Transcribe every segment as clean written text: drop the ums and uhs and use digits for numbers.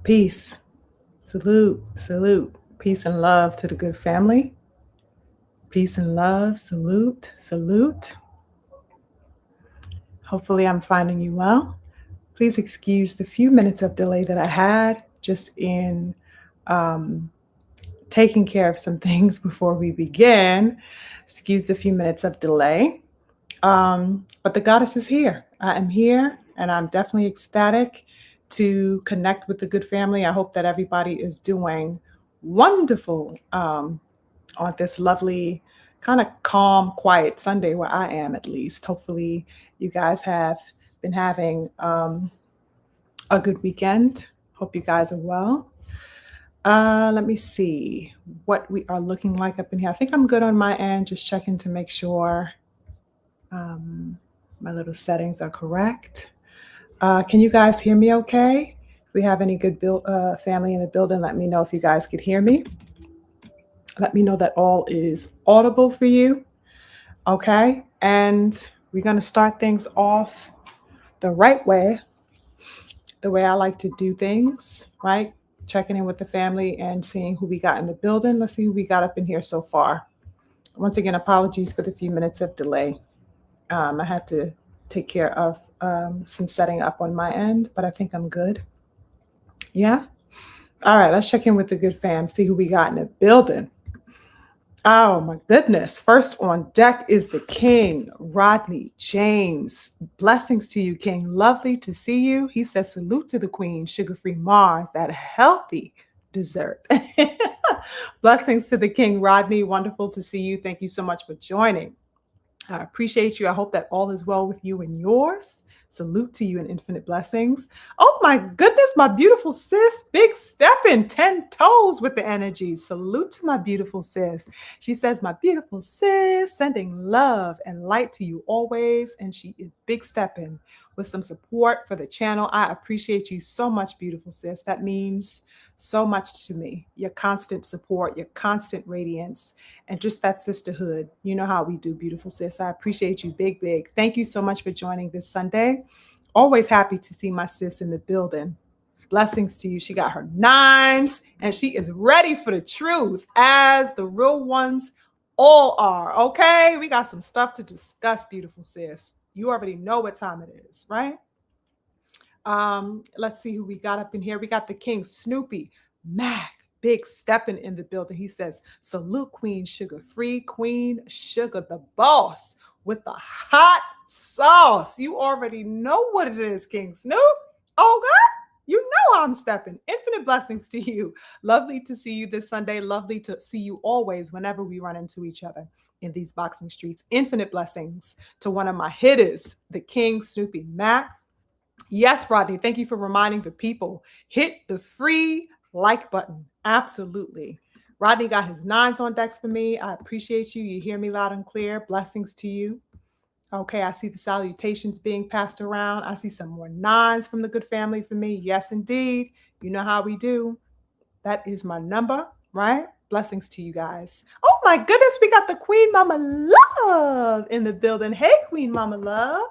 Peace. Salute. Salute. Peace and love to the good family. Peace and love. Salute. Salute. Hopefully, I'm finding you well. Please excuse the few minutes of delay that I had just in um, taking care of some things before we begin. Excuse the few minutes of delay. But the goddess is here. I am here, and I'm definitely ecstatic to connect with the good family. I hope that everybody is doing wonderful on this lovely, kind of calm, quiet Sunday where I am, at least. Hopefully, you guys have been having a good weekend. Hope you guys are well. Let me see what we are looking like up in here. I think I'm good on my end, just checking to make sure um, my little settings are correct. Can you guys hear me okay? If we have any good family in the building, let me know if you guys could hear me. Let me know that all is audible for you. Okay. And we're going to start things off the right way, the way I like to do things, right? Checking in with the family and seeing who we got in the building. Let's see who we got up in here so far. Once again, apologies for the few minutes of delay. I had to take care of some setting up on my end, but I think I'm good. Yeah. All right. Let's check in with the good fam, see who we got in the building. Oh my goodness. First on deck is the King, Rodney James. Blessings to you, King. Lovely to see you. He says, salute to the Queen, SugarFreeMars, that healthy dessert. Blessings to the King, Rodney. Wonderful to see you. Thank you so much for joining. I appreciate you. I hope that all is well with you and yours. Salute to you and infinite blessings. Oh my goodness, my beautiful sis, big stepping, 10 toes with the energy. Salute to my beautiful sis. She says, my beautiful sis, sending love and light to you always. And she is big stepping with some support for the channel. I appreciate you so much, beautiful sis. That means so much to me. Your constant support, your constant radiance, and just that sisterhood. You know how we do, beautiful sis. I appreciate you big, big. Thank you so much for joining this Sunday. Always happy to see my sis in the building. Blessings to you. She got her nines and she is ready for the truth, as the real ones all are. Okay, we got some stuff to discuss, beautiful sis. You already know what time it is, right? Let's see who we got up in here. We got the King, Snoopy, Mac, big stepping in the building. He says, salute Queen Sugar Free, Queen Sugar, the boss with the hot sauce. You already know what it is, King Snoop. Oh, God, you know I'm stepping. Infinite blessings to you. Lovely to see you this Sunday. Lovely to see you always whenever we run into each other in these boxing streets. Infinite blessings to one of my hitters, the King, Snoopy Mac. Yes, Rodney, thank you for reminding the people. Hit the free like button. Absolutely. Rodney got his nines on decks for me. I appreciate you. You hear me loud and clear. Blessings to you. Okay, I see the salutations being passed around. I see some more nines from the good family for me. Yes, indeed. You know how we do. That is my number, right? Blessings to you guys. Oh my goodness, we got the Queen Mama Love in the building. Hey, Queen Mama Love.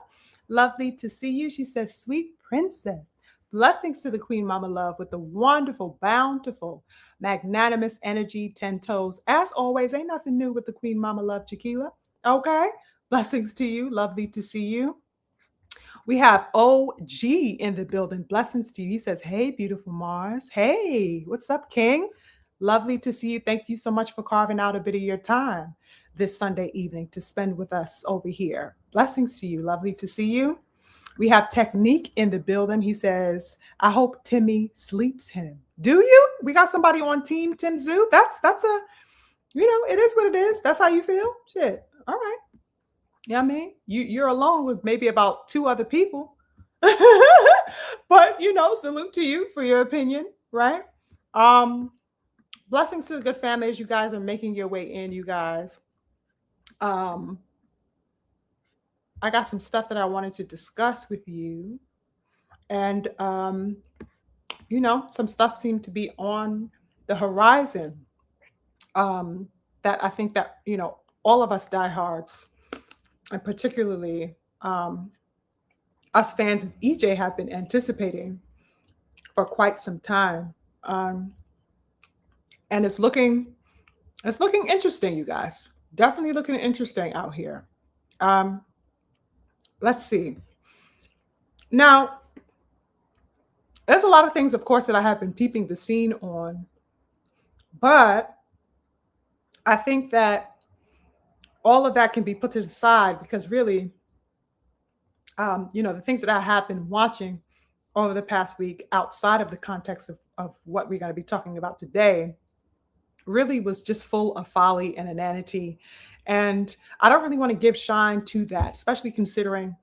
Lovely to see you. She says, sweet princess. Blessings to the Queen Mama Love with the wonderful, bountiful, magnanimous energy, 10 toes. As always, ain't nothing new with the Queen Mama Love, Chiquila. Okay. Blessings to you. Lovely to see you. We have OG in the building. Blessings to you. He says, hey, beautiful Mars. Hey, what's up, King? Lovely to see you. Thank you so much for carving out a bit of your time this Sunday evening to spend with us over here. Blessings to you. Lovely to see you. We have Technique in the building. He says, I hope Timmy sleeps him. Do you? We got somebody on team Tim Zoo. That's a, it is what it is. That's how you feel? Shit. All right. Yeah, I mean, you're alone with maybe about 2 other people. But salute to you for your opinion, right? Blessings to the good family as you guys are making your way in, you guys. I got some stuff that I wanted to discuss with you. And some stuff seemed to be on the horizon. That I think that, all of us diehards, and particularly us fans of EJ, have been anticipating for quite some time. Um, and it's looking interesting, you guys. Definitely looking interesting out here. Um, let's see. Now, there's a lot of things, of course, that I have been peeping the scene on, but I think that all of that can be put to the side because really, the things that I have been watching over the past week outside of the context of what we're going to be talking about today really was just full of folly and inanity. And I don't really want to give shine to that, especially considering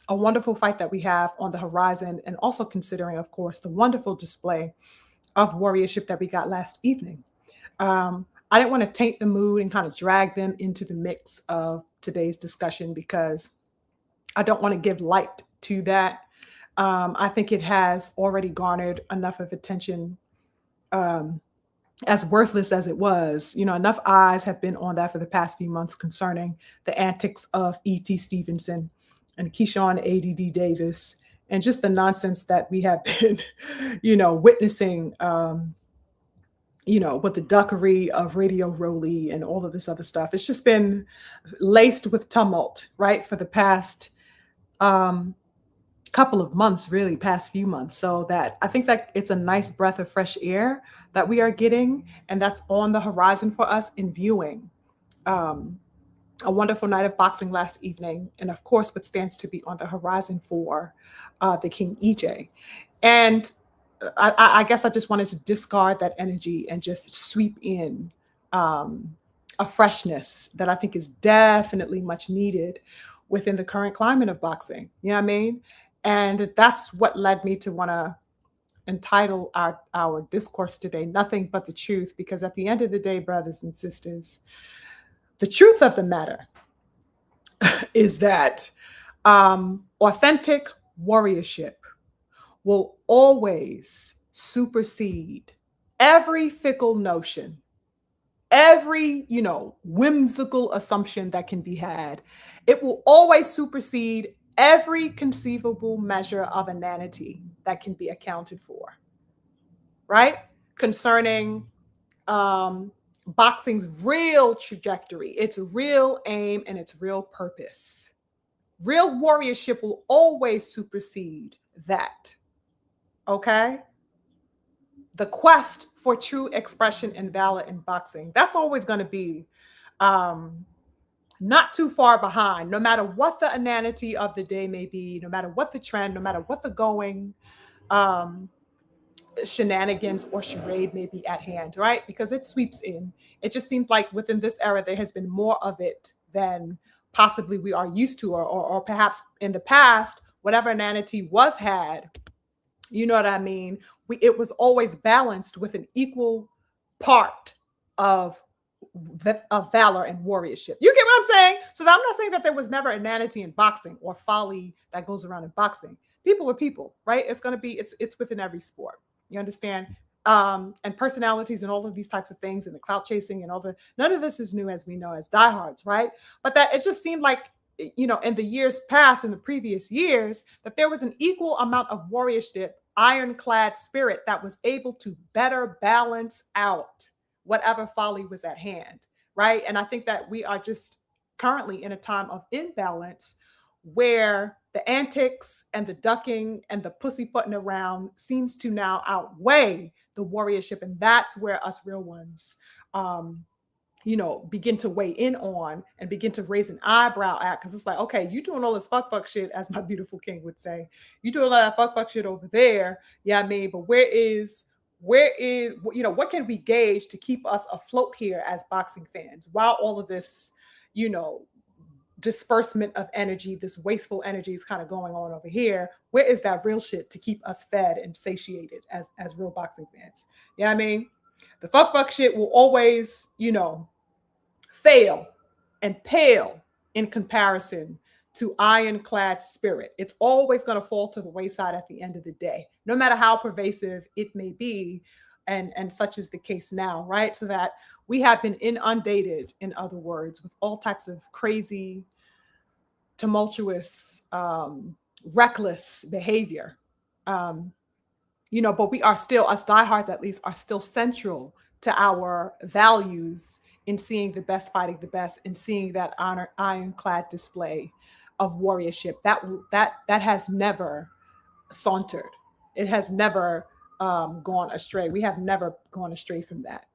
a wonderful fight that we have on the horizon, and also considering, of course, the wonderful display of warriorship that we got last evening. I didn't want to taint the mood and kind of drag them into the mix of today's discussion because I don't want to give light to that. I think it has already garnered enough of attention, um, as worthless as it was. Enough eyes have been on that for the past few months concerning the antics of E.T. Stevenson and Keyshawn A.D.D. Davis and just the nonsense that we have been, witnessing. With the duckery of Radio Rowley and all of this other stuff. It's just been laced with tumult, right, for the past um, couple of months, really, past few months. So that I think that it's a nice breath of fresh air that we are getting, and that's on the horizon for us in viewing um, a wonderful night of boxing last evening, and of course, what stands to be on the horizon for the King EJ. And I guess I just wanted to discard that energy and just sweep in um, a freshness that I think is definitely much needed within the current climate of boxing. You know what I mean? And that's what led me to want to entitle our discourse today, Nothing But the Truth, because at the end of the day, brothers and sisters, the truth of the matter is that authentic warriorship will always supersede every fickle notion, every, whimsical assumption that can be had. It will always supersede every conceivable measure of inanity that can be accounted for, right? Concerning boxing's real trajectory, its real aim, and its real purpose. Real warriorship will always supersede that. Okay? The quest for true expression and valor in boxing, that's always going to be not too far behind, no matter what the inanity of the day may be, no matter what the trend, no matter what the going shenanigans or charade may be at hand, right? Because it sweeps in. It just seems like within this era, there has been more of it than possibly we are used to, or perhaps in the past, whatever inanity was had, you know what I mean? It was always balanced with an equal part of valor and warriorship. You get what I'm saying? So I'm not saying that there was never inanity in boxing or folly that goes around in boxing. People are people, right? It's within every sport. You understand? And personalities and all of these types of things and the clout chasing and none of this is new, as we know, as diehards, right? But that it just seemed like, in the years past, in the previous years, that there was an equal amount of warriorship, ironclad spirit that was able to better balance out whatever folly was at hand, right? And I think that we are just currently in a time of imbalance where the antics and the ducking and the pussyfooting around seems to now outweigh the warriorship. And that's where us real ones, begin to weigh in on and begin to raise an eyebrow at, because it's like, okay, you doing all this fuck shit, as my beautiful king would say. You doing all that fuck shit over there. Yeah, I mean, but where is, what can we gauge to keep us afloat here as boxing fans while all of this, disbursement of energy, this wasteful energy is kind of going on over here? Where is that real shit to keep us fed and satiated as real boxing fans? Yeah, I mean, the fuck shit will always, fail and pale in comparison to ironclad spirit. It's always going to fall to the wayside at the end of the day, no matter how pervasive it may be. And such is the case now, right? So that we have been inundated, in other words, with all types of crazy, tumultuous, reckless behavior. but we are still, us diehards at least, are still central to our values in seeing the best fighting the best and seeing that ironclad display of warriorship that has never sauntered. It has never gone astray. We have never gone astray from that.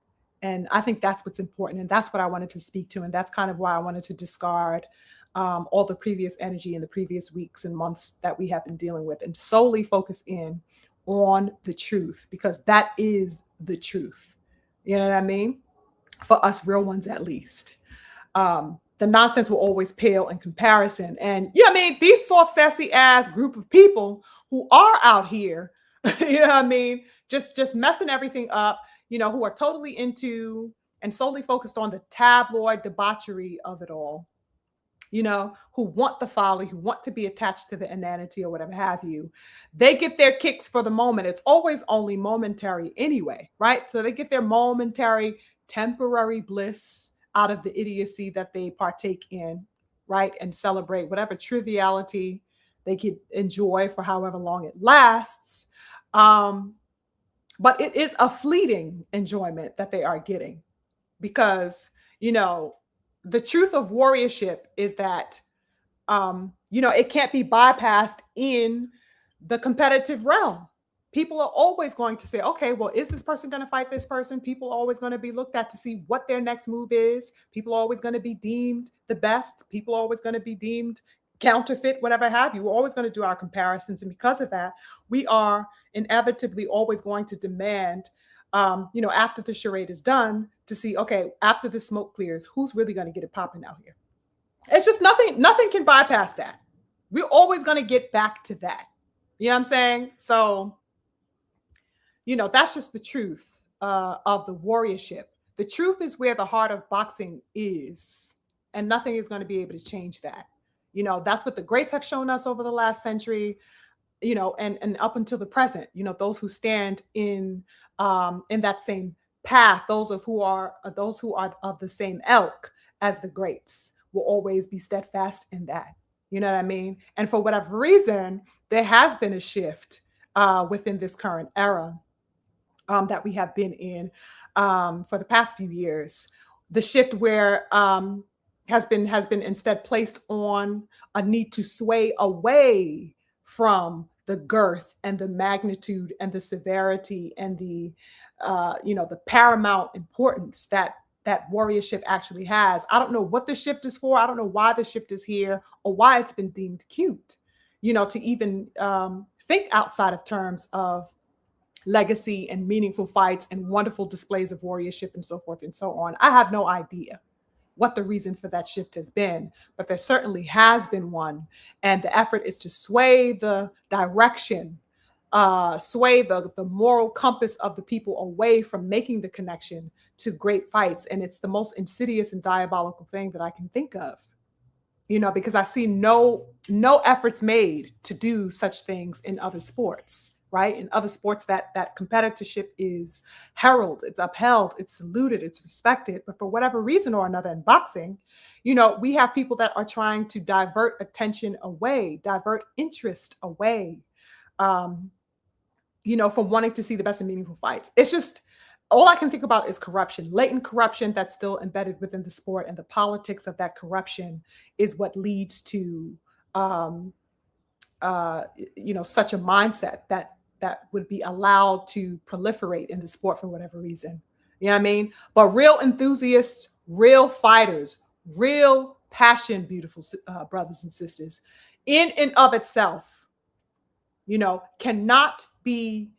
And I think that's what's important. And that's what I wanted to speak to. And that's kind of why I wanted to discard all the previous energy in the previous weeks and months that we have been dealing with and solely focus in on the truth, because that is the truth. You know what I mean? For us real ones, at least. The nonsense will always pale in comparison. And yeah, I mean, these soft, sassy ass group of people who are out here, you know what I mean, just messing everything up, who are totally into and solely focused on the tabloid debauchery of it all, who want the folly, who want to be attached to the inanity or whatever have you. They get their kicks for the moment. It's always only momentary anyway, right? So they get their momentary, temporary bliss out of the idiocy that they partake in, right? And celebrate whatever triviality they could enjoy for however long it lasts. But it is a fleeting enjoyment that they are getting because, the truth of warriorship is that, it can't be bypassed in the competitive realm. People are always going to say, okay, well, is this person going to fight this person? People are always going to be looked at to see what their next move is. People are always going to be deemed the best. People are always going to be deemed counterfeit, whatever have you. We're always going to do our comparisons. And because of that, we are inevitably always going to demand, after the charade is done, to see, okay, after the smoke clears, who's really going to get it popping out here? It's just nothing can bypass that. We're always going to get back to that. You know what I'm saying? So, that's just the truth of the warriorship. The truth is where the heart of boxing is, and nothing is going to be able to change that. That's what the greats have shown us over the last century, and up until the present, those who stand in that same path, those who are of the same ilk as the greats will always be steadfast in that. You know what I mean? And for whatever reason, there has been a shift within this current era that we have been in for the past few years. The shift where has been instead placed on a need to sway away from the girth and the magnitude and the severity and the the paramount importance that warriorship actually has. I don't know what the shift is for. I don't know why the shift is here or why it's been deemed cute, to even think outside of terms of legacy and meaningful fights and wonderful displays of warriorship and so forth and so on. I have no idea what the reason for that shift has been, but there certainly has been one. And the effort is to sway the direction, sway the moral compass of the people away from making the connection to great fights. And it's the most insidious and diabolical thing that I can think of, because I see no efforts made to do such things in other sports. Right? In other sports, that competitorship is heralded, it's upheld, it's saluted, it's respected. But for whatever reason or another in boxing, we have people that are trying to divert attention away, divert interest away, from wanting to see the best and meaningful fights. It's just, all I can think about is corruption, latent corruption that's still embedded within the sport. And the politics of that corruption is what leads to, such a mindset that would be allowed to proliferate in the sport for whatever reason. You know what I mean? But real enthusiasts, real fighters, real passion, beautiful brothers and sisters, in and of itself, cannot be,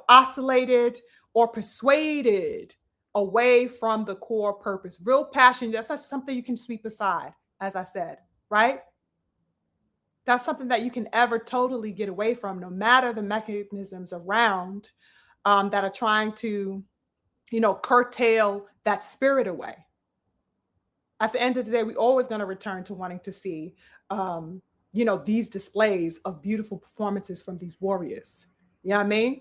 oscillated or persuaded away from the core purpose. Real passion, that's not something you can sweep aside, as I said, right? That's something that you can ever totally get away from, no matter the mechanisms around that are trying to, curtail that spirit away. At the end of the day, we're always going to return to wanting to see, these displays of beautiful performances from these warriors. You know what I mean?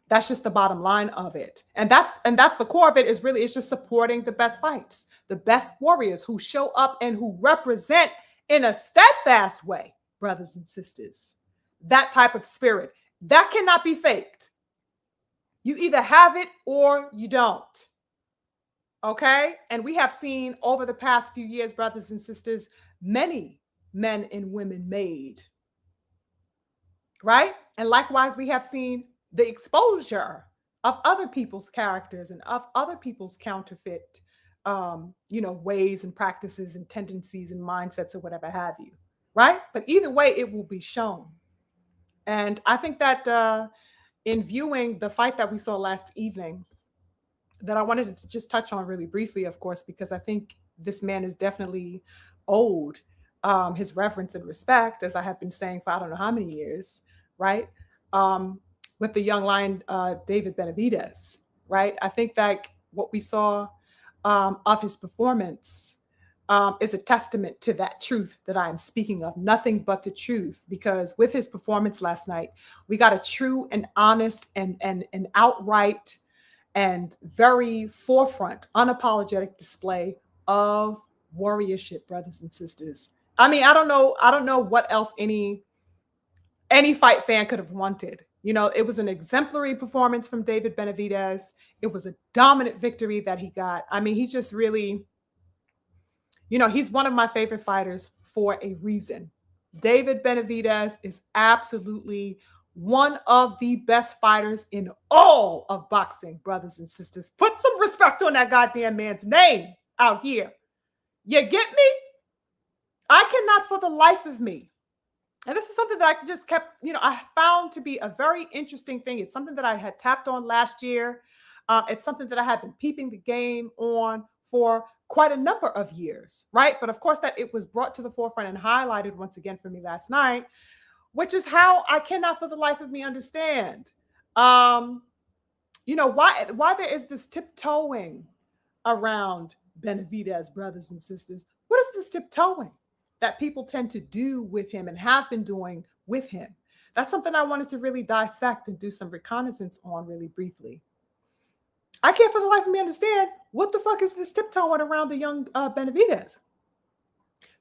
That's just the bottom line of it. And that's the core of it, is really, it's just supporting the best fights, the best warriors who show up and who represent in a steadfast way, brothers and sisters, that type of spirit That cannot be faked. You either have it or you don't. Okay? And we have seen over the past few years, brothers and sisters, many men and women made. Right? And likewise, we have seen the exposure of other people's characters and of other people's counterfeit, ways and practices and tendencies and mindsets or whatever have you. Right? But either way, it will be shown. And I think that in viewing the fight that we saw last evening, that I wanted to just touch on really briefly, of course, because I think this man is definitely owed his reverence and respect, as I have been saying for I don't know how many years, right? Um, with the young lion, David Benavidez, right? I think that what we saw of his performance is a testament to that truth that I am speaking of, nothing but the truth. Because with his performance last night, we got a true and honest and outright and very forefront, unapologetic display of warriorship, brothers and sisters. I mean, I don't know what else any fight fan could have wanted. It was an exemplary performance from David Benavidez. It was a dominant victory that he got. I mean, he just really, he's one of my favorite fighters for a reason. David Benavidez is absolutely one of the best fighters in all of boxing, brothers and sisters. Put some respect on that goddamn man's name out here. You get me? I cannot for the life of me. And this is something that I just kept, I found to be a very interesting thing. It's something that I had tapped on last year. It's something that I had been peeping the game on for quite a number of years, right? But of course, that it was brought to the forefront and highlighted once again for me last night, which is how I cannot for the life of me understand, why there is this tiptoeing around Benavidez, brothers and sisters. What is this tiptoeing that people tend to do with him and have been doing with him? That's something I wanted to really dissect and do some reconnaissance on really briefly. I can't for the life of me understand what the fuck is this tiptoeing around the young Benavidez.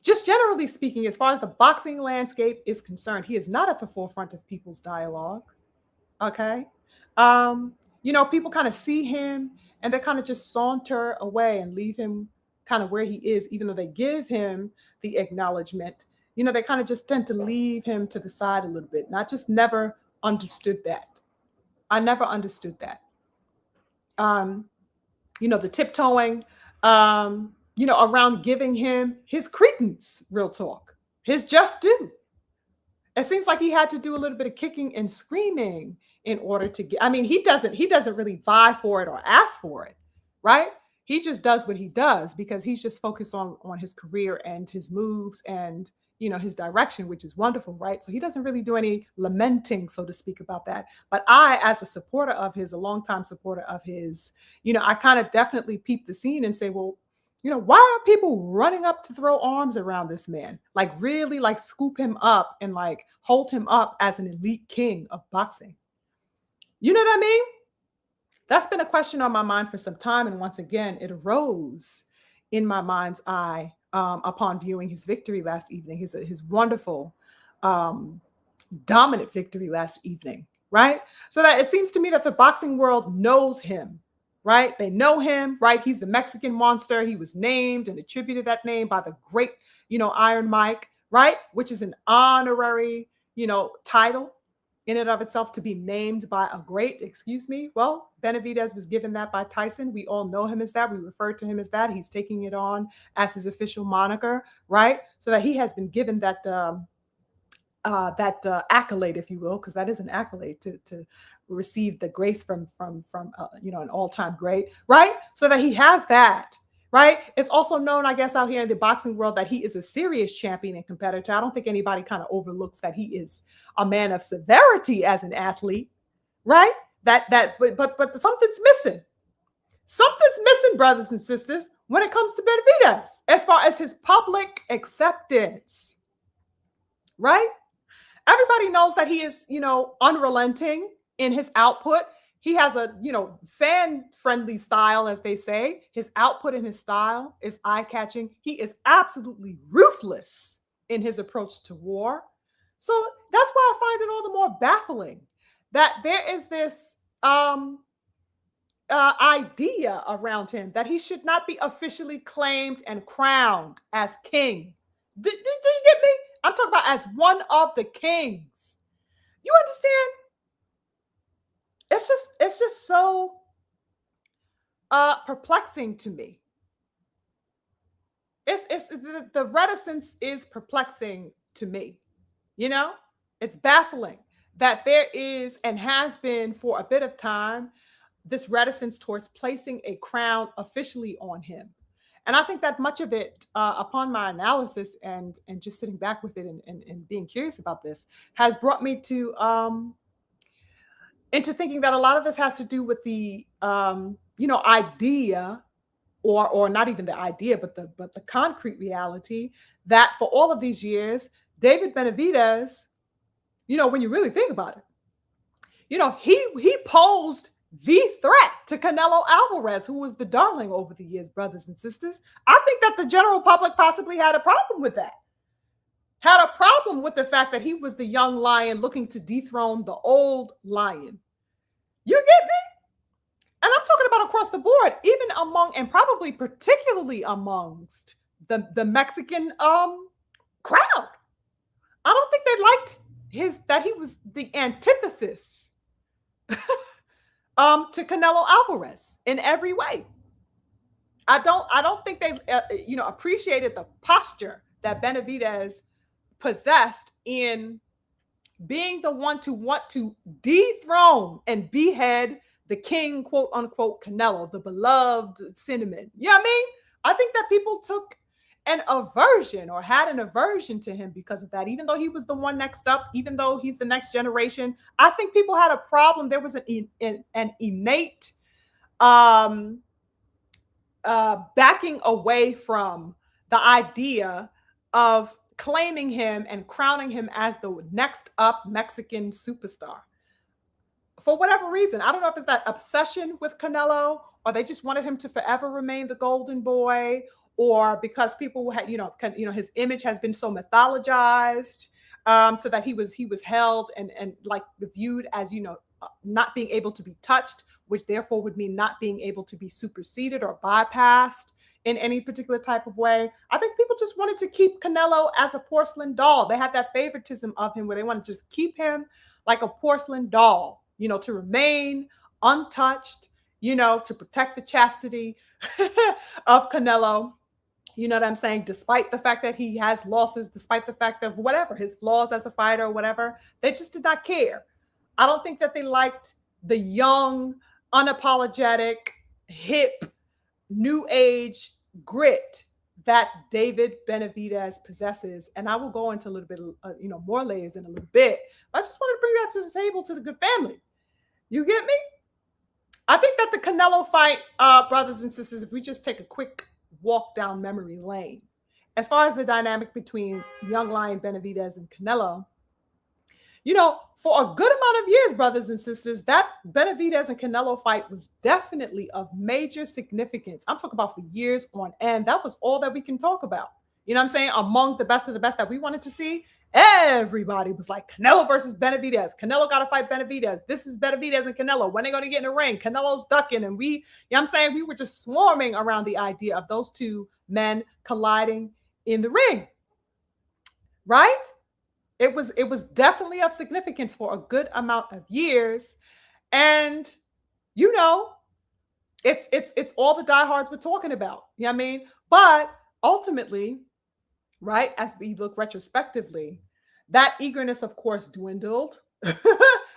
Just generally speaking, as far as the boxing landscape is concerned, he is not at the forefront of people's dialogue. Okay. People kind of see him and they kind of just saunter away and leave him kind of where he is, even though they give him the acknowledgement. They kind of just tend to leave him to the side a little bit. And I just never understood that. I never understood that. The tiptoeing, around giving him his credence, real talk, his just due. It seems like he had to do a little bit of kicking and screaming in order to get, he doesn't really vie for it or ask for it, right? He just does what he does because he's just focused on his career and his moves and, his direction, which is wonderful, right? So he doesn't really do any lamenting, so to speak, about that. But I, as a supporter of his, a longtime supporter of his, I kind of definitely peep the scene and say, well, why are people running up to throw arms around this man? Like really like scoop him up and like hold him up as an elite king of boxing. You know what I mean? That's been a question on my mind for some time. And once again, it arose in my mind's eye upon viewing his victory last evening, his wonderful, dominant victory last evening, right? So that it seems to me that the boxing world knows him, right? They know him, right? He's the Mexican monster. He was named and attributed that name by the great, Iron Mike, right? Which is an honorary, title in and of itself to be named by a great, Well, Benavidez was given that by Tyson. We all know him as that. We refer to him as that. He's taking it on as his official moniker, right? So that he has been given that accolade, if you will, because that is an accolade to receive the grace from an all-time great, right? So that he has that, right? It's also known, I guess, out here in the boxing world that he is a serious champion and competitor. I don't think anybody kind of overlooks that he is a man of severity as an athlete, right? But something's missing. Something's missing, brothers and sisters, when it comes to Benavidez, as far as his public acceptance, right? Everybody knows that he is, unrelenting in his output. He has a, fan-friendly style, as they say. His output and his style is eye-catching. He is absolutely ruthless in his approach to war. So that's why I find it all the more baffling that there is this idea around him that he should not be officially claimed and crowned as king. Did you get me? I'm talking about as one of the kings. You understand? It's just so perplexing to me. It's the reticence is perplexing to me. You know, it's baffling that there is and has been for a bit of time this reticence towards placing a crown officially on him. And I think that much of it, upon my analysis and just sitting back with it and being curious about this, has brought me to into thinking that a lot of this has to do with the idea, or not even the idea, but the concrete reality that for all of these years, David Benavidez, when you really think about it, he posed the threat to Canelo Alvarez, who was the darling over the years, brothers and sisters. I think that the general public possibly had a problem with that. Had a problem with the fact that he was the young lion looking to dethrone the old lion. You get me? And I'm talking about across the board, even among, and probably particularly amongst the Mexican crowd. I don't think they liked that he was the antithesis to Canelo Alvarez in every way. I don't think they appreciated the posture that Benavidez possessed in being the one to want to dethrone and behead the king, quote unquote, Canelo, the beloved cinnamon. You know what I mean? I think that people took an aversion or had an aversion to him because of that, even though he was the one next up, even though he's the next generation. I think people had a problem. There was an innate backing away from the idea of claiming him and crowning him as the next up Mexican superstar. For whatever reason, I don't know if it's that obsession with Canelo, or they just wanted him to forever remain the golden boy, or because people had, his image has been so mythologized, so that he was held and like viewed as, not being able to be touched, which therefore would mean not being able to be superseded or bypassed in any particular type of way. I think people just wanted to keep Canelo as a porcelain doll. They had that favoritism of him where they wanted to just keep him like a porcelain doll, to remain untouched, to protect the chastity of Canelo. You know what I'm saying? Despite the fact that he has losses, despite the fact of whatever, his flaws as a fighter or whatever, they just did not care. I don't think that they liked the young, unapologetic, hip, new age grit that David Benavidez possesses. And I will go into a little bit, more layers in a little bit. But I just wanted to bring that to the table to the good family. You get me? I think that the Canelo fight, brothers and sisters, if we just take a quick walk down memory lane, as far as the dynamic between young lion Benavidez and Canelo, for a good amount of years, brothers and sisters, that Benavidez and Canelo fight was definitely of major significance. I'm talking about for years on end. That was all that we can talk about. You know what I'm saying? Among the best of the best that we wanted to see, everybody was like, Canelo versus Benavidez. Canelo got to fight Benavidez. This is Benavidez and Canelo. When are they going to get in the ring? Canelo's ducking. And we, we were just swarming around the idea of those two men colliding in the ring. Right? It was definitely of significance for a good amount of years. And, it's all the diehards we're talking about. You know what I mean? But ultimately, right, as we look retrospectively, that eagerness, of course, dwindled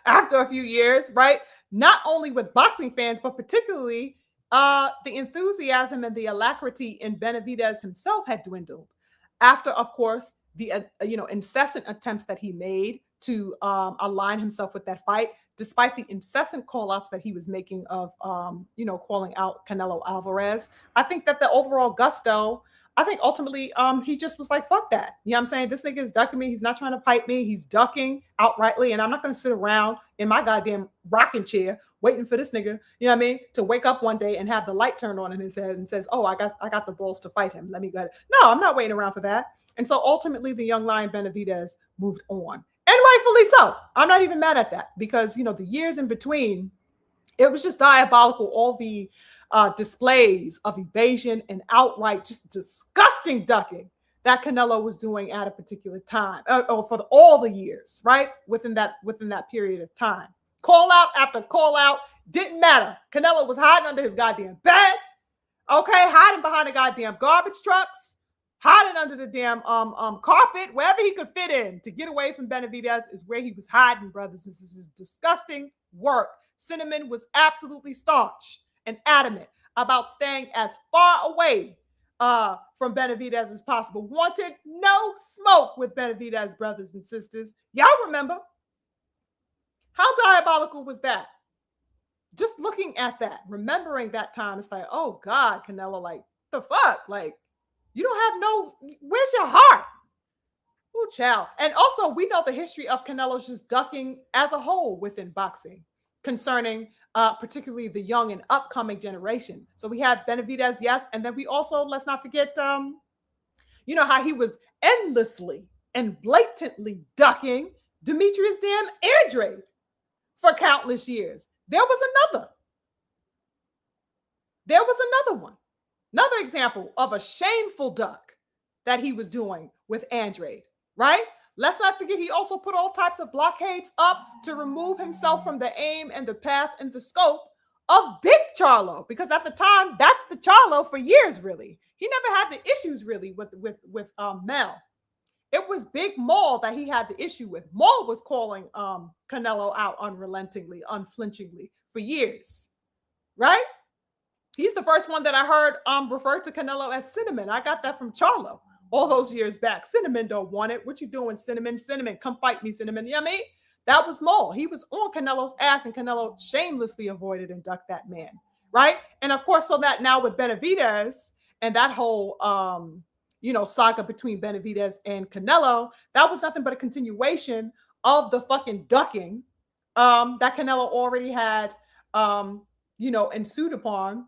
after a few years, right? Not only with boxing fans, but particularly the enthusiasm and the alacrity in Benavidez himself had dwindled after, of course, the incessant attempts that he made to align himself with that fight, despite the incessant call-outs that he was making of calling out Canelo Alvarez. I think that the overall gusto, I think ultimately he just was like, fuck that. You know what I'm saying? This nigga is ducking me. He's not trying to fight me. He's ducking outrightly. And I'm not going to sit around in my goddamn rocking chair waiting for this nigga, you know what I mean, to wake up one day and have the light turned on in his head and says, oh, I got the balls to fight him. Let me go. No, I'm not waiting around for that. And so ultimately the young lion Benavidez moved on. And rightfully so. I'm not even mad at that because, the years in between, it was just diabolical. All the displays of evasion and outright just disgusting ducking that Canelo was doing at a particular time, or for all the years, right? Within that period of time. Call out after call out, didn't matter. Canelo was hiding under his goddamn bed, okay, hiding behind the goddamn garbage trucks, hiding under the damn carpet, wherever he could fit in to get away from Benavidez is where he was hiding, brothers. This is disgusting work. Cinnamon was absolutely staunch and adamant about staying as far away from Benavidez as possible. Wanted no smoke with Benavidez, brothers and sisters. Y'all remember? How diabolical was that? Just looking at that, remembering that time, it's like, oh God, Canelo, like, the fuck? Like, you don't have where's your heart? Ooh, child. And also, we know the history of Canelo's just ducking as a whole within boxing concerning particularly the young and upcoming generation. So we have Benavidez, yes. And then we also, let's not forget, how he was endlessly and blatantly ducking Demetrius damn Andrade for countless years. There was another one. Another example of a shameful duck that he was doing with Andrade, right? Let's not forget he also put all types of blockades up to remove himself from the aim and the path and the scope of Big Charlo, because at the time, that's the Charlo for years, really. He never had the issues really with Mel. It was Big Maul that he had the issue with. Maul was calling Canelo out unrelentingly, unflinchingly for years, right? He's the first one that I heard refer to Canelo as Cinnamon. I got that from Charlo all those years back. Cinnamon don't want it. What you doing, Cinnamon? Cinnamon, come fight me, Cinnamon. You know what I mean? That was Maul. He was on Canelo's ass, and Canelo shamelessly avoided and ducked that man, right? And of course, so that now with Benavidez and that whole saga between Benavidez and Canelo, that was nothing but a continuation of the fucking ducking that Canelo already had ensued upon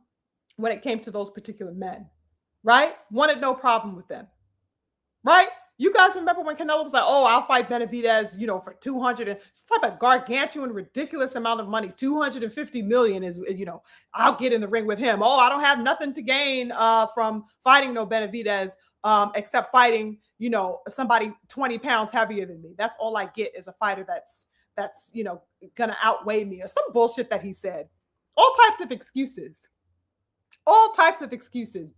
when it came to those particular men, right? Wanted no problem with them, right? You guys remember when Canelo was like, oh, I'll fight Benavidez, for 200 and some type of gargantuan, ridiculous amount of money. 250 million is, I'll get in the ring with him. Oh, I don't have nothing to gain from fighting no Benavidez except fighting, somebody 20 pounds heavier than me. That's all I get is a fighter that's gonna outweigh me or some bullshit that he said. All types of excuses.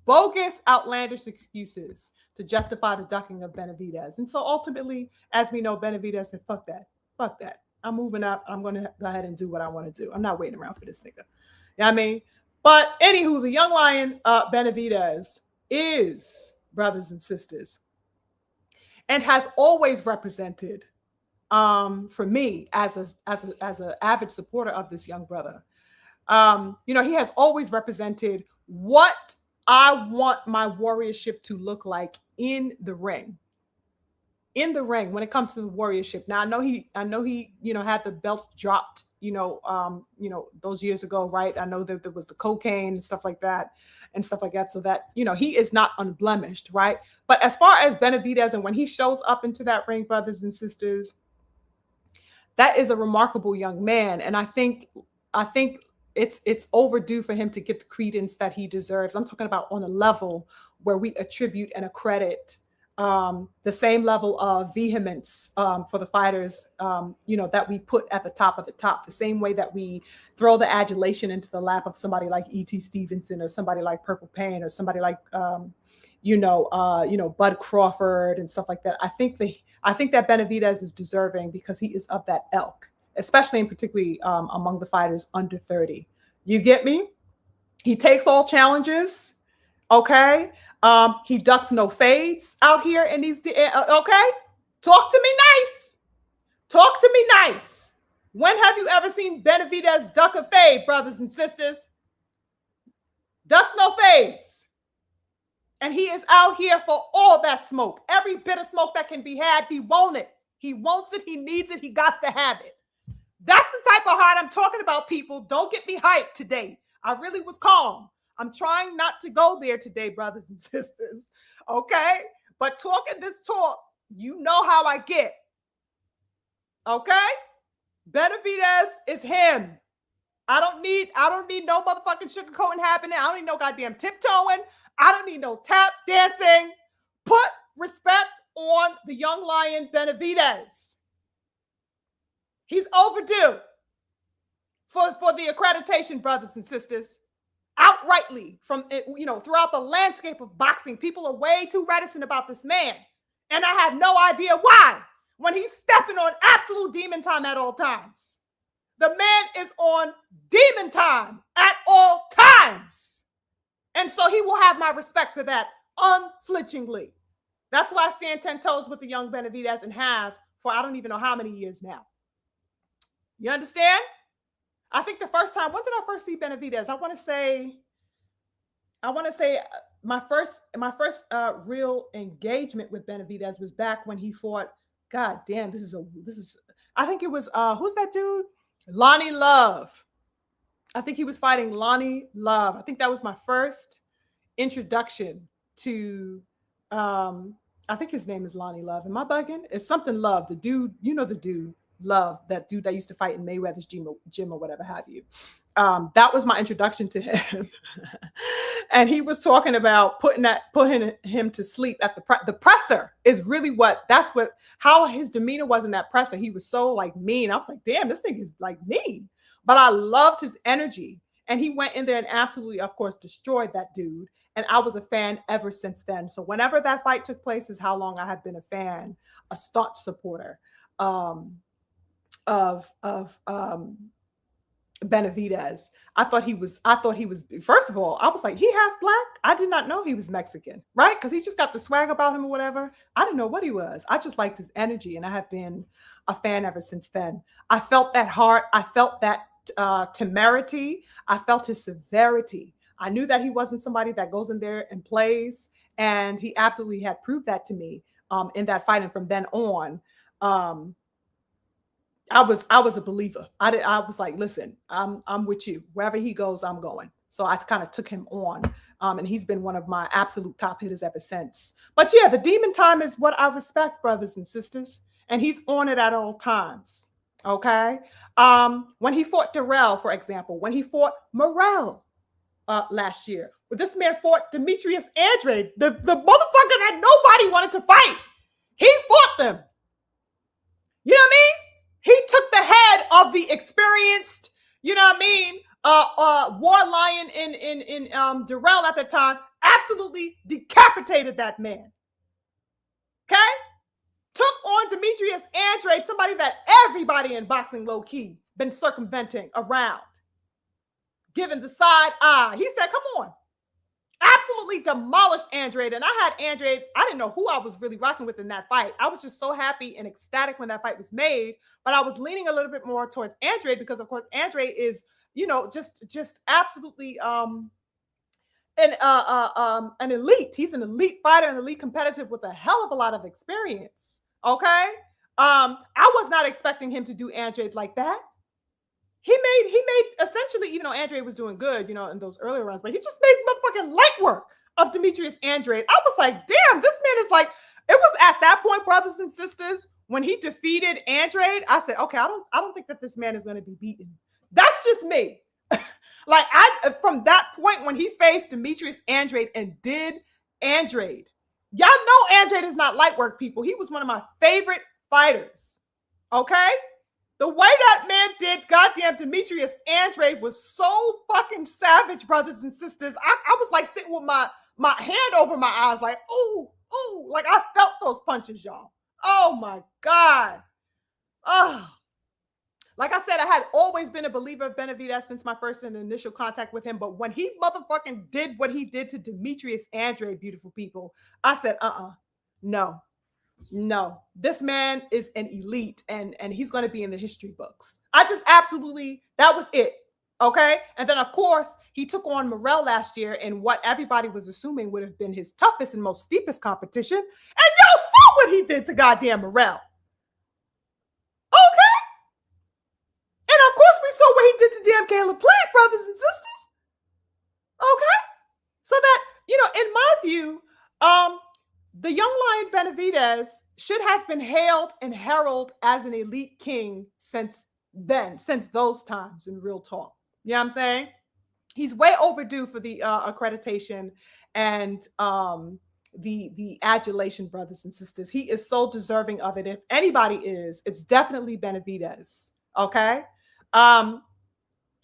Bogus, outlandish excuses to justify the ducking of Benavidez. And so ultimately, as we know, Benavidez said, fuck that. I'm moving up. I'm going to go ahead and do what I want to do. I'm not waiting around for this nigga. You know what I mean? But anywho, the young lion Benavidez is, brothers and sisters, and has always represented, for me as an avid supporter of this young brother, he has always represented what I want my warriorship to look like in the ring. When it comes to the warriorship. Now I know he had the belt dropped, those years ago, right? I know that there was the cocaine and stuff like that. So that, he is not unblemished, right? But as far as Benavidez, and when he shows up into that ring, brothers and sisters, that is a remarkable young man. And I think it's overdue for him to get the credence that he deserves. I'm talking about on a level where we attribute and accredit the same level of vehemence for the fighters, that we put at the top of the top, the same way that we throw the adulation into the lap of somebody like E.T. Stevenson or somebody like Purple Pain or somebody like, Bud Crawford and stuff like that. I think that Benavidez is deserving because he is of that ilk, especially and particularly among the fighters under 30. You get me? He takes all challenges. Okay. He ducks no fades out here in these. Okay. Talk to me nice. When have you ever seen Benavidez duck a fade, brothers and sisters? Ducks no fades. And he is out here for all that smoke. Every bit of smoke that can be had, he wants it. He wants it. He needs it. He got to have it. That's the type of heart I'm talking about, people. Don't get me hyped today. I really was calm. I'm trying not to go there today, brothers and sisters. Okay? But talking this talk, you know how I get. Okay? Benavidez is him. I don't need no motherfucking sugarcoating happening. I don't need no goddamn tiptoeing. I don't need no tap dancing. Put respect on the young lion Benavidez. He's overdue for the accreditation, brothers and sisters. Outrightly, from throughout the landscape of boxing, people are way too reticent about this man. And I have no idea why, when he's stepping on absolute demon time at all times. The man is on demon time at all times. And so he will have my respect for that unflinchingly. That's why I stand 10 toes with the young Benavidez and have for I don't even know how many years now. You understand? I think the first time, when did I first see Benavidez? I want to say my first real engagement with Benavidez was back when he fought. God damn, I think it was who's that dude? Lonnie Love. I think he was fighting Lonnie Love. I think that was my first introduction to I think his name is Lonnie Love. Am I bugging? It's something Love. The dude, the dude. Love, that dude that used to fight in Mayweather's gym or whatever have you. That was my introduction to him. And he was talking about putting him to sleep at the presser is really how his demeanor was in that presser. He was so like mean. I was like, damn, this thing is like mean. But I loved his energy. And he went in there and absolutely, of course, destroyed that dude. And I was a fan ever since then. So whenever that fight took place is how long I have been a fan, a staunch supporter. Of Benavidez. I thought he was, first of all, I was like, he half black? I did not know he was Mexican, right? Because he just got the swag about him or whatever. I didn't know what he was. I just liked his energy, and I have been a fan ever since then. I felt that heart. I felt that temerity. I felt his severity. I knew that he wasn't somebody that goes in there and plays, and he absolutely had proved that to me in that fight. And from then on, I was a believer. I was like, listen, I'm with you. Wherever he goes, I'm going. So I kind of took him on. And he's been one of my absolute top hitters ever since. But yeah, the demon time is what I respect, brothers and sisters. And he's on it at all times. Okay. When he fought Darrell, for example, when he fought Morrell last year, when this man fought Demetrius Andrade, the motherfucker that nobody wanted to fight, he fought them. You know what I mean? He took the head of the experienced, war lion in Darrell at the time, absolutely decapitated that man. Okay? Took on Demetrius Andrade, somebody that everybody in boxing low-key been circumventing around, giving the side eye. He said, come on. Absolutely demolished Andrade. And I had Andrade. I didn't know who I was really rocking with in that fight. I was just so happy and ecstatic when that fight was made. But I was leaning a little bit more towards Andrade because, of course, Andrade is, just absolutely an elite. He's an elite fighter, an elite competitive with a hell of a lot of experience. Okay. I was not expecting him to do Andrade like that. He made essentially, even though Andrade was doing good, in those earlier rounds, but he just made motherfucking light work of Demetrius Andrade. I was like, damn, this man is like, it was at that point, brothers and sisters, when he defeated Andrade, I said, okay, I don't think that this man is going to be beaten. That's just me. From that point when he faced Demetrius Andrade and did Andrade, y'all know Andrade is not light work, people. He was one of my favorite fighters. Okay? The way that man did goddamn Demetrius Andrade was so fucking savage, brothers and sisters. I was like sitting with my hand over my eyes, like, ooh, like I felt those punches, y'all. Oh my God. Oh. Like I said, I had always been a believer of Benavidez since my first and initial contact with him. But when he motherfucking did what he did to Demetrius Andrade, beautiful people, I said, no, this man is an elite and he's going to be in the history books. I just absolutely, that was it. Okay. And then, of course, he took on Morrell last year in what everybody was assuming would have been his toughest and most steepest competition. And y'all saw what he did to goddamn Morrell. Okay. And of course, we saw what he did to damn Caleb Plant, brothers and sisters. Okay. So that, in my view, the young lion Benavidez should have been hailed and heralded as an elite king since then, since those times in real talk. You know what I'm saying? He's way overdue for the accreditation and the adulation, brothers and sisters. He is so deserving of it. If anybody is, it's definitely Benavidez. Okay. Um,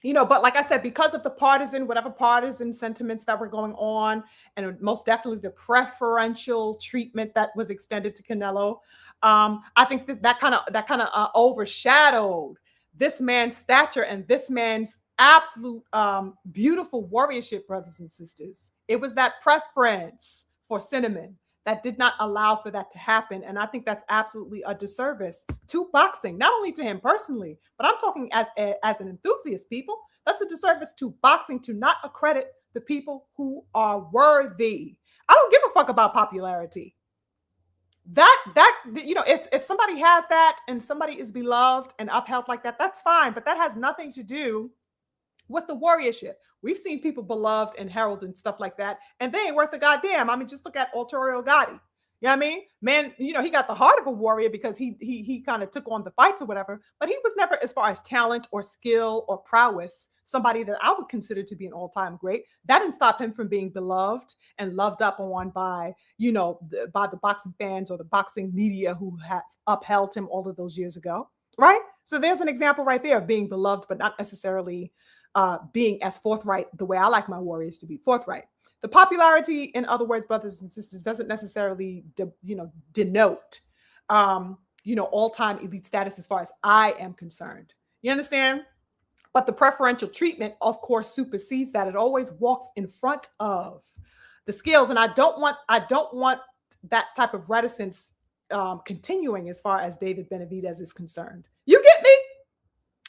but like I said, because of the whatever partisan sentiments that were going on, and most definitely the preferential treatment that was extended to Canelo, I think that kind of overshadowed this man's stature and this man's absolute beautiful warriorship, brothers and sisters. It was that preference for cinnamon that did not allow for that to happen. And I think that's absolutely a disservice to boxing, not only to him personally, but I'm talking as an enthusiast, people. That's a disservice to boxing to not accredit the people who are worthy. I don't give a fuck about popularity. If somebody has that and somebody is beloved and upheld like that, that's fine. But that has nothing to do with the warriorship. We've seen people beloved and heralded and stuff like that, and they ain't worth a goddamn. I mean, just look at Arturo Gatti. You know what I mean? Man, he got the heart of a warrior because he kind of took on the fights or whatever, but he was never, as far as talent or skill or prowess, somebody that I would consider to be an all-time great. That didn't stop him from being beloved and loved up on by the boxing fans or the boxing media who had upheld him all of those years ago, right? So there's an example right there of being beloved, but not necessarily being as forthright the way I like my warriors to be forthright. The popularity, in other words, brothers and sisters, doesn't necessarily denote all-time elite status as far as I am concerned. You understand? But the preferential treatment, of course, supersedes that. It always walks in front of the scales, and I don't want that type of reticence continuing as far as David Benavidez is concerned. You get me?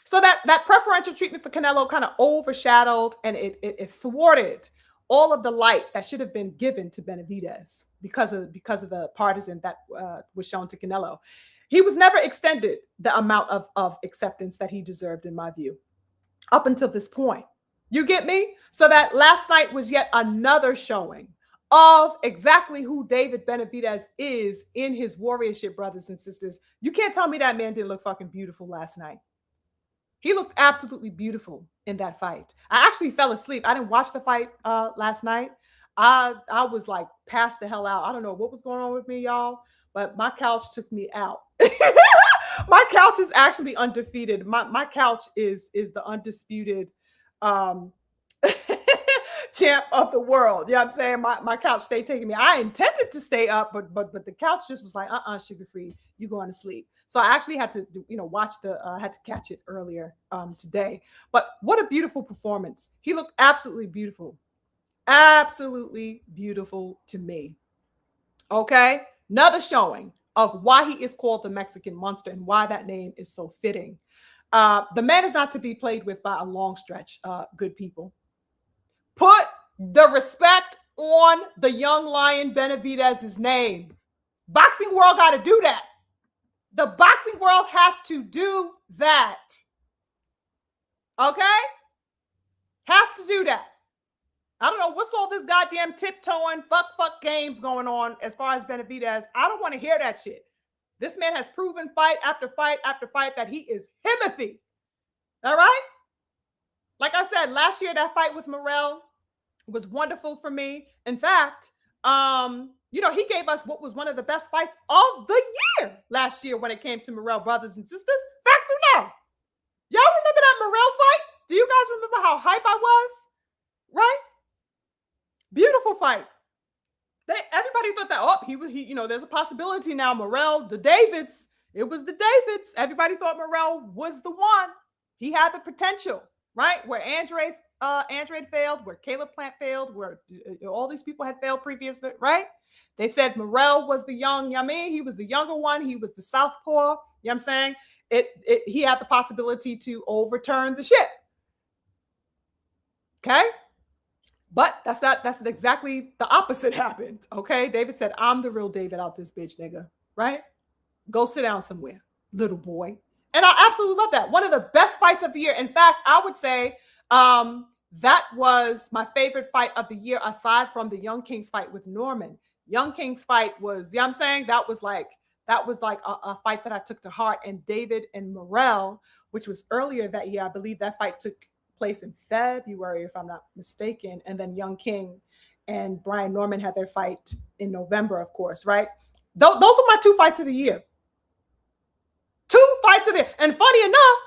So that preferential treatment for Canelo kind of overshadowed and it thwarted all of the light that should have been given to Benavidez because of the partisan that was shown to Canelo. He was never extended the amount of acceptance that he deserved, in my view, up until this point. You get me? So that last night was yet another showing of exactly who David Benavidez is in his warriorship, brothers and sisters. You can't tell me that man didn't look fucking beautiful last night. He looked absolutely beautiful in that fight. I actually fell asleep. I didn't watch the fight last night. I was like passed the hell out. I don't know what was going on with me, y'all, but my couch took me out. My couch is actually undefeated. My couch is the undisputed champ of the world. You know what I'm saying? My couch stayed taking me. I intended to stay up, but the couch just was like, sugar free, you going to sleep. So I actually had to, watch had to catch it earlier today. But what a beautiful performance. He looked absolutely beautiful. Absolutely beautiful to me. Okay? Another showing of why he is called the Mexican Monster and why that name is so fitting. The man is not to be played with by a long stretch, good people. Put the respect on the young lion Benavidez's name. Boxing world got to do that. The boxing world has to do that. Okay? Has to do that. I don't know what's all this goddamn tiptoeing, fuck games going on as far as Benavidez. I don't want to hear that shit. This man has proven fight after fight after fight that he is Himothy. All right? Like I said, last year, that fight with Morrell was wonderful for me. In fact, he gave us what was one of the best fights of the year last year when it came to Morrell, brothers and sisters. Facts or no? Y'all remember that Morrell fight? Do you guys remember how hype I was? Right? Beautiful fight. Everybody thought that, there's a possibility now. Morrell, the Davids, it was the Davids. Everybody thought Morrell was the one. He had the potential, right? Where Andrade failed, where Caleb Plant failed, where all these people had failed previously, right? They said Morrell was the young Yami. He was the younger one. He was the southpaw. You know what I'm saying? He had the possibility to overturn the ship. Okay? But that's exactly the opposite happened. Okay? David said, I'm the real David out this bitch, nigga. Right? Go sit down somewhere, little boy. And I absolutely love that. One of the best fights of the year. In fact, I would say that was my favorite fight of the year, aside from the Young Kings fight with Norman. Young Kings fight was, you know what I'm saying? That was like That was like a fight that I took to heart. And David and Morrell, which was earlier that year, I believe that fight took place in February, if I'm not mistaken. And then Young King and Brian Norman had their fight in November, of course, right? Those were my 2 fights of the year. 2 fights of the year. And funny enough,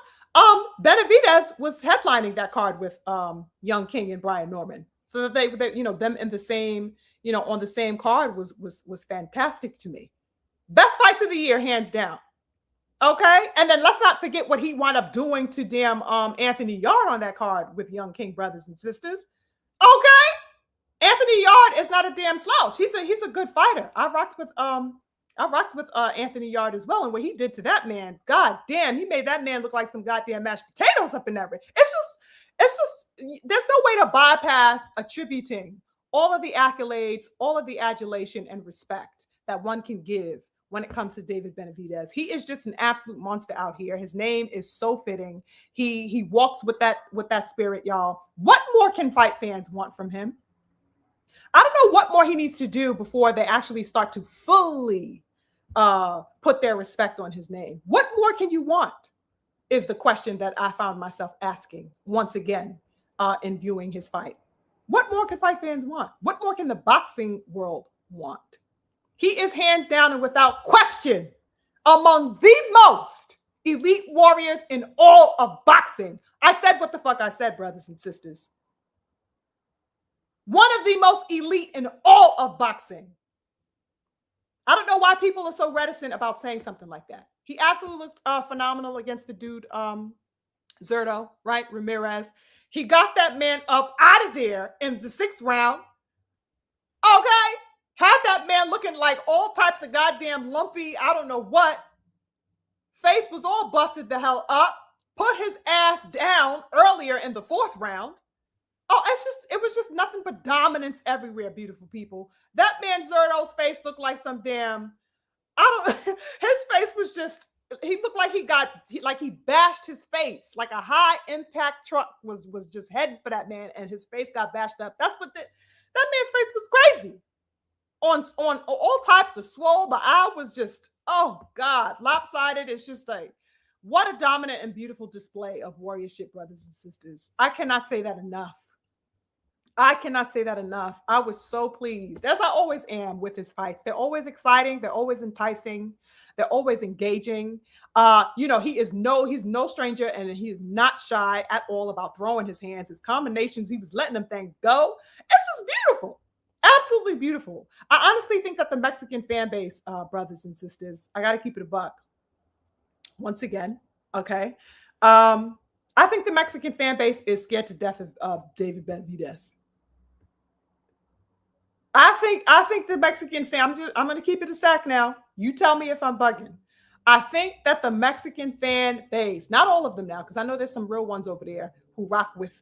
Benavidez was headlining that card with Young King and Brian Norman. So that they you know, them in the same, you know, on the same card was fantastic to me. Best fights of the year, hands down. Okay. And then let's not forget what he wound up doing to damn Anthony Yard on that card with Young King brothers and sisters. Okay. Anthony Yard is not a damn slouch. He's a good fighter. I rocked with Anthony Yard as well. And what he did to that man, god damn, he made that man look like some goddamn mashed potatoes up in that ring. It's just there's no way to bypass attributing all of the accolades, all of the adulation and respect that one can give when it comes to David Benavidez. He is just an absolute monster out here. His name is so fitting. He walks with that spirit, y'all. What more can fight fans want from him? I don't know what more he needs to do before they actually start to fully put their respect on his name. What more can you want is the question that I found myself asking once again in viewing his fight. What more can fight fans want? What more can the boxing world want? He is hands down and without question among the most elite warriors in all of boxing. I said what the fuck I said, brothers and sisters. One of the most elite in all of boxing. I don't know why people are so reticent about saying something like that. He absolutely looked phenomenal against the dude, Zurdo, right? Ramirez. He got that man up out of there in the 6th round. Okay. Had that man looking like all types of goddamn lumpy, I don't know what. Face was all busted the hell up. Put his ass down earlier in the 4th round. Oh, it was just nothing but dominance everywhere, beautiful people. That man Zurdo's face looked like some damn, his face was just, he looked like he bashed his face, like a high impact truck was just heading for that man, and his face got bashed up. That's what that man's face was crazy. On all types of swole. The eye was just, oh God, lopsided. It's just like, what a dominant and beautiful display of warriorship, brothers and sisters. I cannot say that enough. I cannot say that enough. I was so pleased, as I always am with his fights. They're always exciting. They're always enticing. They're always engaging. You know, he's no stranger, and he is not shy at all about throwing his hands. His combinations, he was letting them things go. It's just beautiful. Absolutely beautiful. I honestly think that the Mexican fan base, brothers and sisters, I got to keep it a buck. Once again, okay? I think the Mexican fan base is scared to death of David Benavidez. I think the Mexican fan, I'm going to keep it a stack now. You tell me if I'm bugging. I think that the Mexican fan base, not all of them now, because I know there's some real ones over there who rock with,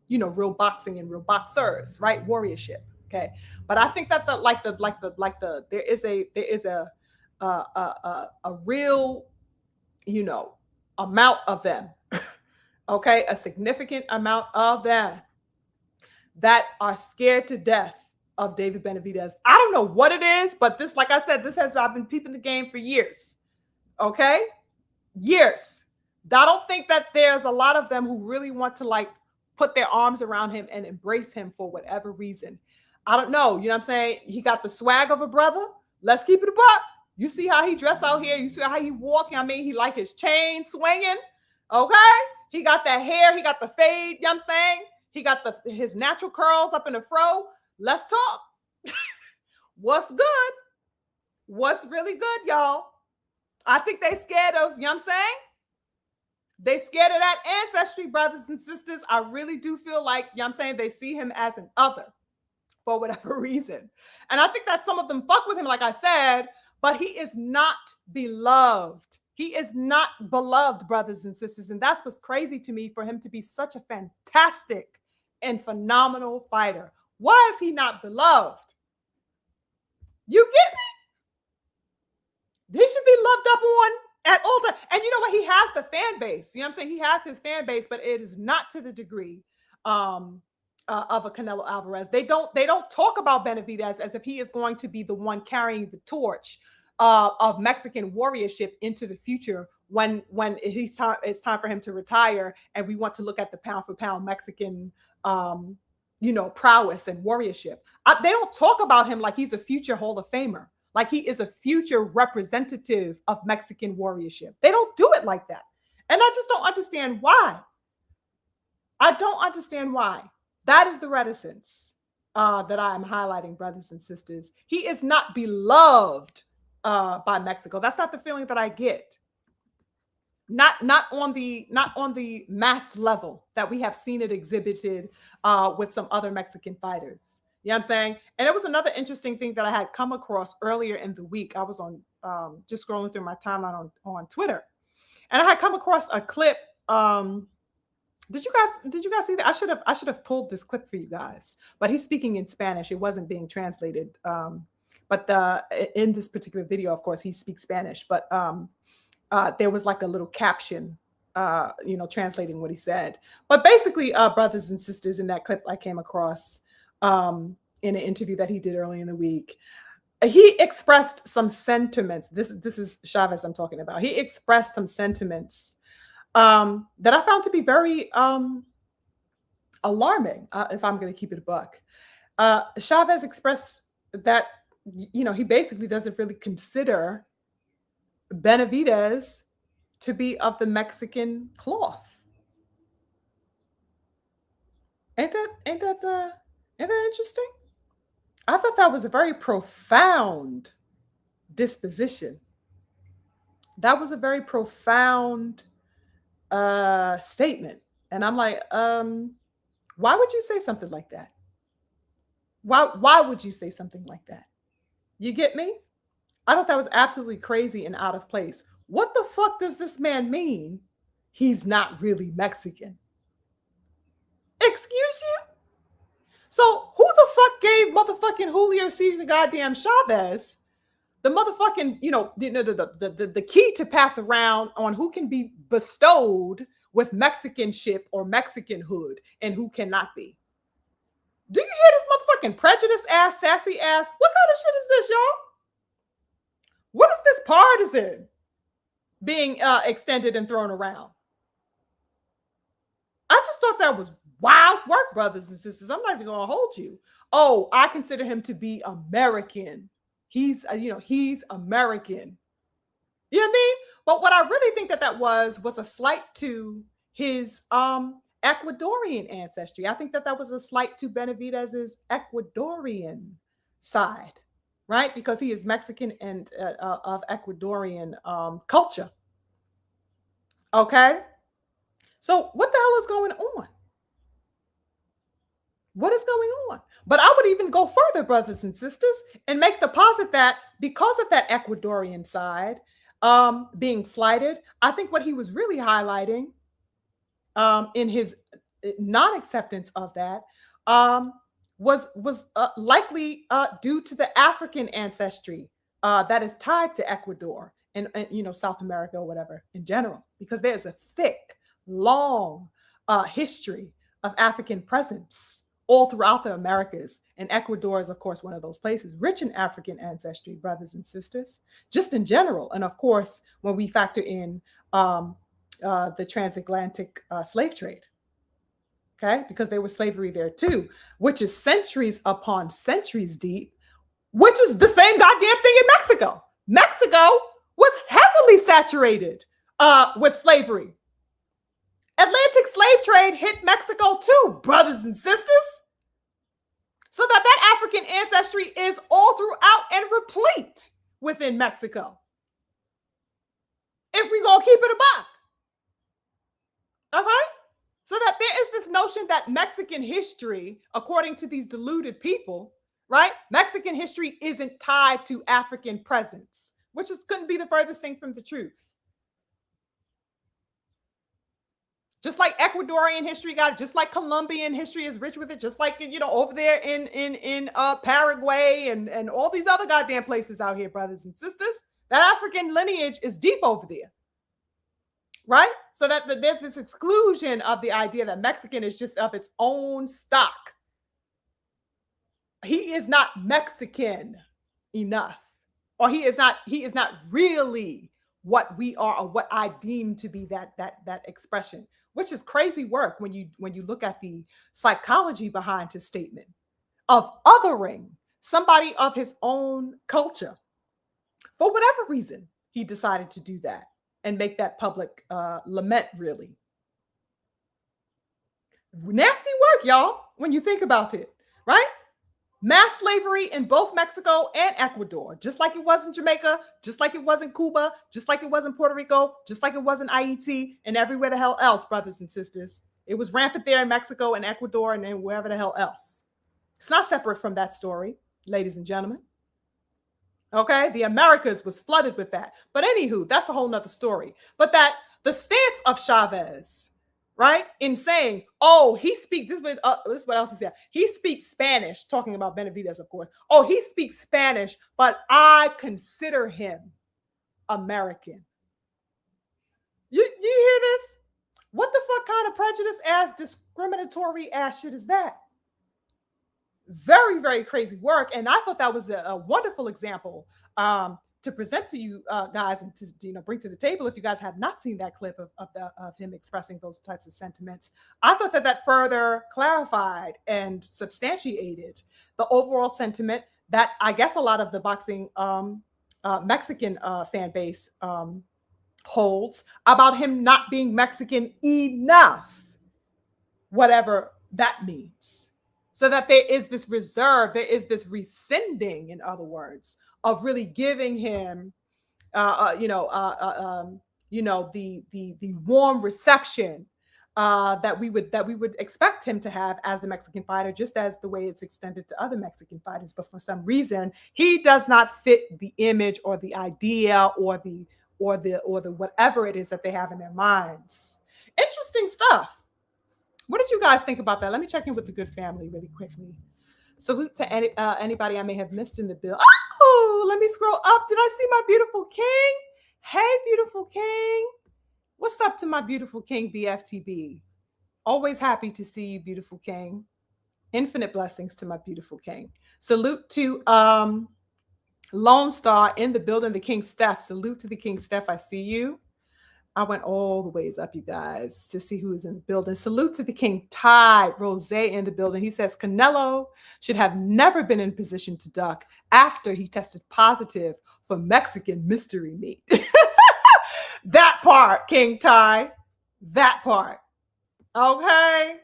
you know, real boxing and real boxers, right? Warriorship. Okay, but I think that there is a real, you know, amount of them. Okay, a significant amount of them that are scared to death of David Benavidez. I don't know what it is, but this, like I said, I've been peeping the game for years. Okay, years. I don't think that there's a lot of them who really want to like put their arms around him and embrace him for whatever reason. I don't know. You know what I'm saying? He got the swag of a brother. Let's keep it a buck. You see how he dressed out here. You see how he walking. I mean, he like his chain swinging. Okay. He got that hair. He got the fade. You know what I'm saying? He got his natural curls up in the fro. Let's talk. What's good? What's really good, y'all? I think they scared of, you know what I'm saying? They scared of that ancestry, brothers and sisters. I really do feel like, you know what I'm saying? They see him as an other. For whatever reason. And I think that some of them fuck with him, like I said, but he is not beloved. He is not beloved, brothers and sisters. And that's what's crazy to me, for him to be such a fantastic and phenomenal fighter. Why is he not beloved? You get me? He should be loved up on at all times. And you know what? He has the fan base. You know what I'm saying? He has his fan base, but it is not to the degree of a Canelo Alvarez. They don't talk about Benavidez as if he is going to be the one carrying the torch of Mexican warriorship into the future when it's time for him to retire, and we want to look at the pound for pound Mexican prowess and warriorship. They don't talk about him like he's a future Hall of Famer, like he is a future representative of Mexican warriorship. They don't do it like that. And I just don't understand why. I don't understand why. That is the reticence that I am highlighting, brothers and sisters. He is not beloved by Mexico. That's not the feeling that I get. Not on the mass level that we have seen it exhibited with some other Mexican fighters. You know what I'm saying? And it was another interesting thing that I had come across earlier in the week. I was on just scrolling through my timeline on Twitter, and I had come across a clip. Did you guys see that? I should have pulled this clip for you guys, but he's speaking in Spanish. It wasn't being translated. But in this particular video, of course, he speaks Spanish, but there was like a little caption, translating what he said. But basically, brothers and sisters, in that clip I came across in an interview that he did early in the week, he expressed some sentiments. This is Chavez I'm talking about. He expressed some sentiments that I found to be very alarming, if I'm going to keep it a buck. Chavez expressed that, he basically doesn't really consider Benavidez to be of the Mexican cloth. Ain't that interesting? I thought that was a very profound disposition. That was a very profound statement. And I'm like, why would you say something like that? Why would you say something like that? You get me? I thought that was absolutely crazy and out of place. What the fuck does this man mean? He's not really Mexican. Excuse you? So who the fuck gave motherfucking Julio Cesar goddamn Chavez the motherfucking, the key to pass around on who can be bestowed with Mexicanship or Mexicanhood and who cannot be? Do you hear this motherfucking prejudice ass, sassy ass? What kind of shit is this, y'all? What is this partisan being extended and thrown around? I just thought that was wild work, brothers and sisters. I'm not even going to hold you. Oh, I consider him to be American. He's American. You know what I mean? But what I really think that was a slight to his Ecuadorian ancestry. I think that was a slight to Benavidez's Ecuadorian side, right? Because he is Mexican and of Ecuadorian culture. Okay? So what the hell is going on? What is going on? But I would even go further, brothers and sisters, and make the posit that because of that Ecuadorian side being slighted, I think what he was really highlighting in his non-acceptance of that was likely due to the African ancestry that is tied to Ecuador and South America or whatever in general, because there's a thick, long history of African presence all throughout the Americas. And Ecuador is, of course, one of those places rich in African ancestry, brothers and sisters, just in general. And of course, when we factor in the transatlantic slave trade, okay, because there was slavery there too, which is centuries upon centuries deep, which is the same goddamn thing in Mexico. Mexico was heavily saturated with slavery. Atlantic slave trade hit Mexico too, brothers and sisters. So that African ancestry is all throughout and replete within Mexico. If we gonna keep it a buck. All right? So that there is this notion that Mexican history, according to these deluded people, right? Mexican history isn't tied to African presence, which couldn't be the furthest thing from the truth. Just like Ecuadorian history got it, just like Colombian history is rich with it, just like, over there in Paraguay and all these other goddamn places out here, brothers and sisters, that African lineage is deep over there, right? So that there's this exclusion of the idea that Mexican is just of its own stock. He is not Mexican enough. or he is not really what we are, or what I deem to be that expression, which is crazy work when you look at the psychology behind his statement of othering somebody of his own culture. For whatever reason, he decided to do that and make that public lament, really. Nasty work, y'all, when you think about it, right? Mass slavery in both Mexico and Ecuador, just like it was in Jamaica, just like it was in Cuba, just like it was in Puerto Rico, just like it was in Haiti, and everywhere the hell else, brothers and sisters. It was rampant there in Mexico and Ecuador and then wherever the hell else. It's not separate from that story, ladies and gentlemen. Okay, the Americas was flooded with that. But anywho, that's a whole nother story. But that the stance of Chavez, right, in saying, oh, he speaks, this is what else he said. He speaks Spanish, talking about Benavidez, of course. Oh, he speaks Spanish, but I consider him American. You hear this? What the fuck kind of prejudice ass, discriminatory ass shit is that? Very, very crazy work. And I thought that was a wonderful example to present to you guys and to bring to the table if you guys have not seen that clip of him expressing those types of sentiments. I thought that further clarified and substantiated the overall sentiment that I guess a lot of the boxing Mexican fan base holds about him not being Mexican enough, whatever that means. So that there is this reserve, there is this rescinding, in other words, of really giving him, the warm reception that we would expect him to have as a Mexican fighter, just as the way it's extended to other Mexican fighters. But for some reason, he does not fit the image or the idea or the whatever it is that they have in their minds. Interesting stuff. What did you guys think about that? Let me check in with the good family really quickly. Salute to anybody I may have missed in the bill. Oh, let me scroll up. Did I see my beautiful king? Hey, beautiful king. What's up to my beautiful king, BFTB? Always happy to see you, beautiful king. Infinite blessings to my beautiful king. Salute to Lone Star in the building, the King Steph. Salute to the King Steph. I see you. I went all the ways up, you guys, to see who is in the building. Salute to the King Tide, Rose in the building. He says Canelo should have never been in position to duck after he tested positive for Mexican mystery meat. That part, King Tide. That part. Okay.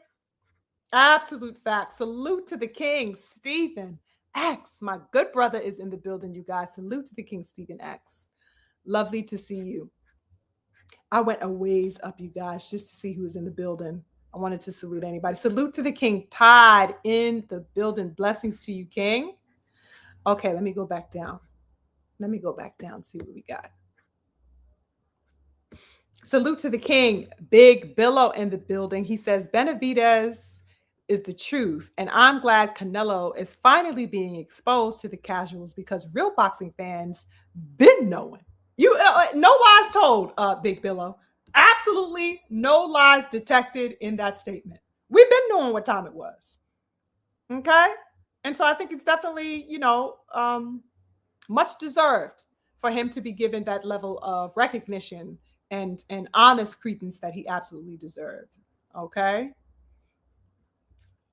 Absolute fact. Salute to the King, Stephen X. My good brother is in the building, you guys. Salute to the King, Stephen X. Lovely to see you. I went a ways up, you guys, just to see who was in the building. I wanted to salute anybody. Salute to the King Tide in the building. Blessings to you, King. Okay, let me go back down. See what we got. Salute to the King, Big Billow in the building. He says Benavidez is the truth, and I'm glad Canelo is finally being exposed to the casuals because real boxing fans been knowing. You no lies told, Big Billow. Absolutely no lies detected in that statement. We've been knowing what time it was. Okay? And so I think it's definitely, much deserved for him to be given that level of recognition and honest credence that he absolutely deserves. Okay?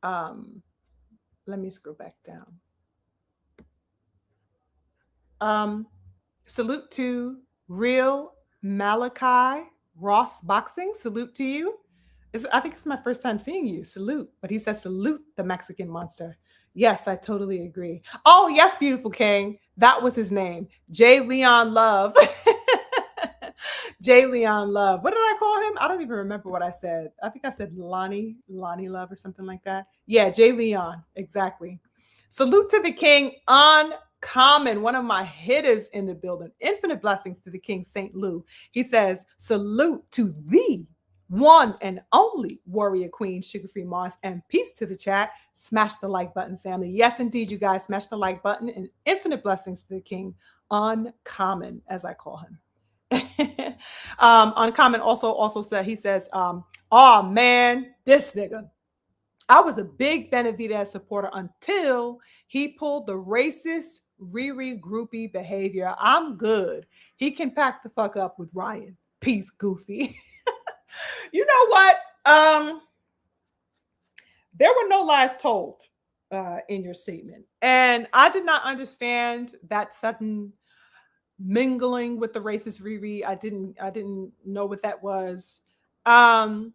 Let me scroll back down. Salute to Real Malachi Ross Boxing. Salute to you. I think it's my first time seeing you. Salute. But he says, salute the Mexican monster. Yes, I totally agree. Oh, yes, beautiful king. That was his name. J. Leon Love. J. Leon Love. What did I call him? I don't even remember what I said. I think I said Lonnie Love or something like that. Yeah, J. Leon. Exactly. Salute to the king Uncommon, one of my hitters in the building. Infinite blessings to the King St. Lou. He says, salute to the one and only warrior queen, SugarFreeMars, and peace to the chat. Smash the like button, family. Yes, indeed, you guys, smash the like button, and infinite blessings to the King Uncommon, as I call him. Uncommon also said, he says, oh man, this nigga. I was a big Benavidez supporter until he pulled the racist Riri groupie behavior. I'm good. He can pack the fuck up with Ryan. Peace, Goofy. You know what? There were no lies told in your statement, and I did not understand that sudden mingling with the racist Riri. I didn't know what that was. Um,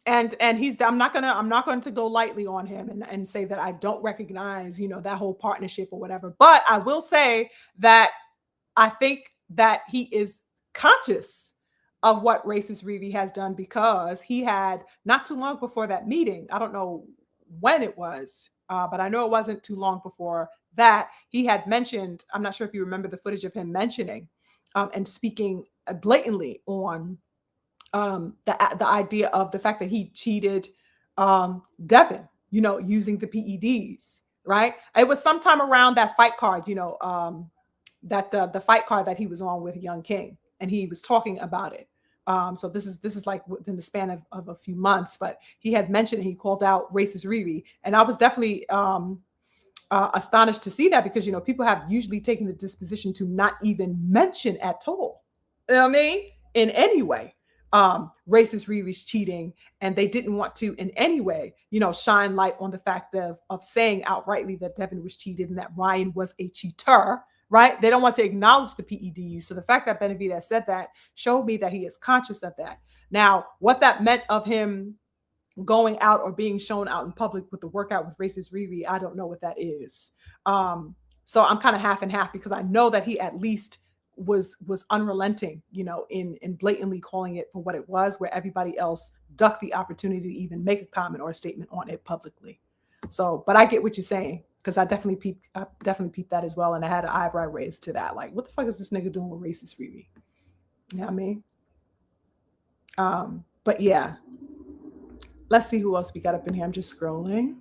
and he's I'm not going to go lightly on him and say that I don't recognize, that whole partnership or whatever. But I will say that I think that he is conscious of what racist Riri has done, because he had, not too long before that meeting, I don't know when it was, but I know it wasn't too long before that, he had mentioned, I'm not sure if you remember the footage of him mentioning and speaking blatantly on the idea of the fact that he cheated Devin, using the PEDs, right? It was sometime around that fight card, that the fight card that he was on with Young King, and he was talking about it. So this is like within the span of a few months, but he had mentioned, he called out racist Riri, and I was definitely astonished to see that, because people have usually taken the disposition to not even mention at all, you know what I mean, in any way, racist Riri's cheating, and they didn't want to in any way, shine light on the fact of saying outrightly that Devin was cheated and that Ryan was a cheater. Right? They don't want to acknowledge the PEDs. So the fact that Benavidez said that showed me that he is conscious of that. Now, what that meant of him going out or being shown out in public with the workout with racist Riri, I don't know what that is. So I'm kind of half and half, because I know that he at least was unrelenting, in blatantly calling it for what it was, where everybody else ducked the opportunity to even make a comment or a statement on it publicly. So, but I get what you're saying, because I definitely peeped that as well, and I had an eyebrow raised to that. Like, what the fuck is this nigga doing with racist Riri? You know what I mean? But yeah, let's see who else we got up in here. I'm just scrolling.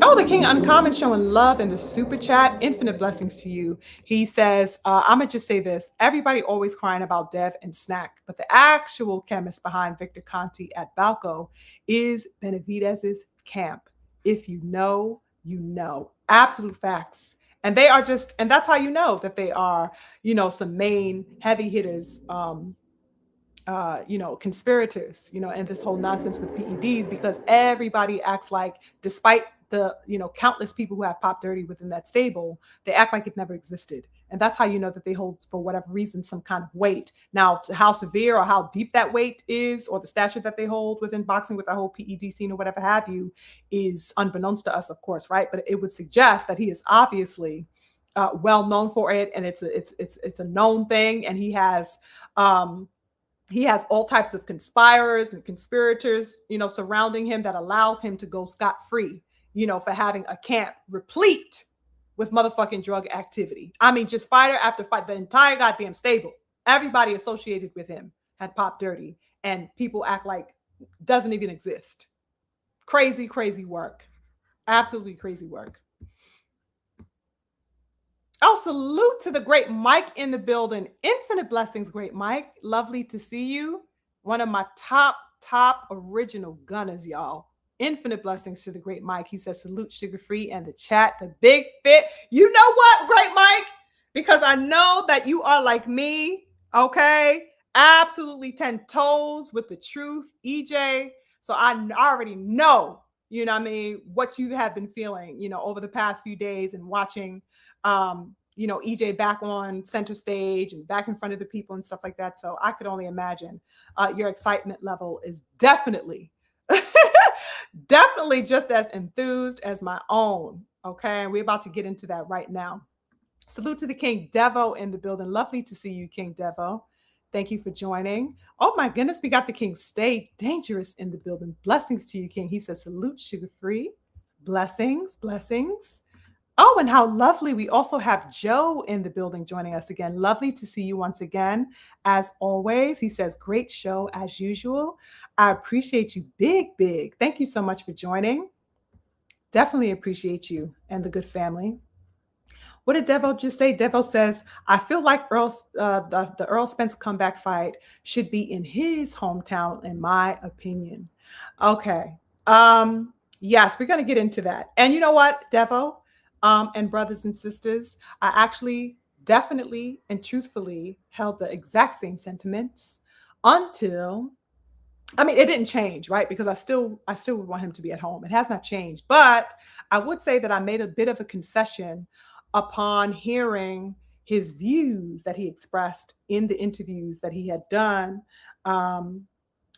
Oh, the King Uncommon showing love in the super chat. Infinite blessings to you. He says, I'm going to just say this. Everybody always crying about Dev and Snack, but the actual chemist behind Victor Conti at Balco is Benavidez's camp. If you know, you know. Absolute facts. And they are just, and that's how you know that they are, some main heavy hitters, conspirators, and this whole nonsense with PEDs, because everybody acts like, despite the, countless people who have popped dirty within that stable, they act like it never existed. And that's how you know that they hold, for whatever reason, some kind of weight. Now, how severe or how deep that weight is, or the stature that they hold within boxing with the whole PED scene or whatever have you, is unbeknownst to us, of course, right? But it would suggest that he is obviously well known for it, and it's a known thing, and he has all types of conspirers and conspirators, surrounding him, that allows him to go scot-free, for having a camp replete with motherfucking drug activity. I mean, just fighter after fight, the entire goddamn stable, everybody associated with him had popped dirty, and people act like doesn't even exist. Crazy, crazy work. Absolutely crazy work. Oh, salute to the great Mike in the building. Infinite blessings, great Mike. Lovely to see you. One of my top original gunners, y'all. Infinite blessings to the great Mike. He says, salute Sugar Free and the chat, the big fit. You know what, great Mike? Because I know that you are like me, okay? Absolutely 10 toes with the truth, EJ. So I already know, what you have been feeling, over the past few days, and watching EJ back on center stage and back in front of the people and stuff like that. So I could only imagine your excitement level is definitely just as enthused as my own. Okay. And we're about to get into that right now. Salute to the King Devo in the building. Lovely to see you, King Devo. Thank you for joining. Oh my goodness, we got the King Stay Dangerous in the building. Blessings to you, King. He says, salute Sugar Free. Blessings, blessings. Oh, and how lovely. We also have Joe in the building joining us again. Lovely to see you once again. As always, he says, great show as usual. I appreciate you big. Thank you so much for joining. Definitely appreciate you and the good family. What did Devo just say? Devo says, I feel like the Errol Spence comeback fight should be in his hometown, in my opinion. Okay. Yes, we're going to get into that. And you know what, Devo, and brothers and sisters, I actually definitely and truthfully held the exact same sentiments until, I mean, it didn't change, right? Because I still would want him to be at home. It has not changed. But I would say that I made a bit of a concession upon hearing his views that he expressed in the interviews that he had done. Um,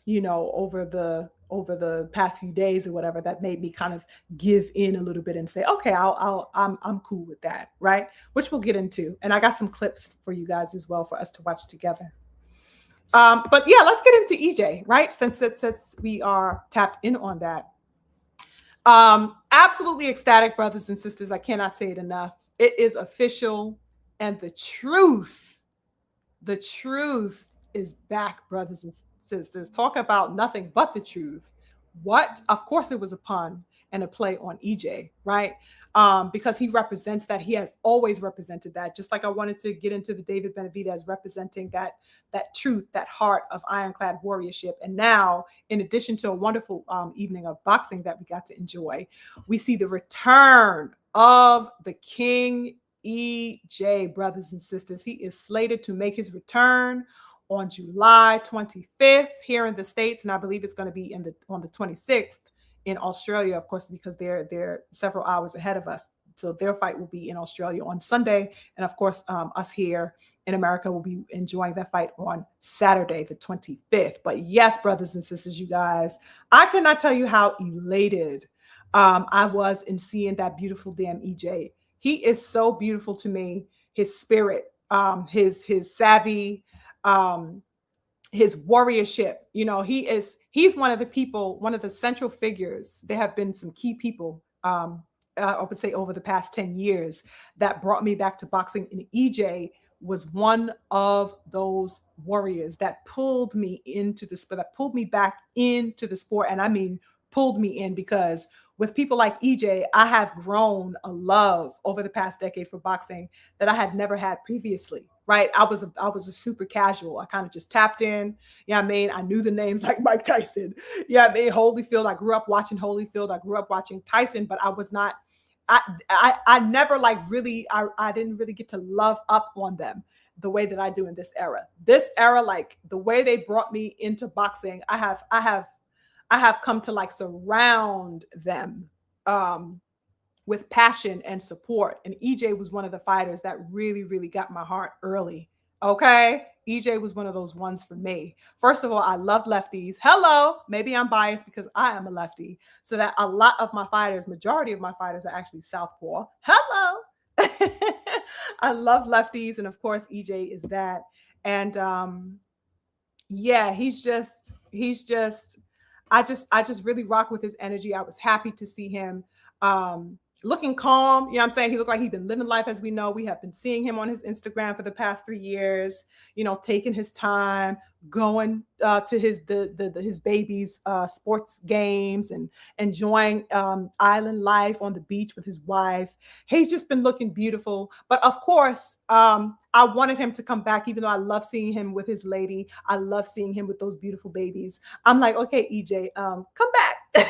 over the past few days or whatever, that made me kind of give in a little bit and say, okay, I'm cool with that, right? Which we'll get into, and I got some clips for you guys as well for us to watch together. But yeah, let's get into EJ, right? Since we are tapped in on that. Absolutely ecstatic, brothers and sisters. I cannot say it enough. It is official, and the truth is back, brothers and sisters. Talk about nothing but the truth. What? Of course, it was a pun and a play on EJ, right? Because he represents that. He has always represented that. Just like I wanted to get into the David Benavidez representing that truth, that heart of ironclad warriorship. And now, in addition to a wonderful evening of boxing that we got to enjoy, we see the return of the King EJ, brothers and sisters. He is slated to make his return on July 25th here in the States, and I believe it's going to be on the 26th in Australia, of course, because they're several hours ahead of us. So their fight will be in Australia on Sunday, and of course, us here in America will be enjoying that fight on Saturday, the 25th. But yes, brothers and sisters, you guys, I cannot tell you how elated I was in seeing that beautiful damn EJ. He is so beautiful to me. His spirit, his savvy, his warriorship. He's one of the people, one of the central figures. There have been some key people, I would say, over the past 10 years that brought me back to boxing. And EJ was one of those warriors that pulled me into the sport, that pulled me back into the sport. And I mean, pulled me in, because with people like EJ, I have grown a love over the past decade for boxing that I had never had previously. Right. I was a super casual. I kind of just tapped in. Yeah, I mean, I knew the names like Mike Tyson. Yeah, I mean, Holyfield. I grew up watching Holyfield. I grew up watching Tyson, but I was not, I never like really, I didn't really get to love up on them the way that I do in this era. This era, like the way they brought me into boxing, I have come to like surround them with passion and support. And EJ was one of the fighters that really, really got my heart early. Okay. EJ was one of those ones for me. First of all, I love lefties. Hello. Maybe I'm biased because I am a lefty. So that a lot of my fighters, majority of my fighters are actually southpaw. Hello. I love lefties. And of course, EJ is that. And yeah, I just really rock with his energy. I was happy to see him looking calm. You know what I'm saying? He looked like he'd been living life as we know. We have been seeing him on his Instagram for the past 3 years, taking his time, going to his baby's sports games and enjoying island life on the beach with his wife. He's just been looking beautiful. But of course, I wanted him to come back, even though I love seeing him with his lady. I love seeing him with those beautiful babies. I'm like, okay, EJ, come back.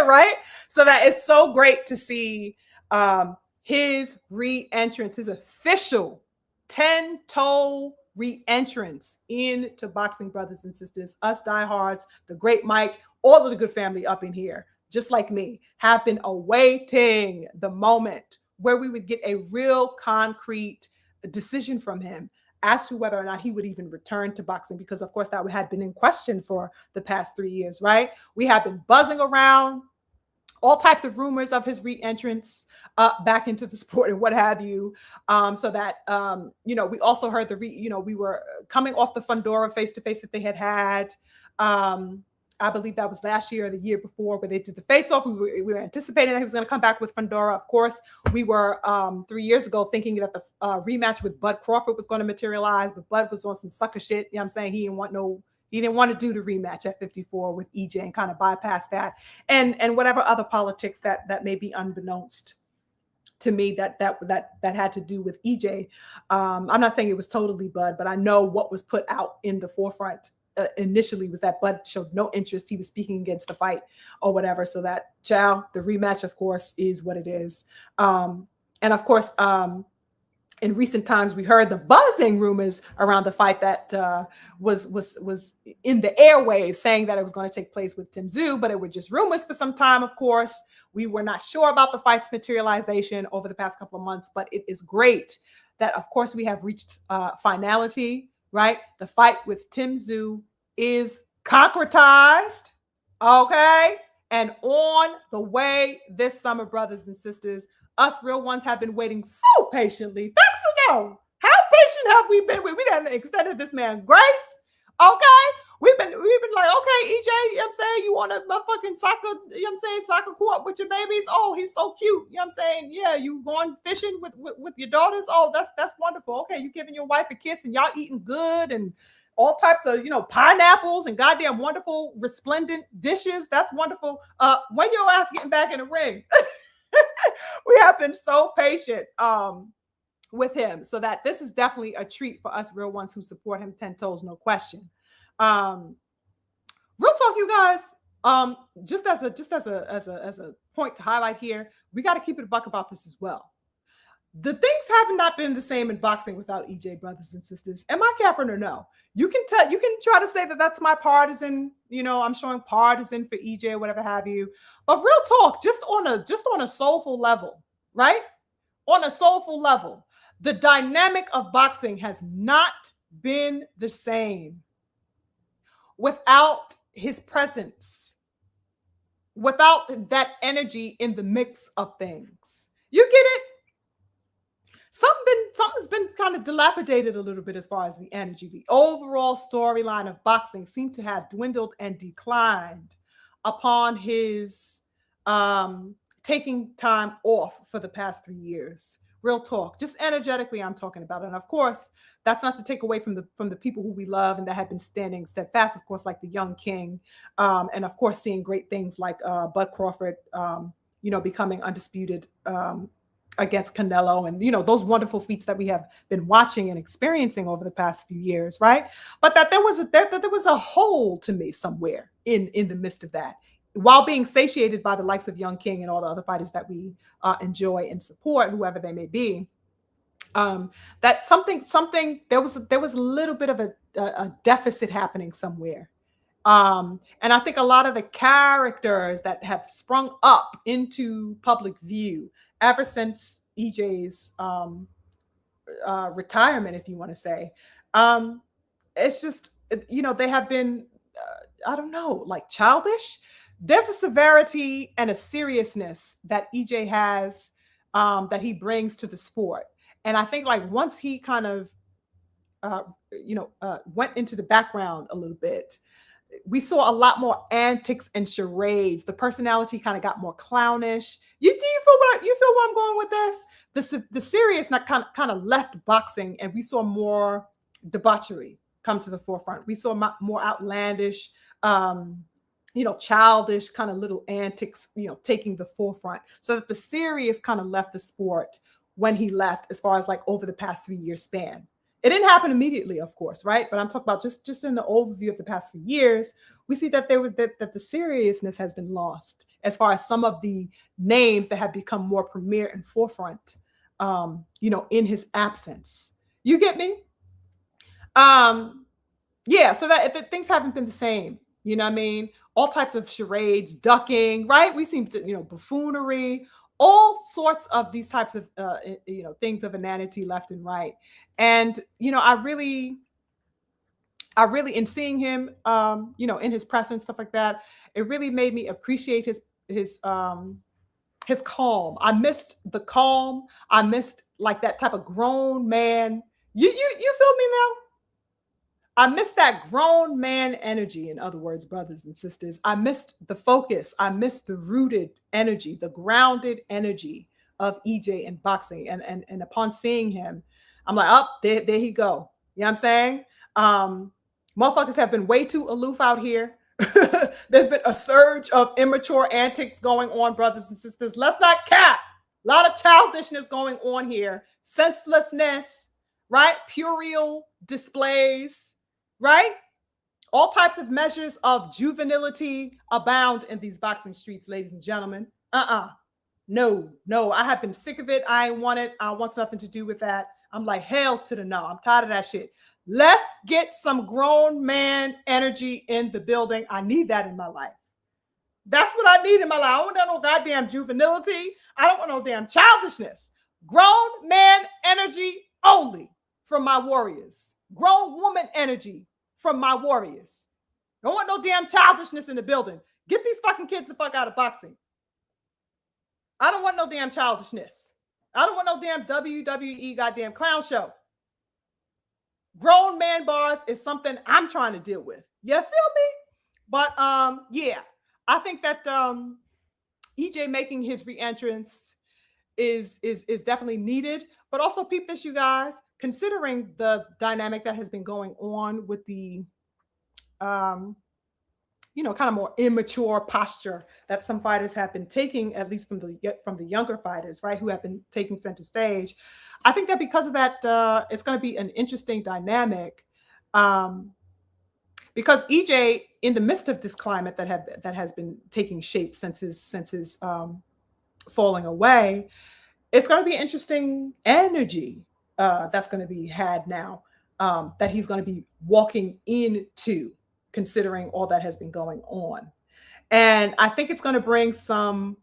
Right? So that it's so great to see his re-entrance, his official 10-toe re-entrance into boxing, brothers and sisters. Us diehards, the great Mike, all of the good family up in here, just like me, have been awaiting the moment where we would get a real concrete decision from him as to whether or not he would even return to boxing, because of course that had been in question for the past 3 years, right? We have been buzzing around all types of rumors of his re-entrance back into the sport and what have you. So that, we also heard we were coming off the Fundora face-to-face that they had. I believe that was last year or the year before where they did the face-off. We were anticipating that he was going to come back with Fundora. Of course, we were 3 years ago thinking that the rematch with Bud Crawford was going to materialize, but Bud was on some sucker shit. You know what I'm saying? He didn't want to do the rematch at 54 with EJ and kind of bypass that and whatever other politics that may be unbeknownst to me that had to do with EJ. I'm not saying it was totally Bud, but I know what was put out in the forefront initially was that Bud showed no interest. He was speaking against the fight or whatever. So that the rematch, of course, is what it is. And of course, in recent times, we heard the buzzing rumors around the fight that was in the airwaves, saying that it was going to take place with Tszyu, but it were just rumors for some time. Of course, we were not sure about the fight's materialization over the past couple of months, but it is great that, of course, we have reached finality. Right, the fight with Tszyu is concretized, okay, and on the way this summer, brothers and sisters. Us real ones have been waiting so patiently. Thanks to know how patient have we been? We done extended this man grace. Okay. We've been like, okay, EJ, you know what I'm saying? You want a motherfucking soccer, you know what I'm saying, soccer court with your babies? Oh, he's so cute. You know what I'm saying? Yeah, you going fishing with your daughters? Oh, that's wonderful. Okay, you giving your wife a kiss and y'all eating good and all types of, pineapples and goddamn wonderful resplendent dishes. That's wonderful. When your ass getting back in the ring? We have been so patient with him, so that this is definitely a treat for us real ones who support him 10 toes, no question. Real talk, you guys. Just as a point to highlight here, we got to keep it a buck about this as well. The things have not been the same in boxing without EJ, brothers and sisters. Am I capping or no? You can try to say that that's my partisan, I'm showing partisan for EJ or whatever have you. But real talk, just on a soulful level, right? On a soulful level, the dynamic of boxing has not been the same without his presence, without that energy in the mix of things. You get it? Something's been kind of dilapidated a little bit as far as the energy. The overall storyline of boxing seemed to have dwindled and declined upon his taking time off for the past 3 years. Real talk, just energetically, I'm talking about it. And of course, that's not to take away from the people who we love and that have been standing steadfast, of course, like the young king, and of course, seeing great things like Bud Crawford, becoming undisputed against Canelo, and those wonderful feats that we have been watching and experiencing over the past few years, right? But that there was a hole to me somewhere in the midst of that, while being satiated by the likes of Young King and all the other fighters that we enjoy and support, whoever they may be. That something there was a little bit of a deficit happening somewhere. And I think a lot of the characters that have sprung up into public view ever since EJ's retirement, if you want to say, it's just, they have been, I don't know, like childish. There's a severity and a seriousness that EJ has, that he brings to the sport. And I think like once he kind of, went into the background a little bit, we saw a lot more antics and charades. The personality kind of got more clownish. You feel where I'm going with this? The serious not kind of left boxing, and we saw more debauchery come to the forefront. We saw more outlandish, childish kind of little antics, taking the forefront. So that the serious kind of left the sport when he left, as far as like over the past 3 year span. It didn't happen immediately, of course, right? But I'm talking about just in the overview of the past few years, we see that that the seriousness has been lost as far as some of the names that have become more premier and forefront, in his absence. You get me? Yeah. So that if things haven't been the same, you know what I mean? All types of charades, ducking, right? We seem to, buffoonery, all sorts of these types of, things of inanity left and right. And, I really, in seeing him, in his press and stuff like that, it really made me appreciate his calm. I missed the calm. I missed like that type of grown man. You feel me now? I missed that grown man energy, in other words, brothers and sisters. I missed the focus. I missed the rooted energy, the grounded energy of EJ in boxing. And upon seeing him, I'm like, oh, there he go. You know what I'm saying? Motherfuckers have been way too aloof out here. There's been a surge of immature antics going on, brothers and sisters. Let's not cap. A lot of childishness going on here. Senselessness, right? Puerile displays, right? All types of measures of juvenility abound in these boxing streets, ladies and gentlemen. No, I have been sick of it. I ain't want it. I want nothing to do with that. I'm like, hells to the no. I'm tired of that shit. Let's get some grown man energy in the building. I need that in my life. That's what I need in my life. I don't want no goddamn juvenility. I don't want no damn childishness. Grown man energy only from my warriors. Grown woman energy from my warriors. Don't want no damn childishness in the building. Get these fucking kids the fuck out of boxing. I don't want no damn childishness. I don't want no damn WWE goddamn clown show. Grown man bars is something I'm trying to deal with. You feel me? But yeah, I think that EJ making his re-entrance is definitely needed. But also peep this, you guys, considering the dynamic that has been going on with the kind of more immature posture that some fighters have been taking, at least from the younger fighters, right, who have been taking center stage. I think that because of that, it's going to be an interesting dynamic, because EJ, in the midst of this climate that has been taking shape since his falling away, it's going to be interesting energy that's going to be had now, that he's going to be walking into, considering all that has been going on. And I think it's going to bring some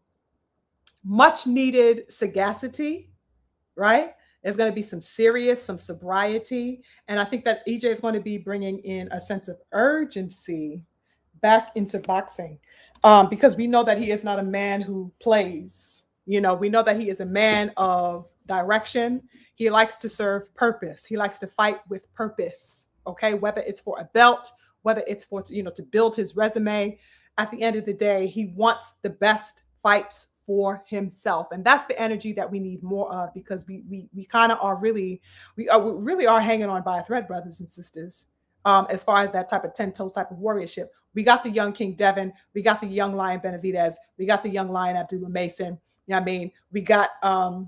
much needed sagacity, right? There's going to be some sobriety. And I think that EJ is going to be bringing in a sense of urgency back into boxing, because we know that he is not a man who plays. We know that he is a man of direction. He likes to serve purpose. He likes to fight with purpose, okay? Whether it's for a belt, whether it's for, to build his resume. At the end of the day, he wants the best fights for himself. And that's the energy that we need more of, because we kind of are really are hanging on by a thread, brothers and sisters, as far as that type of 10 toes type of warriorship. We got the young King Devin. We got the young Lion Benavidez. We got the young Lion Abdullah Mason. You know what I mean? We got, I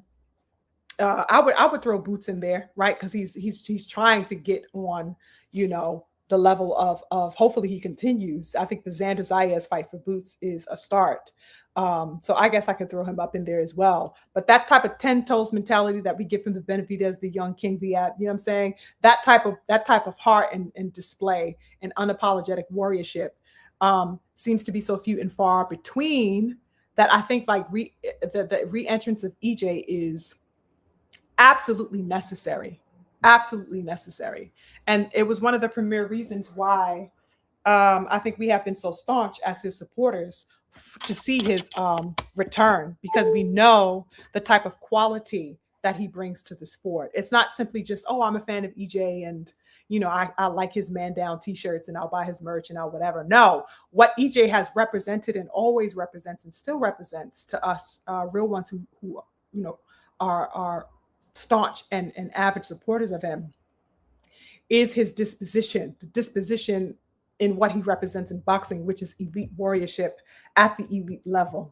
would throw Boots in there, right? Because he's trying to get on, the level of hopefully he continues. I think the Xander Zayas fight for Boots is a start. So I guess I could throw him up in there as well. But that type of 10 toes mentality that we get from the Benavidez, the young King, you know what I'm saying? That type of heart and display and unapologetic warriorship seems to be so few and far between, that I think like the re-entrance of EJ is absolutely necessary. Absolutely necessary. And it was one of the premier reasons why I think we have been so staunch as his supporters to see his return, because we know the type of quality that he brings to the sport. It's not simply just, oh, I'm a fan of EJ and, I like his man down t-shirts and I'll buy his merch and I'll whatever. No, what EJ has represented and always represents and still represents to us, real ones who are staunch and avid supporters of him, is his disposition, the disposition in what he represents in boxing, which is elite warriorship at the elite level.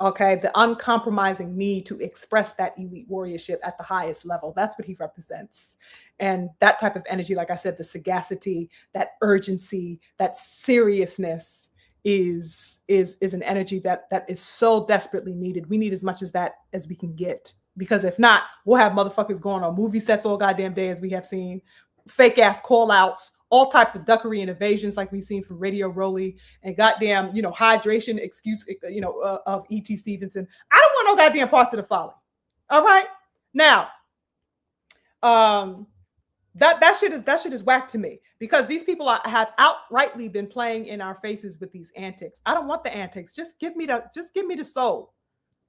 Okay, the uncompromising need to express that elite warriorship at the highest level. That's what he represents. And that type of energy, like I said, the sagacity, that urgency, that seriousness is an energy that is so desperately needed. We need as much as that as we can get. Because if not, we'll have motherfuckers going on movie sets all goddamn day, as we have seen, fake ass call outs, all types of duckery and evasions like we've seen from Radio Rolly, and goddamn, hydration excuse, of E.T. Stevenson. I don't want no goddamn parts of the folly. All right. Now, that shit is whack to me, because these people have outrightly been playing in our faces with these antics. I don't want the antics. Just give me the soul.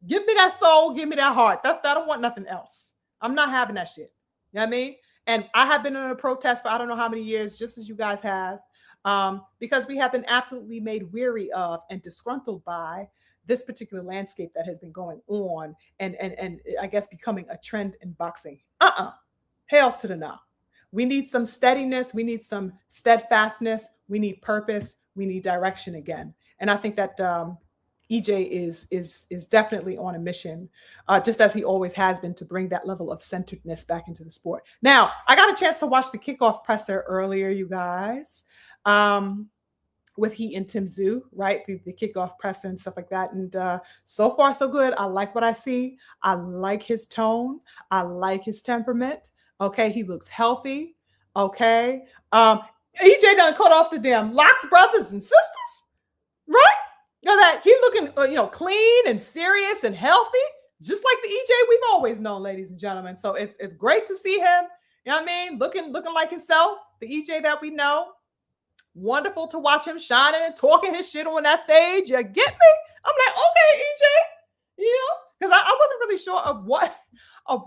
Give me that soul. Give me that heart. I don't want nothing else. I'm not having that shit. You know what I mean? And I have been in a protest for I don't know how many years, just as you guys have, because we have been absolutely made weary of and disgruntled by this particular landscape that has been going on and I guess becoming a trend in boxing. Hails to the no. We need some steadiness. We need some steadfastness. We need purpose. We need direction again. And I think that EJ is definitely on a mission, just as he always has been, to bring that level of centeredness back into the sport. Now, I got a chance to watch the kickoff presser earlier, you guys. with he and Tim Tszyu, right? The kickoff press and stuff like that. And so far, so good. I like what I see. I like his tone. I like his temperament. Okay, he looks healthy. Okay. EJ done cut off the damn Locks brothers and sisters, right? You know that he looking, clean and serious and healthy, just like the EJ we've always known, ladies and gentlemen. So it's great to see him. You know what I mean? Looking like himself, the EJ that we know. Wonderful to watch him shining and talking his shit on that stage. You get me? I'm like, okay, EJ, because I wasn't really sure of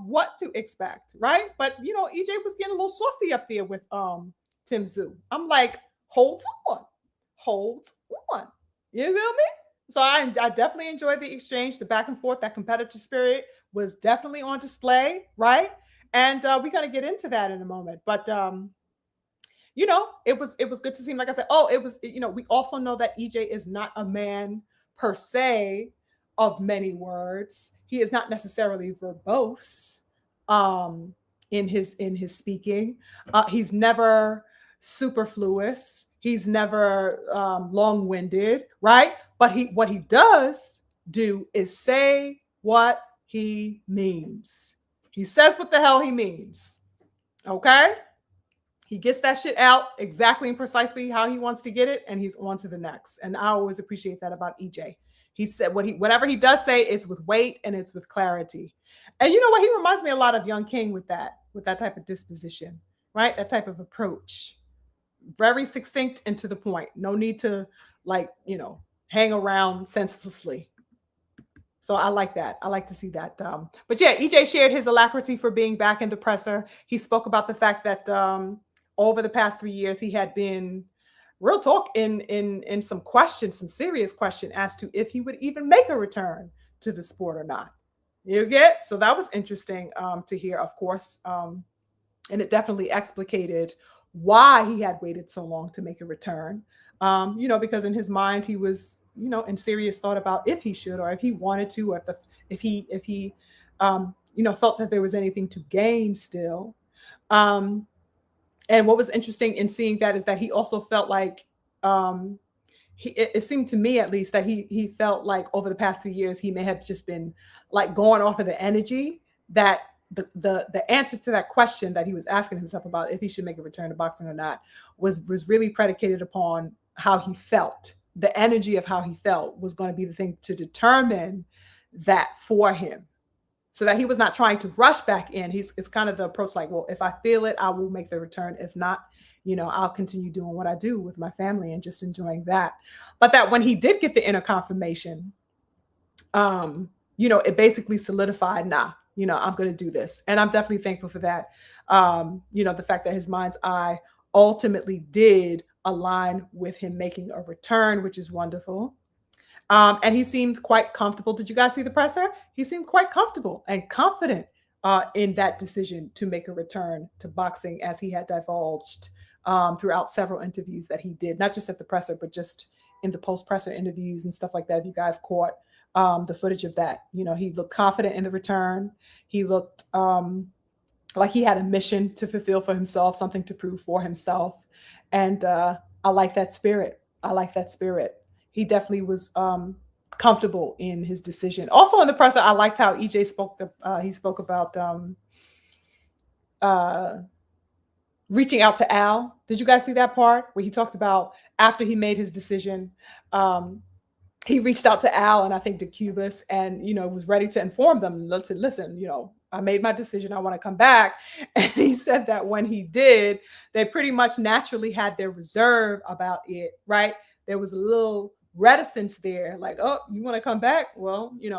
what to expect, right? But EJ was getting a little saucy up there with Tim Tszyu. I'm like, hold on. You feel me? So I definitely enjoyed the exchange, the back and forth. That competitive spirit was definitely on display, right? And we gotta get into that in a moment. But it was good to see him. Like I said, we also know that EJ is not a man per se of many words. He is not necessarily verbose in his speaking. He's never superfluous. He's never long-winded, right? But what he does do is say what he means. He says what the hell he means. Okay? He gets that shit out exactly and precisely how he wants to get it, and he's on to the next. And I always appreciate that about EJ. He said whatever he does say, it's with weight and it's with clarity. And you know what? He reminds me a lot of Young King with that type of disposition, right? That type of approach. Very succinct and to the point. No need to hang around senselessly. So I like that. I like to see that. But yeah, EJ shared his alacrity for being back in the presser. He spoke about the fact that over the past 3 years, he had been real talk in some serious question as to if he would even make a return to the sport or not. You get? So that was interesting to hear, of course. And it definitely explicated why he had waited so long to make a return. Because in his mind, he was, in serious thought about if he should, or if he wanted to, or if he felt that there was anything to gain still. And what was interesting in seeing that is that he also felt like, it seemed to me at least that he felt like over the past 3 years, he may have just been like going off of the energy that the answer to that question that he was asking himself about if he should make a return to boxing or not was really predicated upon how he felt. The energy of how he felt was going to be the thing to determine that for him, so that he was not trying to rush back in. It's kind of the approach like, well, if I feel it, I will make the return. If not, I'll continue doing what I do with my family and just enjoying that. But that when he did get the inner confirmation, it basically solidified, I'm going to do this. And I'm definitely thankful for that. The fact that his mind's eye ultimately did align with him making a return, which is wonderful. And he seemed quite comfortable. Did you guys see the presser? He seemed quite comfortable and confident in that decision to make a return to boxing, as he had divulged throughout several interviews that he did, not just at the presser, but just in the post-presser interviews and stuff like that. If you guys caught the footage of that, he looked confident in the return. He looked like he had a mission to fulfill for himself, something to prove for himself. And I like that spirit. He definitely was comfortable in his decision. Also in the presser, I liked how EJ spoke about reaching out to Al. Did you guys see that part where he talked about after he made his decision, he reached out to Al and I think to Cubas and, was ready to inform them. Listen, I made my decision. I want to come back. And he said that when he did, they pretty much naturally had their reserve about it, right? There was a little reticence there, like, oh, you want to come back? Well, you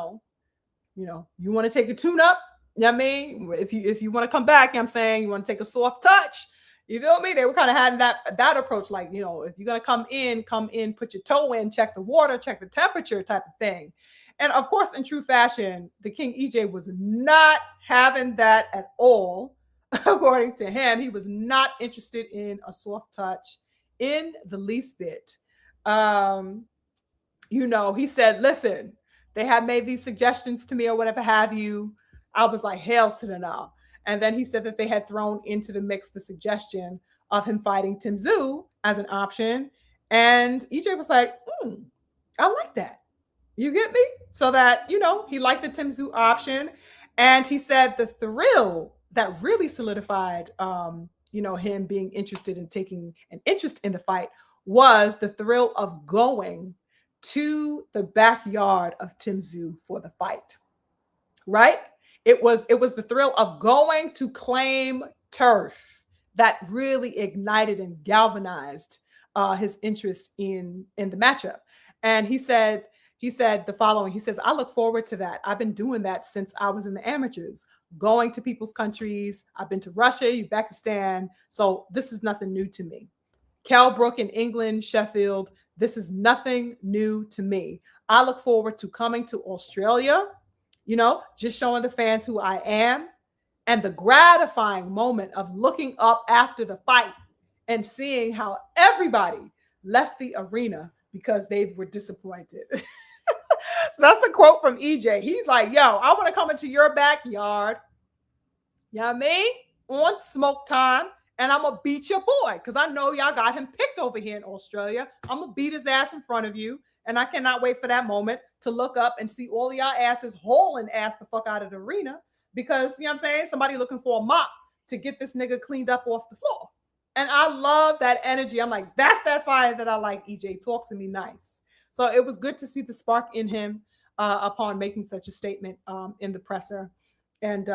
want to take a tune up? You know what I mean? If you want to come back, I'm saying you want to take a soft touch. You feel me? They were kind of having that approach, like, if you're going to come in, put your toe in, check the water, check the temperature type of thing. And of course, in true fashion, the King EJ was not having that at all. According to him, he was not interested in a soft touch in the least bit. He said, listen, they had made these suggestions to me or whatever have you. I was like, hails to the no. And then he said that they had thrown into the mix the suggestion of him fighting Tim Tszyu as an option. And EJ was like, I like that. You get me? So that, he liked the Tim Tszyu option. And he said the thrill that really solidified, him being interested in taking an interest in the fight was the thrill of going to the backyard of Tim Tszyu for the fight. Right? It was the thrill of going to claim turf that really ignited and galvanized his interest in the matchup. And he said the following. He says, I look forward to that. I've been doing that since I was in the amateurs, going to people's countries. I've been to Russia, Uzbekistan. So this is nothing new to me. Kell Brook in England, Sheffield. This is nothing new to me. I look forward to coming to Australia, just showing the fans who I am, and the gratifying moment of looking up after the fight and seeing how everybody left the arena because they were disappointed. So that's a quote from EJ. He's like, yo, I want to come into your backyard, you know what I mean, on smoke time, and I'm going to beat your boy because I know y'all got him picked over here in Australia. I'm going to beat his ass in front of you, and I cannot wait for that moment to look up and see all of y'all asses hauling ass the fuck out of the arena because, you know what I'm saying, somebody looking for a mop to get this nigga cleaned up off the floor. And I love that energy. I'm like, that's that fire that I like, EJ. Talk to me nice. So it was good to see the spark in him upon making such a statement in the presser. And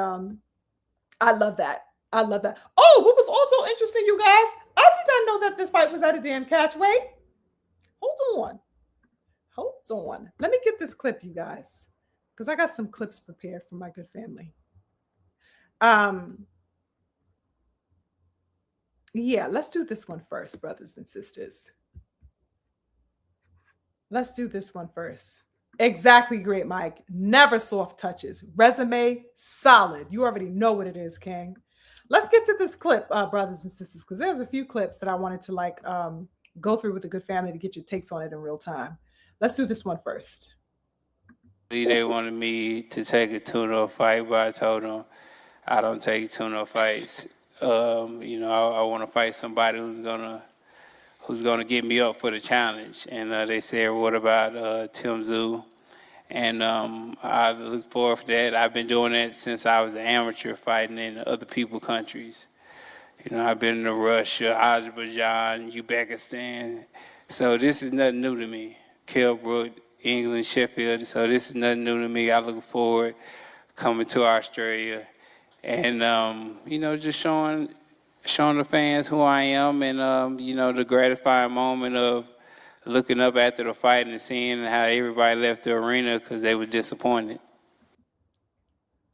I love that. I love that. Oh, what was also interesting, you guys, I did not know that this fight was at a damn catchweight. Hold on. Let me get this clip, you guys, because I got some clips prepared for my good family. Yeah, let's do this one first, brothers and sisters. Let's do this one first. Exactly, great Mike. Never soft touches. Resume solid. You already know what it is, King. Let's get to this clip, brothers and sisters, because there's a few clips that I wanted to go through with the good family to get your takes on it in real time. Let's do this one first. They wanted me to take a tune-up fight, but I told them I don't take tune-up fights. I want to fight somebody who's gonna get me up for the challenge. And they said, what about Tim Tszyu? And I look forward to that. I've been doing that since I was an amateur fighting in other people's countries. I've been to Russia, Azerbaijan, Uzbekistan. So this is nothing new to me. Kell Brook, England, Sheffield. So this is nothing new to me. I look forward coming to Australia and, just showing the fans who I am and, the gratifying moment of looking up after the fight and seeing how everybody left the arena because they were disappointed.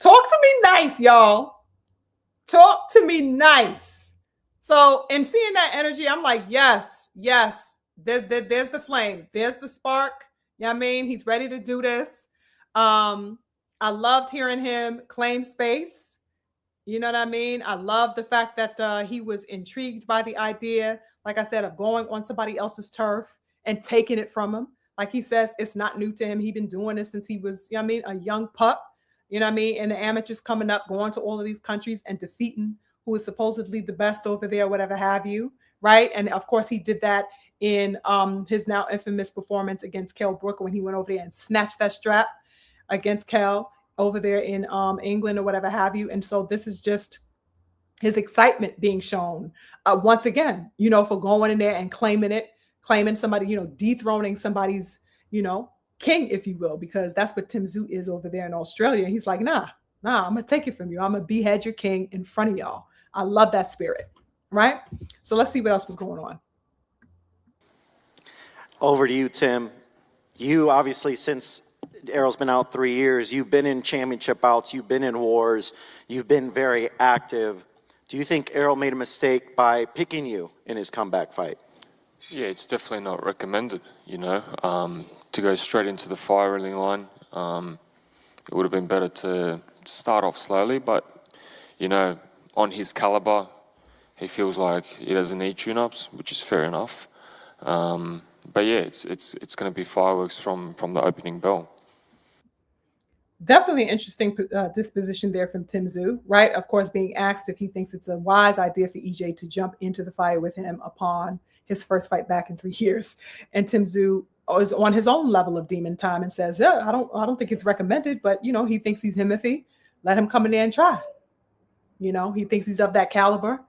Talk to me nice, y'all. Talk to me nice. So in seeing that energy, I'm like, yes. There's the flame. There's the spark. You know what I mean? He's ready to do this. I loved hearing him claim space. You know what I mean? I love the fact that he was intrigued by the idea, like I said, of going on somebody else's turf and taking it from him. Like he says, it's not new to him. He's been doing this since he was, a young pup, and the amateurs coming up, going to all of these countries and defeating who is supposedly the best over there, whatever have you, right? And of course, he did that in his now infamous performance against Kell Brook when he went over there and snatched that strap against Kell over there in England or whatever have you. And so this is just his excitement being shown once again, for going in there and claiming somebody, dethroning somebody's, king, if you will, because that's what Tim Tszyu is over there in Australia. He's like, nah, I'm going to take it from you. I'm going to behead your king in front of y'all. I love that spirit, right? So let's see what else was going on. Over to you, Tim. You obviously, since Errol's been out 3 years, you've been in championship bouts, you've been in wars, you've been very active. Do you think Errol made a mistake by picking you in his comeback fight? Yeah, it's definitely not recommended, to go straight into the firing line. It would have been better to start off slowly, but, on his caliber, he feels like he doesn't need tune-ups, which is fair enough. But yeah, it's going to be fireworks from the opening bell. Definitely interesting disposition there from Tim Tszyu, right? Of course, being asked if he thinks it's a wise idea for EJ to jump into the fire with him upon his first fight back in 3 years. And Tim Tszyu is on his own level of demon time and says, yeah, I don't think it's recommended, but he thinks he's Himothy. Let him come in there and try. He thinks he's of that caliber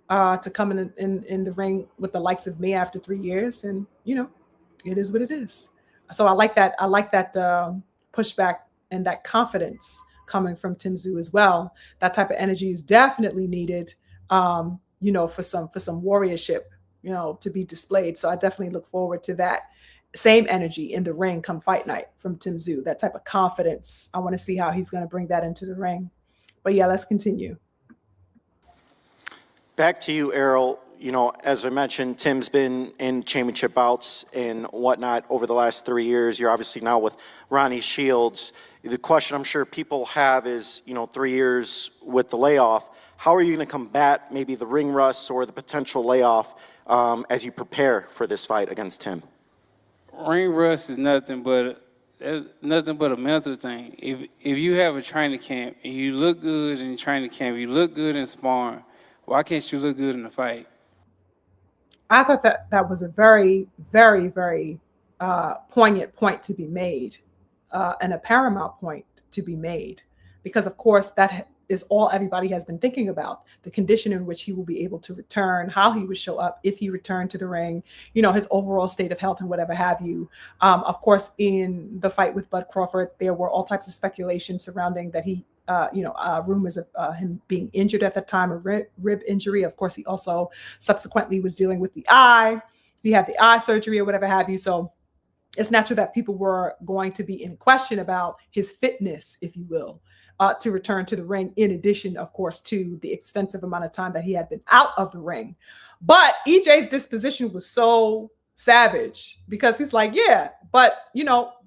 to come in the ring with the likes of me after 3 years. And, it is what it is. So I like that. I like that pushback and that confidence coming from Tim Tszyu as well. That type of energy is definitely needed, for some warriorship, to be displayed. So I definitely look forward to that same energy in the ring come fight night from Tim Tszyu, that type of confidence. I want to see how he's going to bring that into the ring. But yeah, let's continue. Back to you, Errol. As I mentioned, Tim's been in championship bouts and whatnot over the last 3 years. You're obviously now with Ronnie Shields. The question I'm sure people have is, 3 years with the layoff, how are you going to combat maybe the ring rust or the potential layoff as you prepare for this fight against Tim? Ring rust is nothing but a mental thing. If you have a training camp and you look good in training camp, you look good in sparring, why can't you look good in the fight? I thought that was a very, very, very poignant point to be made, and a paramount point to be made, because of course that is all everybody has been thinking about: the condition in which he will be able to return, how he would show up if he returned to the ring, his overall state of health and whatever have you. Of course, in the fight with Bud Crawford, there were all types of speculation surrounding that he. Rumors of him being injured at the time, a rib injury. Of course, he also subsequently was dealing with the eye. He had the eye surgery or whatever have you. So it's natural that people were going to be in question about his fitness, if you will, to return to the ring, in addition, of course, to the extensive amount of time that he had been out of the ring. But EJ's disposition was so savage, because he's like, yeah, but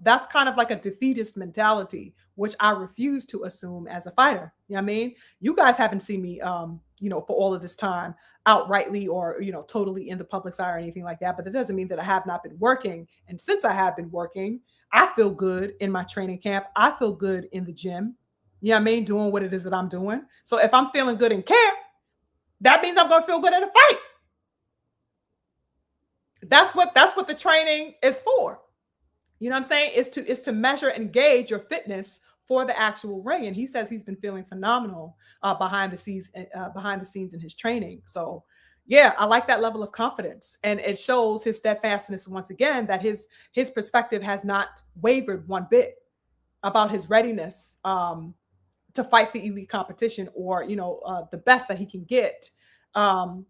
that's kind of like a defeatist mentality, which I refuse to assume as a fighter. You know what I mean? You guys haven't seen me, for all of this time outrightly or, totally in the public's eye or anything like that. But that doesn't mean that I have not been working. And since I have been working, I feel good in my training camp. I feel good in the gym. You know what I mean? Doing what it is that I'm doing. So if I'm feeling good in camp, that means I'm going to feel good in a fight. That's what the training is for. You know what I'm saying? It's to measure and gauge your fitness for the actual ring. And he says he's been feeling phenomenal behind the scenes in his training. So yeah, I like that level of confidence. And it shows his steadfastness once again, that his perspective has not wavered one bit about his readiness to fight the elite competition, or the best that he can get, and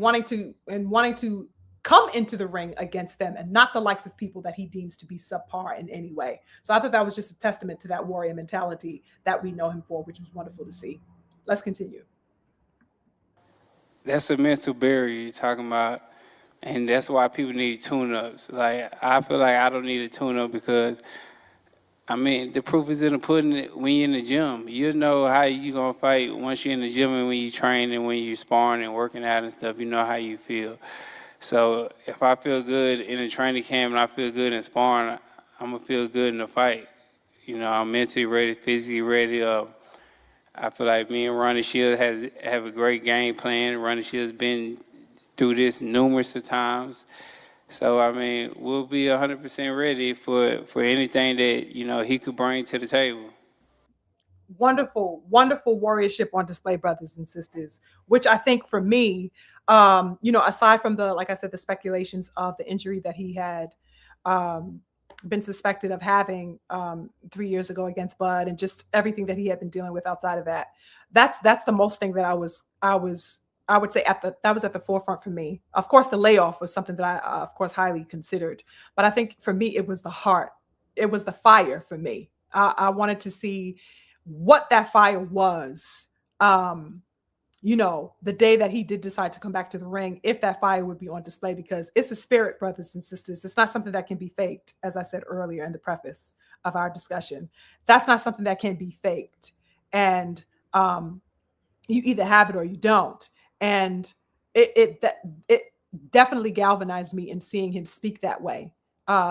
wanting to come into the ring against them, and not the likes of people that he deems to be subpar in any way. So I thought that was just a testament to that warrior mentality that we know him for, which was wonderful to see. Let's continue. That's a mental barrier you're talking about, and that's why people need tune-ups. Like, I feel like I don't need a tune-up because, the proof is in the pudding when you're in the gym. You know how you're going to fight once you're in the gym, and when you train and when you're sparring and working out and stuff, you know how you feel. So if I feel good in a training camp and I feel good in sparring, I'm going to feel good in the fight. I'm mentally ready, physically ready. I feel like me and Ronnie Shields have a great game plan. Ronnie Shields been through this numerous of times. So, we'll be 100% ready for anything that, he could bring to the table. Wonderful, wonderful warriorship on display, brothers and sisters, which I think for me, aside from like I said, the speculations of the injury that he had been suspected of having 3 years ago against Bud, and just everything that he had been dealing with outside of that, that's the most thing that I would say that was at the forefront for me. Of course, the layoff was something that I, of course, highly considered, but I think for me, it was the heart. It was the fire for me. I wanted to see what that fire was, the day that he did decide to come back to the ring, if that fire would be on display, because it's a spirit, brothers and sisters. It's not something that can be faked, as I said earlier in the preface of our discussion. That's not something that can be faked. And you either have it or you don't. And it definitely galvanized me in seeing him speak that way,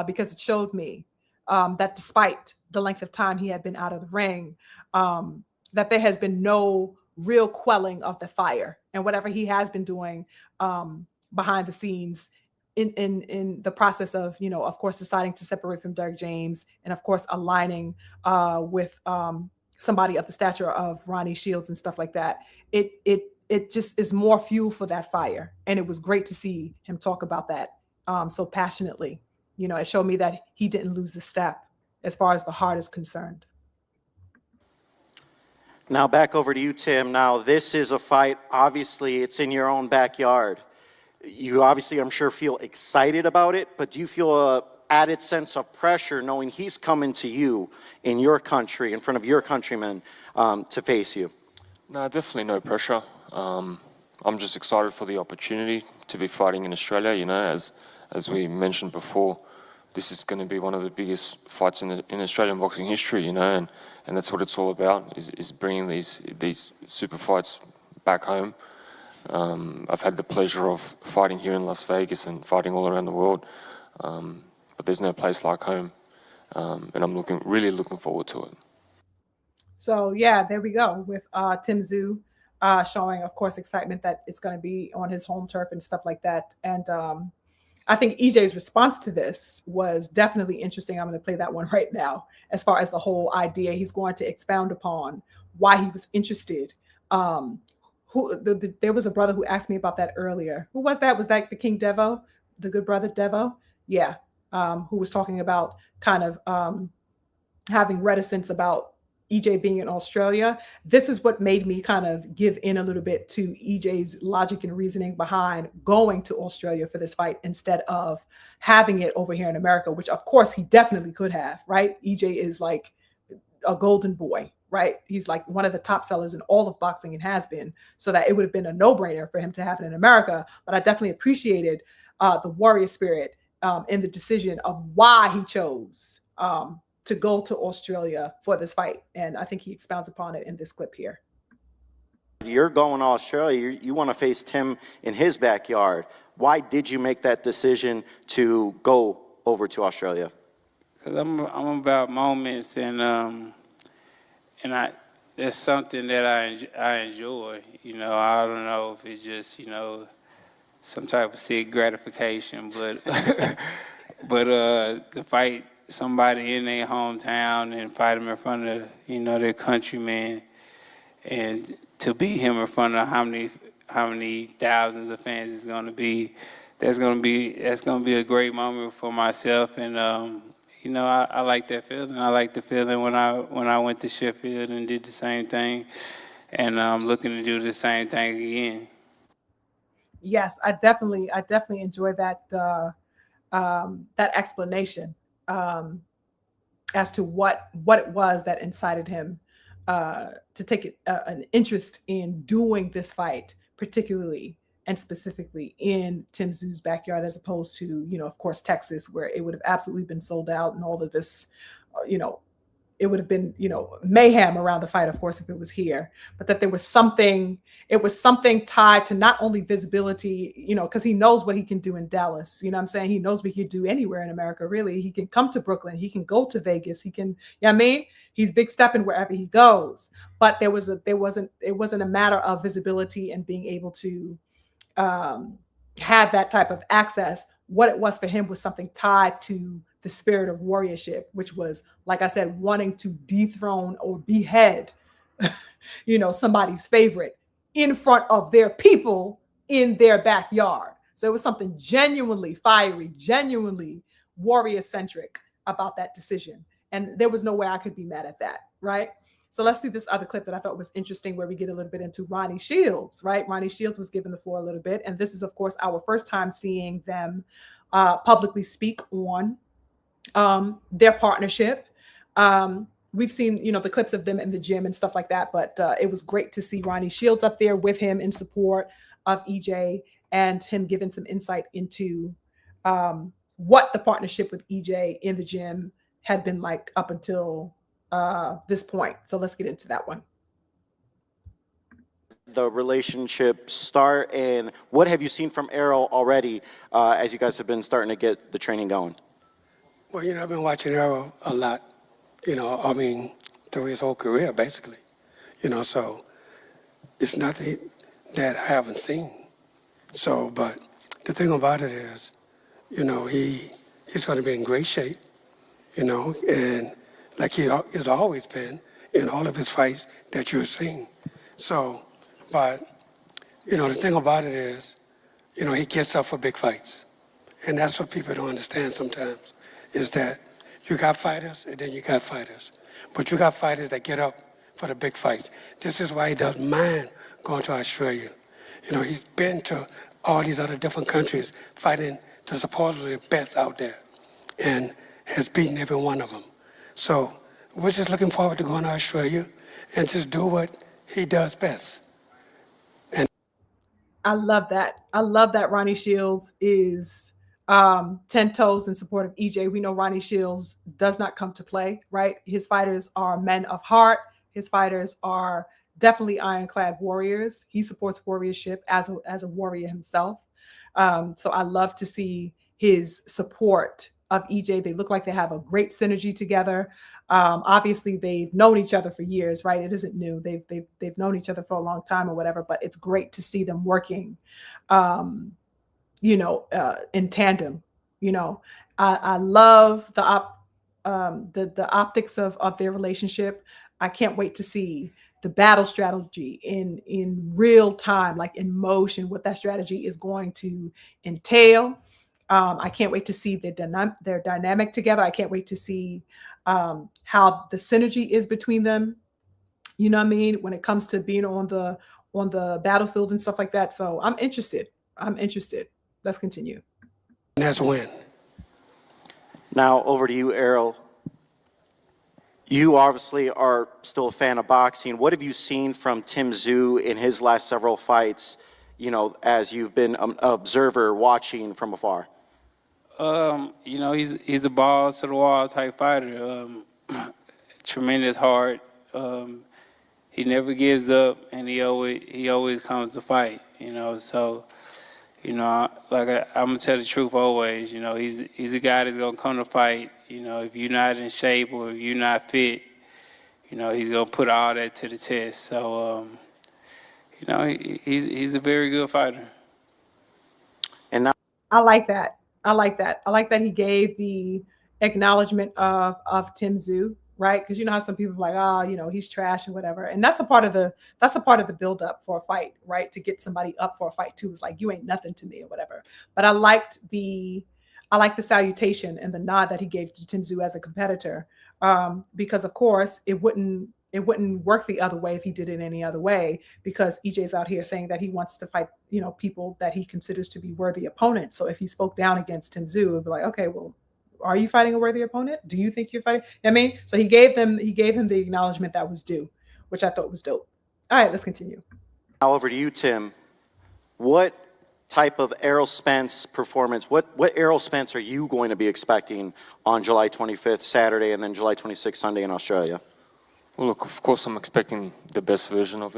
because it showed me that despite the length of time he had been out of the ring, that there has been no real quelling of the fire, and whatever he has been doing behind the scenes in the process of, of course, deciding to separate from Derek James, and of course aligning with somebody of the stature of Ronnie Shields and stuff like that, it just is more fuel for that fire. And it was great to see him talk about that so passionately. It showed me that he didn't lose a step as far as the heart is concerned. Now back over to you, Tim. Now this is a fight, obviously it's in your own backyard. You obviously, I'm sure, feel excited about it, but do you feel a added sense of pressure knowing he's coming to you in your country, in front of your countrymen, to face you? No, definitely no pressure. I'm just excited for the opportunity to be fighting in Australia. As we mentioned before, this is going to be one of the biggest fights in Australian boxing history, and that's what it's all about, is bringing these super fights back home. I've had the pleasure of fighting here in Las Vegas and fighting all around the world, but there's no place like home, and I'm really looking forward to it. So yeah, there we go with Tim Tszyu showing, of course, excitement that it's going to be on his home turf and stuff like that. And I think EJ's response to this was definitely interesting. I'm going to play that one right now. As far as the whole idea, he's going to expound upon why he was interested. There was a brother who asked me about that earlier. Who was that? Was that the King Devo, the good brother Devo? Yeah, who was talking about kind of having reticence about EJ being in Australia. This is what made me kind of give in a little bit to EJ's logic and reasoning behind going to Australia for this fight instead of having it over here in America, which of course he definitely could have, right? EJ is like a golden boy, right? He's like one of the top sellers in all of boxing and has been, so that it would have been a no-brainer for him to have it in America. But I definitely appreciated the warrior spirit in the decision of why he chose to go to Australia for this fight. And I think he expounds upon it in this clip here. You're going to Australia. You want to face Tim in his backyard. Why did you make that decision to go over to Australia? Because I'm about moments, and there's something that I enjoy. I don't know if it's just some type of sick gratification, but but to fight somebody in their hometown and fight them in front of their countrymen, and to beat him in front of how many thousands of fans is going to be, that's going to be a great moment for myself. And I like that feeling. I like the feeling when I went to Sheffield and did the same thing, and I'm looking to do the same thing again. Yes, I definitely enjoy that that explanation as to what it was that incited him to take an interest in doing this fight, particularly and specifically in Tim Tszyu's backyard, as opposed to, of course, Texas, where it would have absolutely been sold out and all of this, it would have been, mayhem around the fight, of course, if it was here. But that there was something, it was something tied to not only visibility, because he knows what he can do in Dallas. You know what I'm saying? He knows what he can do anywhere in America, really. He can come to Brooklyn. He can go to Vegas. He can, you know what I mean? He's big stepping wherever he goes. But it wasn't a matter of visibility and being able to have that type of access. What it was for him was something tied to the spirit of warriorship, which was, like I said, wanting to dethrone or behead, somebody's favorite in front of their people in their backyard. So it was something genuinely fiery, genuinely warrior-centric about that decision. And there was no way I could be mad at that, right? So let's see this other clip that I thought was interesting, where we get a little bit into Ronnie Shields, right? Ronnie Shields was given the floor a little bit. And this is, of course, our first time seeing them publicly speak on their partnership. We've seen, the clips of them in the gym and stuff like that, but it was great to see Ronnie Shields up there with him in support of EJ, and him giving some insight into what the partnership with EJ in the gym had been like up until this point. So let's get into that one. The relationship start, and what have you seen from Errol already as you guys have been starting to get the training going? Well, I've been watching Errol a lot, through his whole career, basically. So it's nothing that I haven't seen. So, but the thing about it is, you know, he's going to be in great shape, you know, and like he has always been in all of his fights that you've seen. So, but, you know, the thing about it is, you know, he gets up for big fights. And that's what people don't understand sometimes, is that you got fighters and then you got fighters. But you got fighters that get up for the big fights. This is why he doesn't mind going to Australia. You know, he's been to all these other different countries fighting the supposedly best out there and has beaten every one of them. So we're just looking forward to going to Australia and just do what he does best. I love that. I love that Ronnie Shields is 10 toes in support of EJ. We know Ronnie Shields does not come to play, right? His fighters are men of heart. His fighters are definitely ironclad warriors. He supports warriorship as a warrior himself. So I love to see his support of EJ. They look like they have a great synergy together. Obviously, they've known each other for years, right? It isn't new. They've known each other for a long time or whatever. But it's great to see them working, in tandem. You know, I love the optics of their relationship. I can't wait to see the battle strategy in real time, like in motion, what that strategy is going to entail. I can't wait to see their dynamic together. I can't wait to see how the synergy is between them. You know what I mean? When it comes to being on the battlefield and stuff like that. So I'm interested. Let's continue. And that's a win. Now over to you, Errol. You obviously are still a fan of boxing. What have you seen from Tim Tszyu in his last several fights, you know, as you've been an observer watching from afar? You know, he's a balls to the wall type fighter. Tremendous heart. He never gives up, and he always comes to fight. You know, so you know, like I'm gonna tell the truth always. You know, he's a guy that's gonna come to fight. You know, if you're not in shape or if you're not fit, you know, he's gonna put all that to the test. So, you know, he's a very good fighter. And now, I like that. I like that he gave the acknowledgement of Tim Tszyu, right? Because you know how some people are like, you know, he's trash and whatever. And that's a part of the build up for a fight, right? To get somebody up for a fight too. It's like, you ain't nothing to me or whatever. But I liked the salutation and the nod that he gave to Tim Tszyu as a competitor, because of course it wouldn't work the other way if he did it any other way, because EJ's out here saying that he wants to fight, you know, people that he considers to be worthy opponents. So if he spoke down against Tim Tszyu, it'd be like, okay, well, are you fighting a worthy opponent? Do you think you're fighting? I mean, so he gave him the acknowledgement that was due, which I thought was dope. All right, let's continue. now over to you, Tim. What type of Errol Spence performance, what Errol Spence are you going to be expecting on July 25th, Saturday, and then July 26th, Sunday in Australia? Well, look, of course, I'm expecting the best version of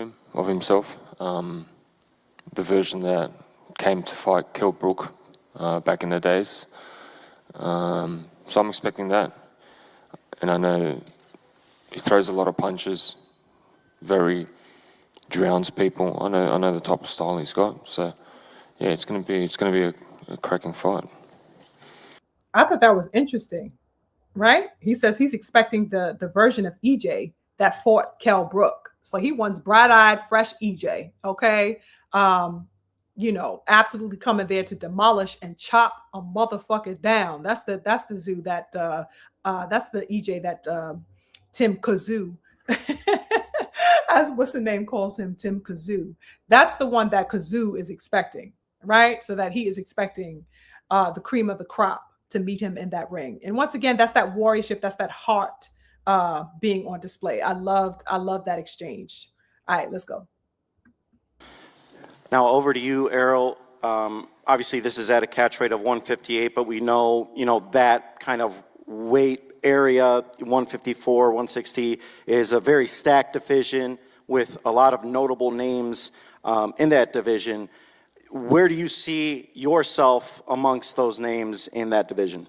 himself. The version that came to fight Kell Brook back in the days. So I'm expecting that. And I know he throws a lot of punches, very drowns people. I know the type of style he's got. So yeah, it's gonna be a cracking fight. I thought that was interesting, right? He says he's expecting the version of EJ that fought Kell Brook. So he wants bright-eyed, fresh EJ, okay? You know, absolutely coming there to demolish and chop a motherfucker down. That's the Tszyu that's the EJ that Tim Tszyu, as what's the name calls him, Tim Tszyu. That's the one that Tszyu is expecting, right? So that he is expecting the cream of the crop to meet him in that ring. And once again, that's that warriorship, that's that heart being on display. I loved that exchange. All right, let's go. Now over to you, Errol. Obviously, this is at a catch weight of 158, but we know, you know, that kind of weight area, 154, 160, is a very stacked division with a lot of notable names in that division. Where do you see yourself amongst those names in that division?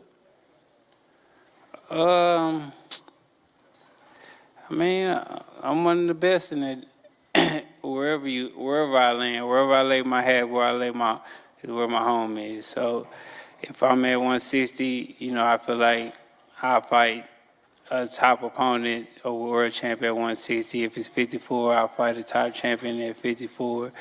I mean, I'm one of the best in it. Wherever I land, wherever I lay my head, is where my home is. So if I'm at 160, you know, I feel like I'll fight a top opponent, a world champion at 160. If it's 54, I'll fight a top champion at 54.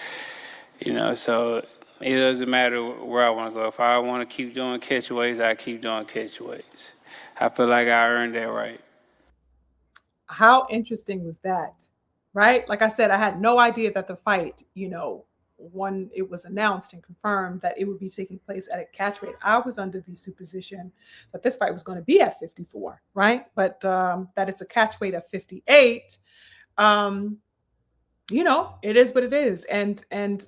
You know, so it doesn't matter where I want to go. If I want to keep doing catchweights, I keep doing catchweights. I feel like I earned that right. How interesting was that? Right? Like I said, I had no idea that the fight, you know, when it was announced and confirmed that it would be taking place at a catchweight, I was under the supposition that this fight was going to be at 54, right? But that it's a catchweight of 58. You know, it is what it is, and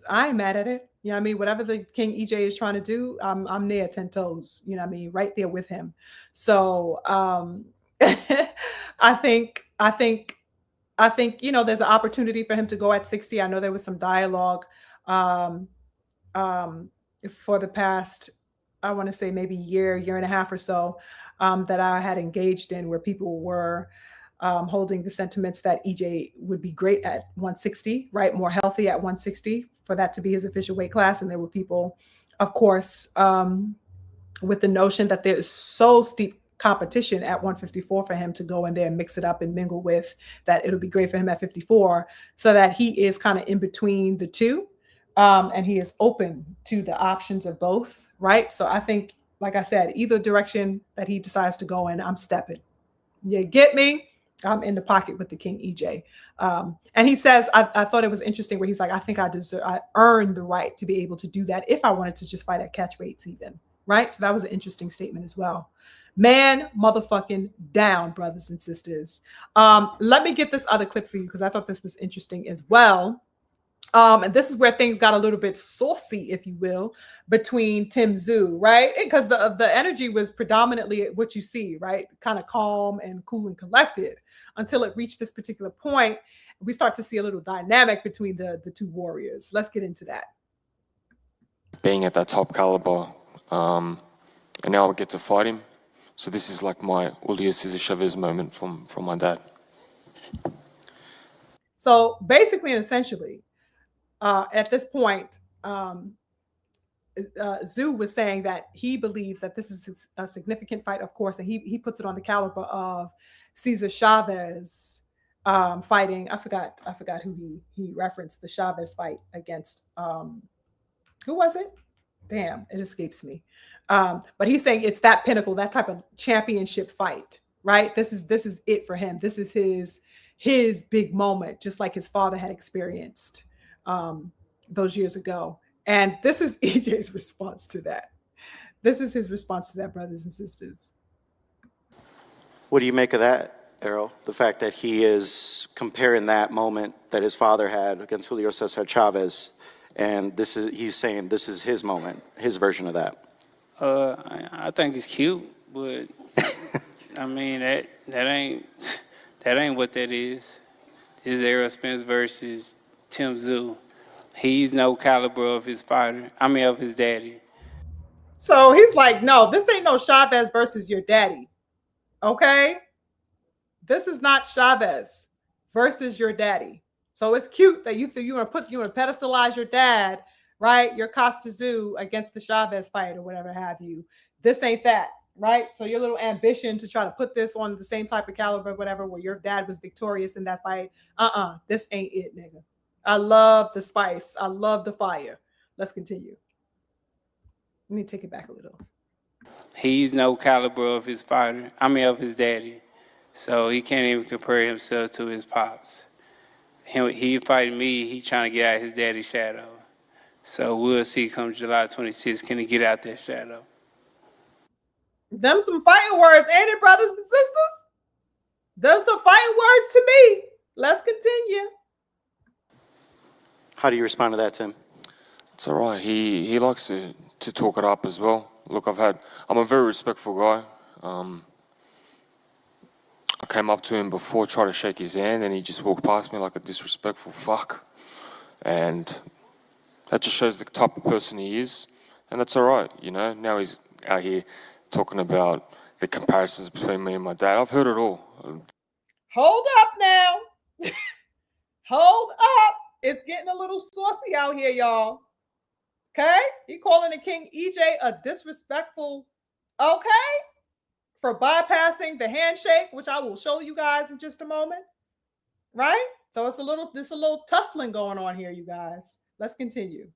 I ain't mad at it. You know what I mean? Whatever the King EJ is trying to do, I'm there 10 toes. You know what I mean? Right there with him. So I think you know there's an opportunity for him to go at 60. I know there was some dialogue um, for the past, I want to say maybe year and a half or so that I had engaged in, where people were holding the sentiments that EJ would be great at 160, right? More healthy at 160 for that to be his official weight class. And there were people, of course, with the notion that there is so steep competition at 154 for him to go in there and mix it up and mingle with, that it'll be great for him at 54, so that he is kind of in between the two. And he is open to the options of both, right? So I think, like I said, either direction that he decides to go in, I'm stepping. You get me? I'm in the pocket with the King EJ. And he says, I thought it was interesting where he's like, I think I earned the right to be able to do that if I wanted to just fight at catchweights even, right? So that was an interesting statement as well. Man, motherfucking down, brothers and sisters. Let me get this other clip for you because I thought this was interesting as well. And this is where things got a little bit saucy, if you will, between Tszyu, right? Because the energy was predominantly what you see, right? Kind of calm and cool and collected until it reached this particular point. We start to see a little dynamic between the two warriors. Let's get into that. Being at that top caliber, and now I get to fight him. So this is like my Julio Cesar Chavez moment from my dad. So basically and essentially, at this point, Tszyu was saying that he believes that this is a significant fight, of course, and he puts it on the caliber of Cesar Chavez fighting. I forgot who he referenced the Chavez fight against. Who was it? Damn, it escapes me. But he's saying it's that pinnacle, that type of championship fight, right? This is it for him. This is his big moment, just like his father had experienced those years ago. And this is EJ's response to that. This is his response to that, brothers and sisters. What do you make of that, Errol? The fact that he is comparing that moment that his father had against Julio Cesar Chavez, and he's saying this is his moment, his version of that. I think it's cute, but I mean that ain't what that is. This is Errol Spence versus Tszyu. He's no caliber of his fighter. I mean, of his daddy. So he's like, no, this ain't no Chavez versus your daddy. Okay? This is not Chavez versus your daddy. So it's cute that you want to pedestalize your dad, right? Your Costa Tszyu against the Chavez fight or whatever have you. This ain't that, right? So your little ambition to try to put this on the same type of caliber, whatever, where your dad was victorious in that fight. This ain't it, nigga. I love the spice. I love the fire. Let's continue. Let me take it back a little. He's no caliber of his fighter. I mean, of his daddy. So he can't even compare himself to his pops. He fighting me. He trying to get out his daddy's shadow. So we'll see come July 26th, can he get out that shadow? Them some fighting words, ain't it, brothers and sisters? Them some fighting words to me. Let's continue. How do you respond to that, Tim? It's all right. He likes to talk it up as well. Look, I'm a very respectful guy. I came up to him before, tried to shake his hand, and he just walked past me like a disrespectful fuck. And that just shows the type of person he is. And that's all right, you know. Now he's out here talking about the comparisons between me and my dad. I've heard it all. Hold up now. Hold up. It's getting a little saucy out here, y'all. Okay? He calling the King EJ a disrespectful, okay, for bypassing the handshake, which I will show you guys in just a moment. Right? So it's a little tussling going on here, you guys. Let's continue.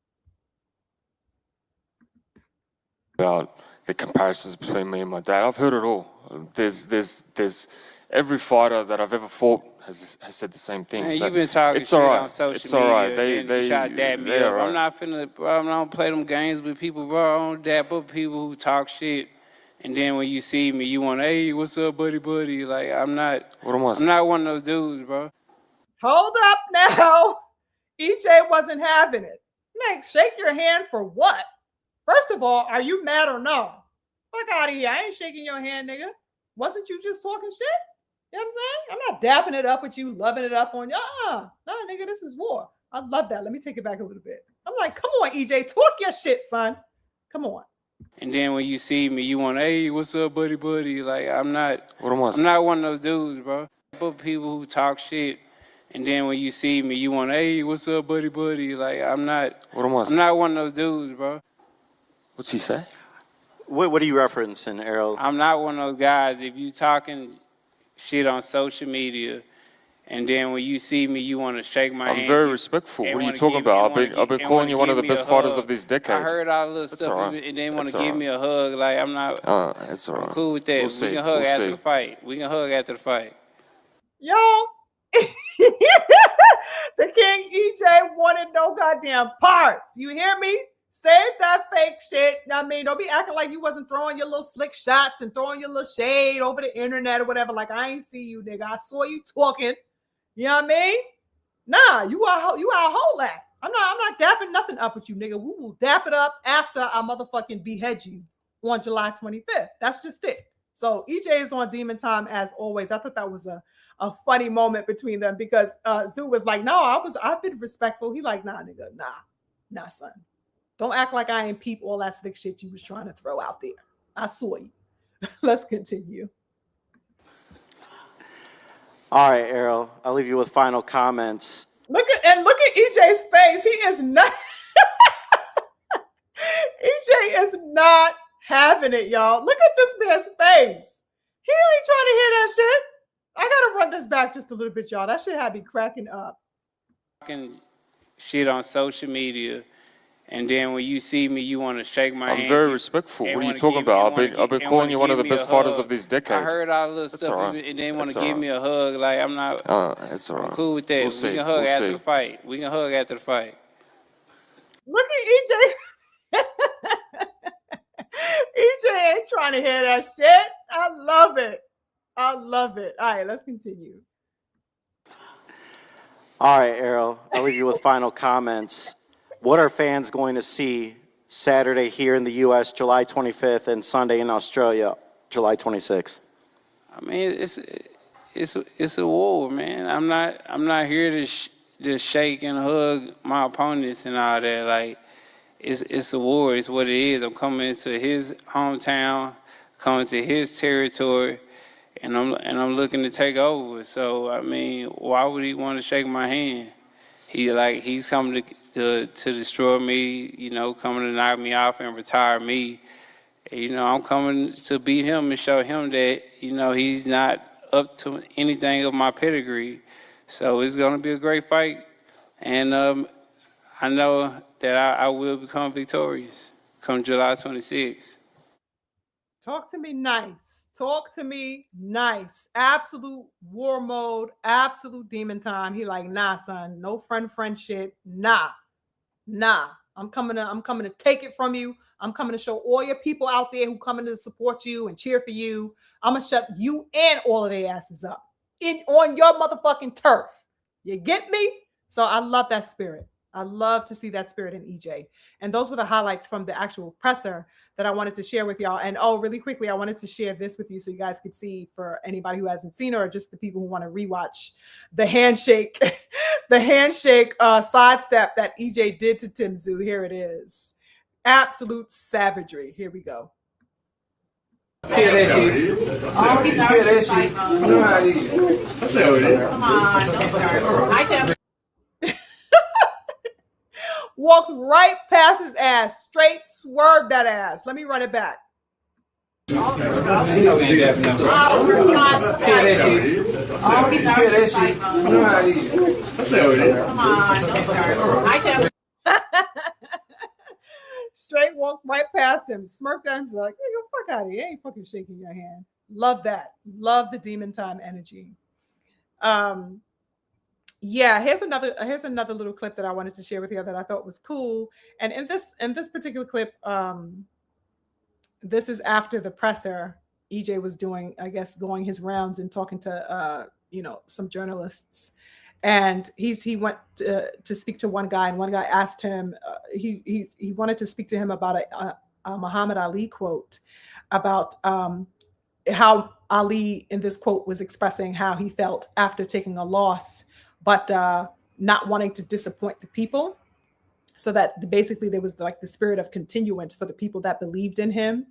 About the comparisons between me and my dad. I've heard it all. There's every fighter that I've ever fought has said the same thing. Man, So you've been talking it's shit all right. on social It's all right. media. They shot dab me they up. all right. I'm not finna, bro. I don't play them games with people, bro. I don't dab up people who talk shit. And then when you see me, you want, hey, what's up, buddy? Like, I'm not one of those dudes, bro. Hold up now. EJ wasn't having it. Like, shake your hand for what? First of all, are you mad or no? Fuck out of here. I ain't shaking your hand, nigga. Wasn't you just talking shit? You know what I'm saying? I'm not dapping it up with you, loving it up on you. No, nigga, this is war. I love that. Let me take it back a little bit. I'm like, come on, EJ, talk your shit, son. Come on. And then when you see me, you want, hey, what's up, buddy? Like, I'm not one of those dudes, bro. But people who talk shit. And then when you see me, you want, hey, what's up, buddy? Like, I'm not one of those dudes, bro. What's he say? What are you referencing, Errol? I'm not one of those guys. If you talking shit on social media, and then when you see me, you want to shake my hand. I'm very respectful. What are you talking about? I've been calling you one of the best fighters of this decade. I heard all the little stuff, right. and then want to give me a hug. Like, I'm not. It's all right. I'm cool with that. We can hug after the fight. Yo. The King EJ wanted no goddamn parts. You hear me? Save that fake shit. I mean, don't be acting like you wasn't throwing your little slick shots and throwing your little shade over the internet or whatever. Like, I ain't see you, nigga. I saw you talking. You know what I mean? Nah, you are a whole act. I'm not dapping nothing up with you, nigga. We will dap it up after I motherfucking behead you on July 25th. That's just it. So EJ is on demon time as always. I thought that was a funny moment between them because Tszyu was like, no, I've been respectful. He like, nah, nigga, nah, son. Don't act like I ain't peep all that slick shit you was trying to throw out there. I saw you. Let's continue. All right, Errol, I'll leave you with final comments. Look at EJ's face. He is not EJ is not having it, y'all. Look at this man's face. He ain't trying to hear that shit. I gotta run this back just a little bit, y'all. That shit had me cracking up. Talking shit on social media, and then when you see me, you want to shake my hand. I'm very respectful. What are you talking about? I've been calling you one of the best fighters of this decade. I heard all the little stuff, and then want to give me a hug. Like, I'm not. It's all right. I'm cool with that. We can hug after the fight. Look at EJ. EJ ain't trying to hear that shit. I love it. All right, let's continue. All right, Errol, I'll leave you with final comments. What are fans going to see Saturday here in the U.S., July 25th, and Sunday in Australia, July 26th? I mean, it's a war, man. I'm not here to just shake and hug my opponents and all that. Like, it's a war. It's what it is. I'm coming into his hometown, coming to his territory, and I'm looking to take over. So I mean, why would he want to shake my hand? He's coming to destroy me. You know, coming to knock me off and retire me. You know, I'm coming to beat him and show him that, you know, he's not up to anything of my pedigree. So it's going to be a great fight. And I know that I will become victorious come July 26th. Talk to me nice. Absolute war mode, absolute demon time. He like, nah, son, no friend shit. Nah. I'm coming to take it from you. I'm coming to show all your people out there who coming to support you and cheer for you. I'm gonna shut you and all of their asses up on your motherfucking turf. You get me? So I love that spirit. I love to see that spirit in EJ. And those were the highlights from the actual presser that I wanted to share with y'all. And really quickly, I wanted to share this with you so you guys could see, for anybody who hasn't seen it or just the people who want to rewatch the handshake, sidestep that EJ did to Tim Tszyu. Here it is. Absolute savagery. Here we go. Hear that shit. Hear that shit. You know how it is. I say what it is. Come on, don't start. walked right past his ass, straight swerved that ass. Let me run it back. Straight walked right past him, smirked at him, like, hey, go fuck out of here. I ain't fucking shaking your hand. Love that. Love the demon time energy. Yeah, here's another little clip that I wanted to share with you that I thought was cool. And in this particular clip, this is after the presser. EJ was doing, I guess, going his rounds and talking to some journalists. And he went to speak to one guy, and one guy asked him, he wanted to speak to him about a Muhammad Ali quote about how Ali in this quote was expressing how he felt after taking a loss, but not wanting to disappoint the people. So that basically there was like the spirit of continuance for the people that believed in him.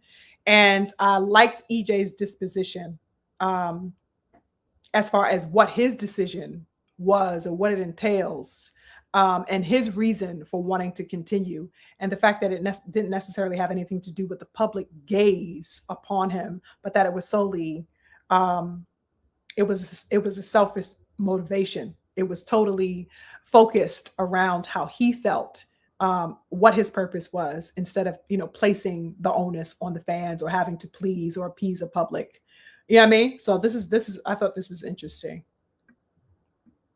And I liked EJ's disposition as far as what his decision was or what it entails, and his reason for wanting to continue, and the fact that it didn't necessarily have anything to do with the public gaze upon him, but that it was solely it was a selfish motivation. It was totally focused around how he felt, what his purpose was, instead of placing the onus on the fans or having to please or appease the public. You know what I mean? So this is I thought this was interesting.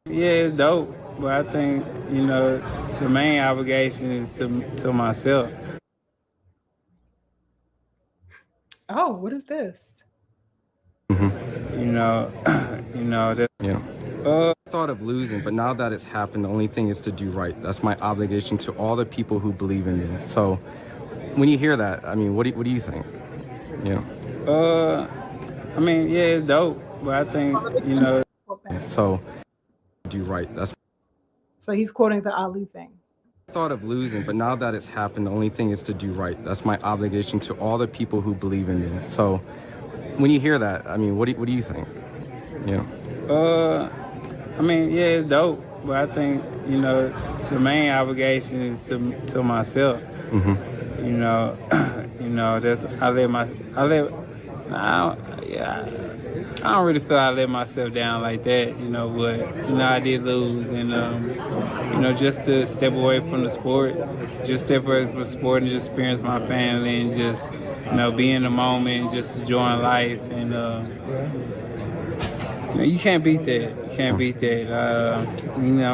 Yeah, it's dope, but I think, the main obligation is to myself. Oh, what is this? That. Yeah. Thought of losing, but now that it's happened, the only thing is to do right. That's my obligation to all the people who believe in me. So when you hear that, I mean, what do you think? Yeah. It's dope, but I think, So do right. So he's quoting the Ali thing. Thought of losing, but now that it's happened, the only thing is to do right. That's my obligation to all the people who believe in me. So when you hear that, I mean, what do you think? Yeah. It's dope, but I think, the main obligation is to myself. I don't really feel I let myself down like that, but, I did lose. And, just to step away from the sport, and just experience my family and just, be in the moment and just enjoying life. And, you can't beat that. You can't beat that.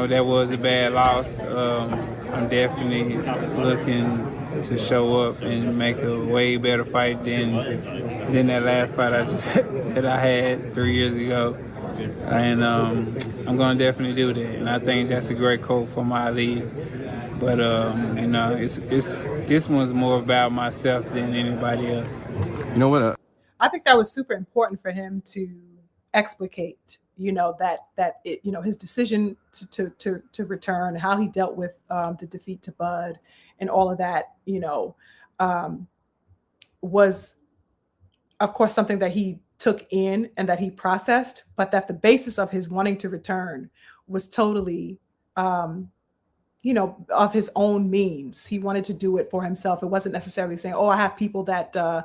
That was a bad loss. I'm definitely looking to show up and make a way better fight than that last fight that I had 3 years ago. And I'm going to definitely do that. And I think that's a great quote from Ali. But, this one's more about myself than anybody else. You know what? I think that was super important for him to explicate, his decision to return, how he dealt with the defeat to Bud and all of that, was, of course, something that he took in and that he processed, but that the basis of his wanting to return was totally, of his own means. He wanted to do it for himself. It wasn't necessarily saying, oh, I have people that, I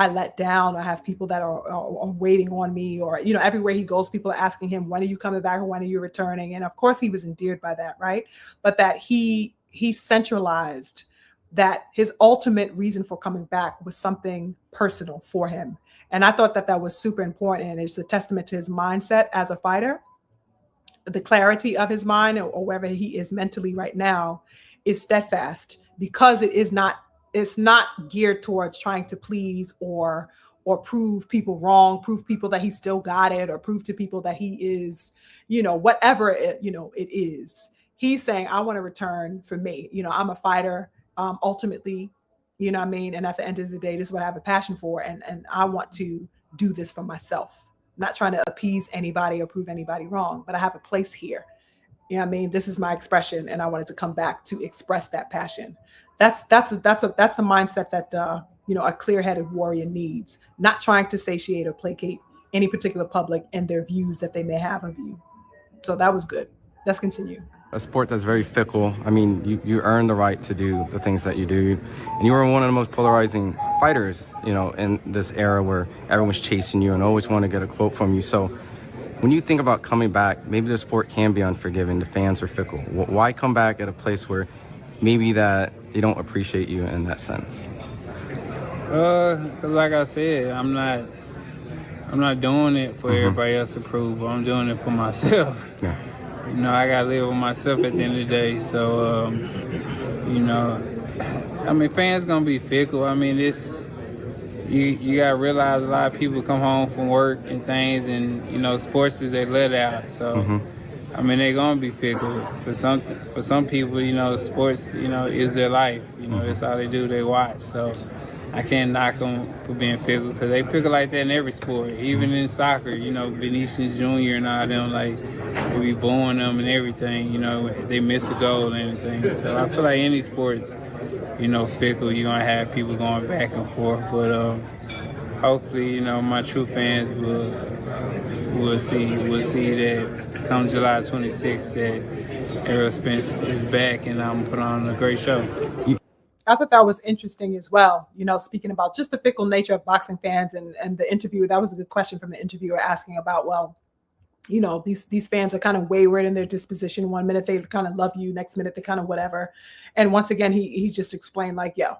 let down. I have people that are waiting on me, or, everywhere he goes, people are asking him, when are you coming back or when are you returning? And of course he was endeared by that, right? But that he centralized that his ultimate reason for coming back was something personal for him. And I thought that was super important. And it's a testament to his mindset as a fighter. The clarity of his mind, or wherever he is mentally right now, is steadfast, because it's not geared towards trying to please or prove people wrong, prove people that he still got it, or prove to people that he is, whatever it is. He's saying, I want to return for me. I'm a fighter, ultimately, and at the end of the day, this is what I have a passion for, and I want to do this for myself. I'm not trying to appease anybody or prove anybody wrong, but I have a place here. This is my expression, and I wanted to come back to express that passion. That's the mindset that a clear-headed warrior needs. Not trying to satiate or placate any particular public and their views that they may have of you. So that was good. Let's continue. a sport that's very fickle. I mean, you earn the right to do the things that you do. And you were one of the most polarizing fighters, you know, in this era where everyone's chasing you and always want to get a quote from you. So when you think about coming back, maybe the sport can be unforgiving. The fans are fickle. Why come back at a place where maybe that they don't appreciate you in that sense? 'Cause like I said, I'm not doing it for everybody else to approve. I'm doing it for myself. Yeah. You know, I gotta live with myself at the end of the day. So, you know, I mean, fans gonna be fickle. I mean, you gotta realize a lot of people come home from work and things, and you know, sports is they let out. So, I mean, they're gonna be fickle. For some people, you know, sports, you know, is their life. You know, that's all they do. They watch. So, I can't knock them for being fickle because they fickle like that in every sport, even in soccer. You know, Benavidez Jr. and all them, like, they be booing them and everything. You know, if they miss a goal and anything. So I feel like any sports, you know, fickle, you're gonna have people going back and forth. But hopefully, you know, my true fans will see that come July 26th that Errol Spence is back and I'm put on a great show. I thought that was interesting as well. You know, speaking about just the fickle nature of boxing fans and the interviewer, that was a good question from the interviewer asking about, well, you know, these fans are kind of wayward in their disposition. One minute they kind of love you, next minute they kind of whatever. And once again, he just explained like, yo,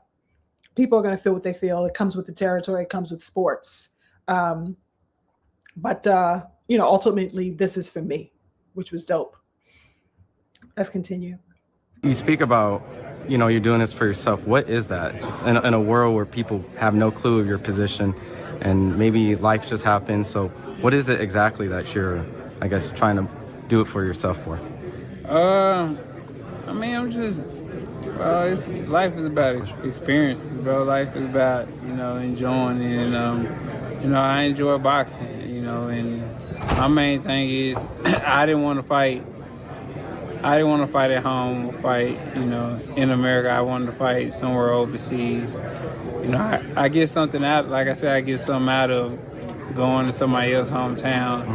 people are going to feel what they feel. It comes with the territory. It comes with sports. But you know, ultimately this is for me, which was dope. Let's continue. You speak about, you know, you're doing this for yourself. What is that? Just in a world where people have no clue of your position and maybe life just happened. So what is it exactly that you're, I guess, trying to do it for yourself for? I mean, I'm just, life is about experiences, bro. Life is about, you know, enjoying and, you know, I enjoy boxing, you know, and my main thing is I didn't want to fight at home, fight, you know, in America. I wanted to fight somewhere overseas. You know, I get something out, like I said, I get something out of going to somebody else's hometown,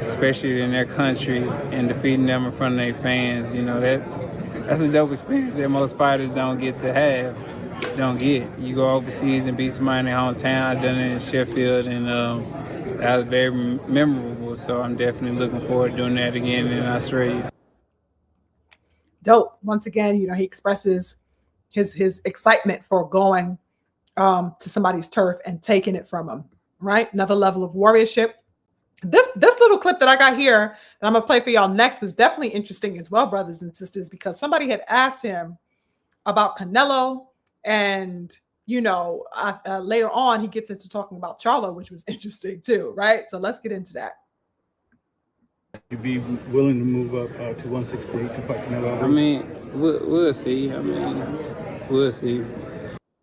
especially in their country, and defeating them in front of their fans. You know, that's a dope experience that most fighters don't get. You go overseas and beat somebody in their hometown. I've done it in Sheffield, and that was very memorable. So I'm definitely looking forward to doing that again in Australia. Dope. Once again, you know, he expresses his excitement for going to somebody's turf and taking it from them, right? Another level of warriorship. This little clip that I got here that I'm gonna play for y'all next was definitely interesting as well, brothers and sisters, because somebody had asked him about Canelo, and you know, later on he gets into talking about Charlo, which was interesting too, right? So let's get into that. You'd be willing to move up to 168 to fight Canelo? I mean, we'll see. We'll see.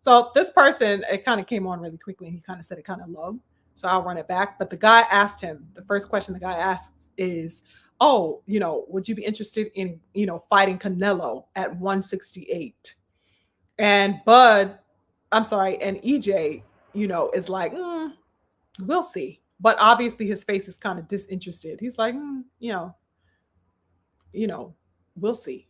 So this person, it kind of came on really quickly. He kind of said it kind of low. So I'll run it back. But the guy asked him, the first question the guy asks is, oh, you know, would you be interested in, you know, fighting Canelo at 168? And EJ, you know, is like, we'll see. But obviously his face is kind of disinterested. He's like, you know, we'll see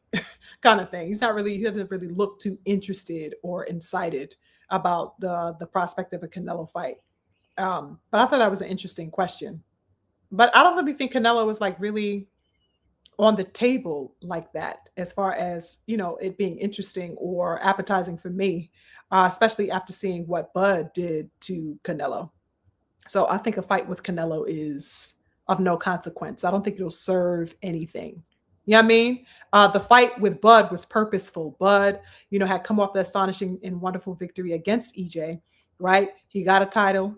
kind of thing. He doesn't really look too interested or excited about the prospect of a Canelo fight. But I thought that was an interesting question. But I don't really think Canelo was like really on the table like that, as far as, you know, it being interesting or appetizing for me, especially after seeing what Bud did to Canelo. So I think a fight with Canelo is of no consequence. I don't think it'll serve anything. You know what I mean? The fight with Bud was purposeful. Bud, you know, had come off the astonishing and wonderful victory against EJ, right? He got a title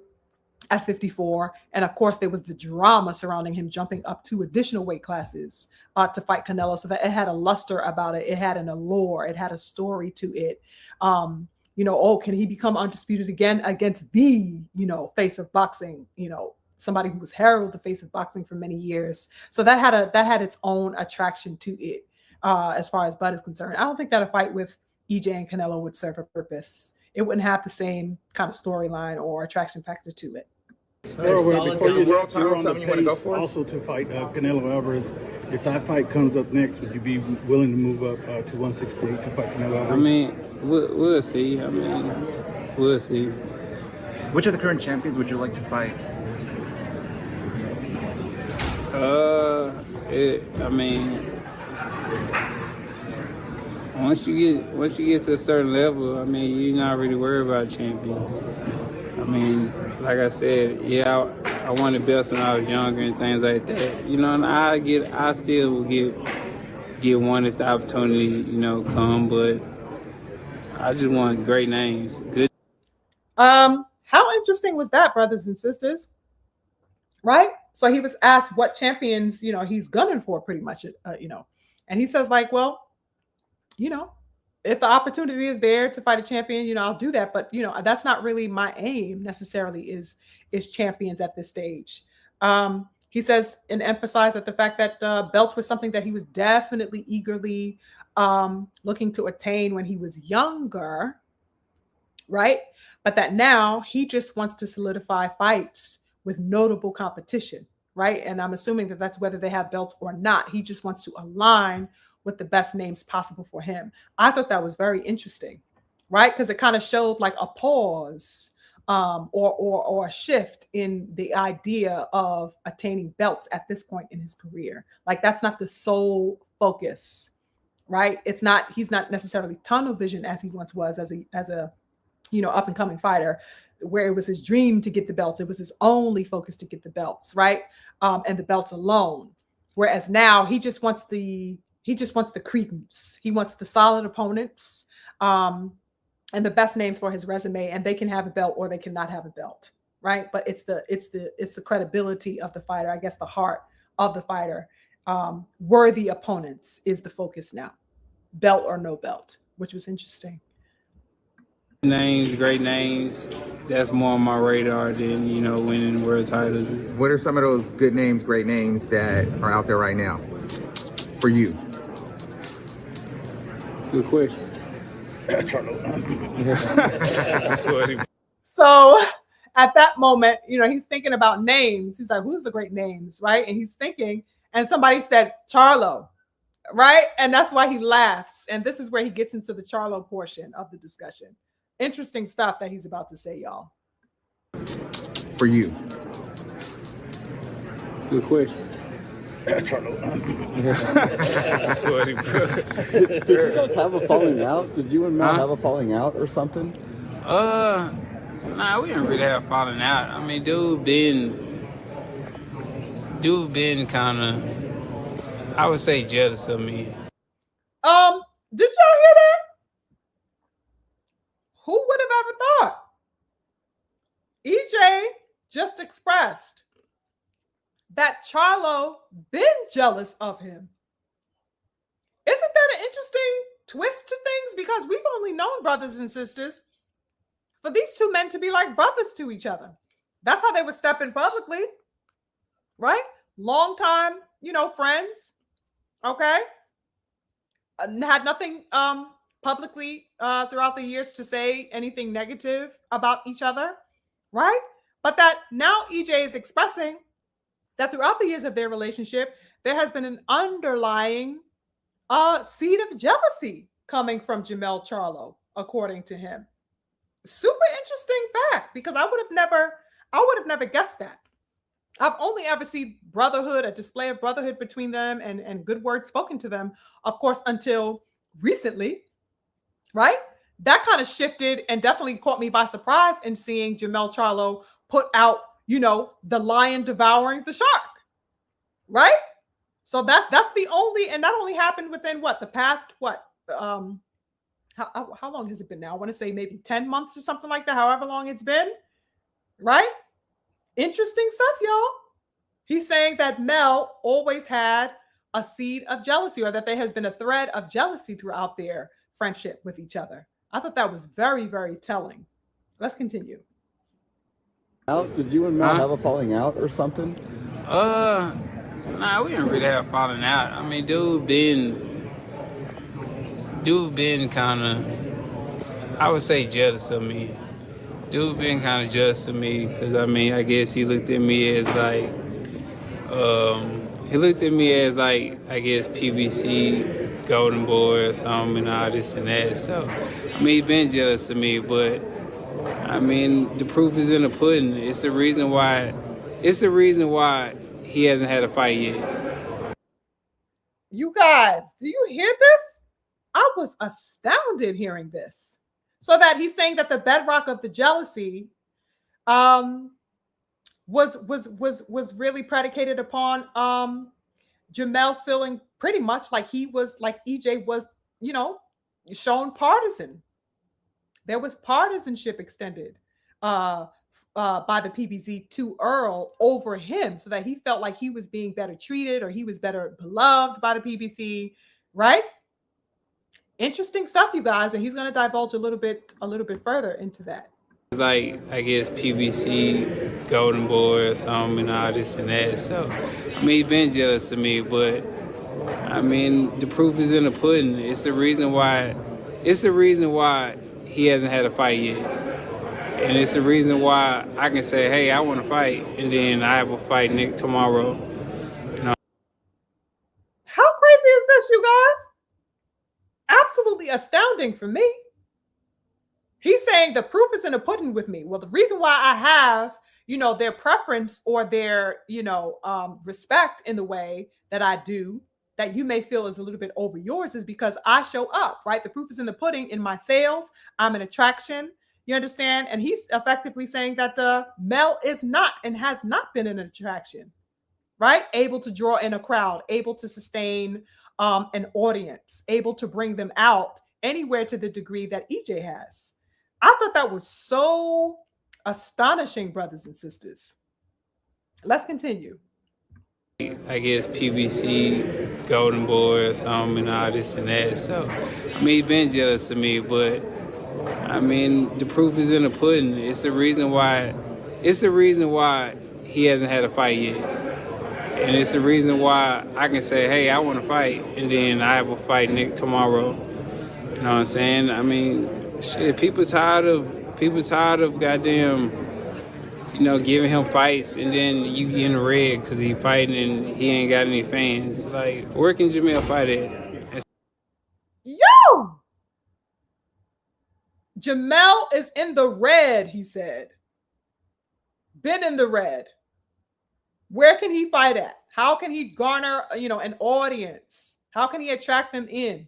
at 54. And of course, there was the drama surrounding him jumping up 2 additional weight classes to fight Canelo. So that it had a luster about it. It had an allure. It had a story to it. You know, oh, can he become undisputed again against the, you know, face of boxing, you know, somebody who was heralded the face of boxing for many years. So that had its own attraction to it as far as Bud is concerned. I don't think that a fight with EJ and Canelo would serve a purpose. It wouldn't have the same kind of storyline or attraction factor to it. Errol, before Is the you world left, you were title on something the you want to go pace for? also to fight Canelo Alvarez. If that fight comes up next, would you be willing to move up to 168 to fight Canelo Alvarez? I mean, we'll see. I mean, we'll see. Which of the current champions would you like to fight? I mean, once you get to a certain level, I mean, you're not really worried about champions. I mean, like I said, yeah, I won the belts when I was younger and things like that. You know, and I still will get one if the opportunity, you know, come. But I just want great names. Good. How interesting was that, brothers and sisters? Right? So he was asked what champions, you know, he's gunning for pretty much, you know, and he says like, well, you know, if the opportunity is there to fight a champion, you know, I'll do that. But, you know, that's not really my aim necessarily is champions at this stage. He says and emphasized that the fact that belts was something that he was definitely eagerly looking to attain when he was younger, right? But that now he just wants to solidify fights with notable competition, right? And I'm assuming that that's whether they have belts or not. He just wants to align with the best names possible for him. I thought that was very interesting, right? Because it kind of showed like a pause or a shift in the idea of attaining belts at this point in his career. Like that's not the sole focus, right? It's not, he's not necessarily tunnel vision as he once was as a you know, up and coming fighter, where it was his dream to get the belts. It was his only focus to get the belts, right? And the belts alone. Whereas now he just wants the credence. He wants the solid opponents and the best names for his resume, and they can have a belt or they cannot have a belt, right? But it's the credibility of the fighter, I guess the heart of the fighter. Worthy opponents is the focus now, belt or no belt, which was interesting. Names, great names. That's more on my radar than, you know, winning world titles. What are some of those good names, great names that are out there right now for you? Good question. So at that moment, you know, he's thinking about names. He's like, who's the great names, right? And he's thinking, and somebody said Charlo, right? And that's why he laughs. And this is where he gets into the Charlo portion of the discussion. Interesting stuff that he's about to say, y'all. For you. Good question. Did you guys have a falling out? Did you and Matt have a falling out or something? Nah, we didn't really have a falling out. I mean, dude been kind of, I would say, jealous of me. Did y'all hear that? Who would have ever thought? EJ just expressed that Charlo been jealous of him. Isn't that an interesting twist to things? Because we've only known brothers and sisters for these two men to be like brothers to each other. That's how they would step in publicly, right? Long time, you know, friends, okay? Had nothing publicly throughout the years to say anything negative about each other, right? But that now EJ is expressing that throughout the years of their relationship, there has been an underlying seed of jealousy coming from Jermell Charlo, according to him. Super interesting fact, because I would have never guessed that. I've only ever seen brotherhood, a display of brotherhood between them and good words spoken to them, of course, until recently, right? That kind of shifted and definitely caught me by surprise in seeing Jermell Charlo put out, you know, the lion devouring the shark, right? So that's the only, and that only happened within the past, how long has it been now? I want to say maybe 10 months or something like that, however long it's been, right? Interesting stuff, y'all. He's saying that Mel always had a seed of jealousy, or that there has been a thread of jealousy throughout their friendship with each other. I thought that was very, very telling. Let's continue. Did you and Matt have a falling out or something? Nah, we didn't really have a falling out. I mean, dude been kind of, I would say, jealous of me. dude been kind of jealous of me because I mean, I guess he looked at me as like, I guess PBC Golden Boy or something and all this and that. So, I mean, he's been jealous of me, but I mean, the proof is in the pudding. It's the reason why he hasn't had a fight yet. You guys, do you hear this? I was astounded hearing this. So that he's saying that the bedrock of the jealousy was really predicated upon Jamel feeling pretty much like he was like EJ was, you know, shown partisan. There was partisanship extended by the PBZ to Errol over him, so that he felt like he was being better treated or he was better beloved by the PBC, right? Interesting stuff, you guys, and he's going to divulge a little bit further into that. Like, I guess PBC Golden Boy or something and all this and that. So, I mean, he's been jealous of me, but I mean, the proof is in the pudding. It's the reason why he hasn't had a fight yet. And it's the reason why I can say, hey, I want to fight, and then I have a fight tomorrow. You know? How crazy is this, you guys? Absolutely astounding for me. He's saying the proof is in the pudding with me. Well, the reason why I have, you know, their preference or their, you know, respect in the way that I do, that you may feel is a little bit over yours, is because I show up, right? The proof is in the pudding in my sales. I'm an attraction. You understand? And he's effectively saying that Mel is not and has not been an attraction, right? Able to draw in a crowd, able to sustain an audience, able to bring them out anywhere to the degree that EJ has. I thought that was so astonishing, brothers and sisters. Let's continue. I guess PBC Golden Boy or something and all this and that. So, I mean, he's been jealous of me, but I mean, the proof is in the pudding. It's the reason why he hasn't had a fight yet. And it's the reason why I can say, hey, I want to fight, and then I have a fight tomorrow. You know what I'm saying? I mean, shit, people tired of goddamn, you know, giving him fights, and then you get in the red because he fighting and he ain't got any fans. Like, where can Jamel fight at? Yo! Jamel is in the red, he said. Been in the red. Where can he fight at? How can he garner, you know, an audience? How can he attract them in?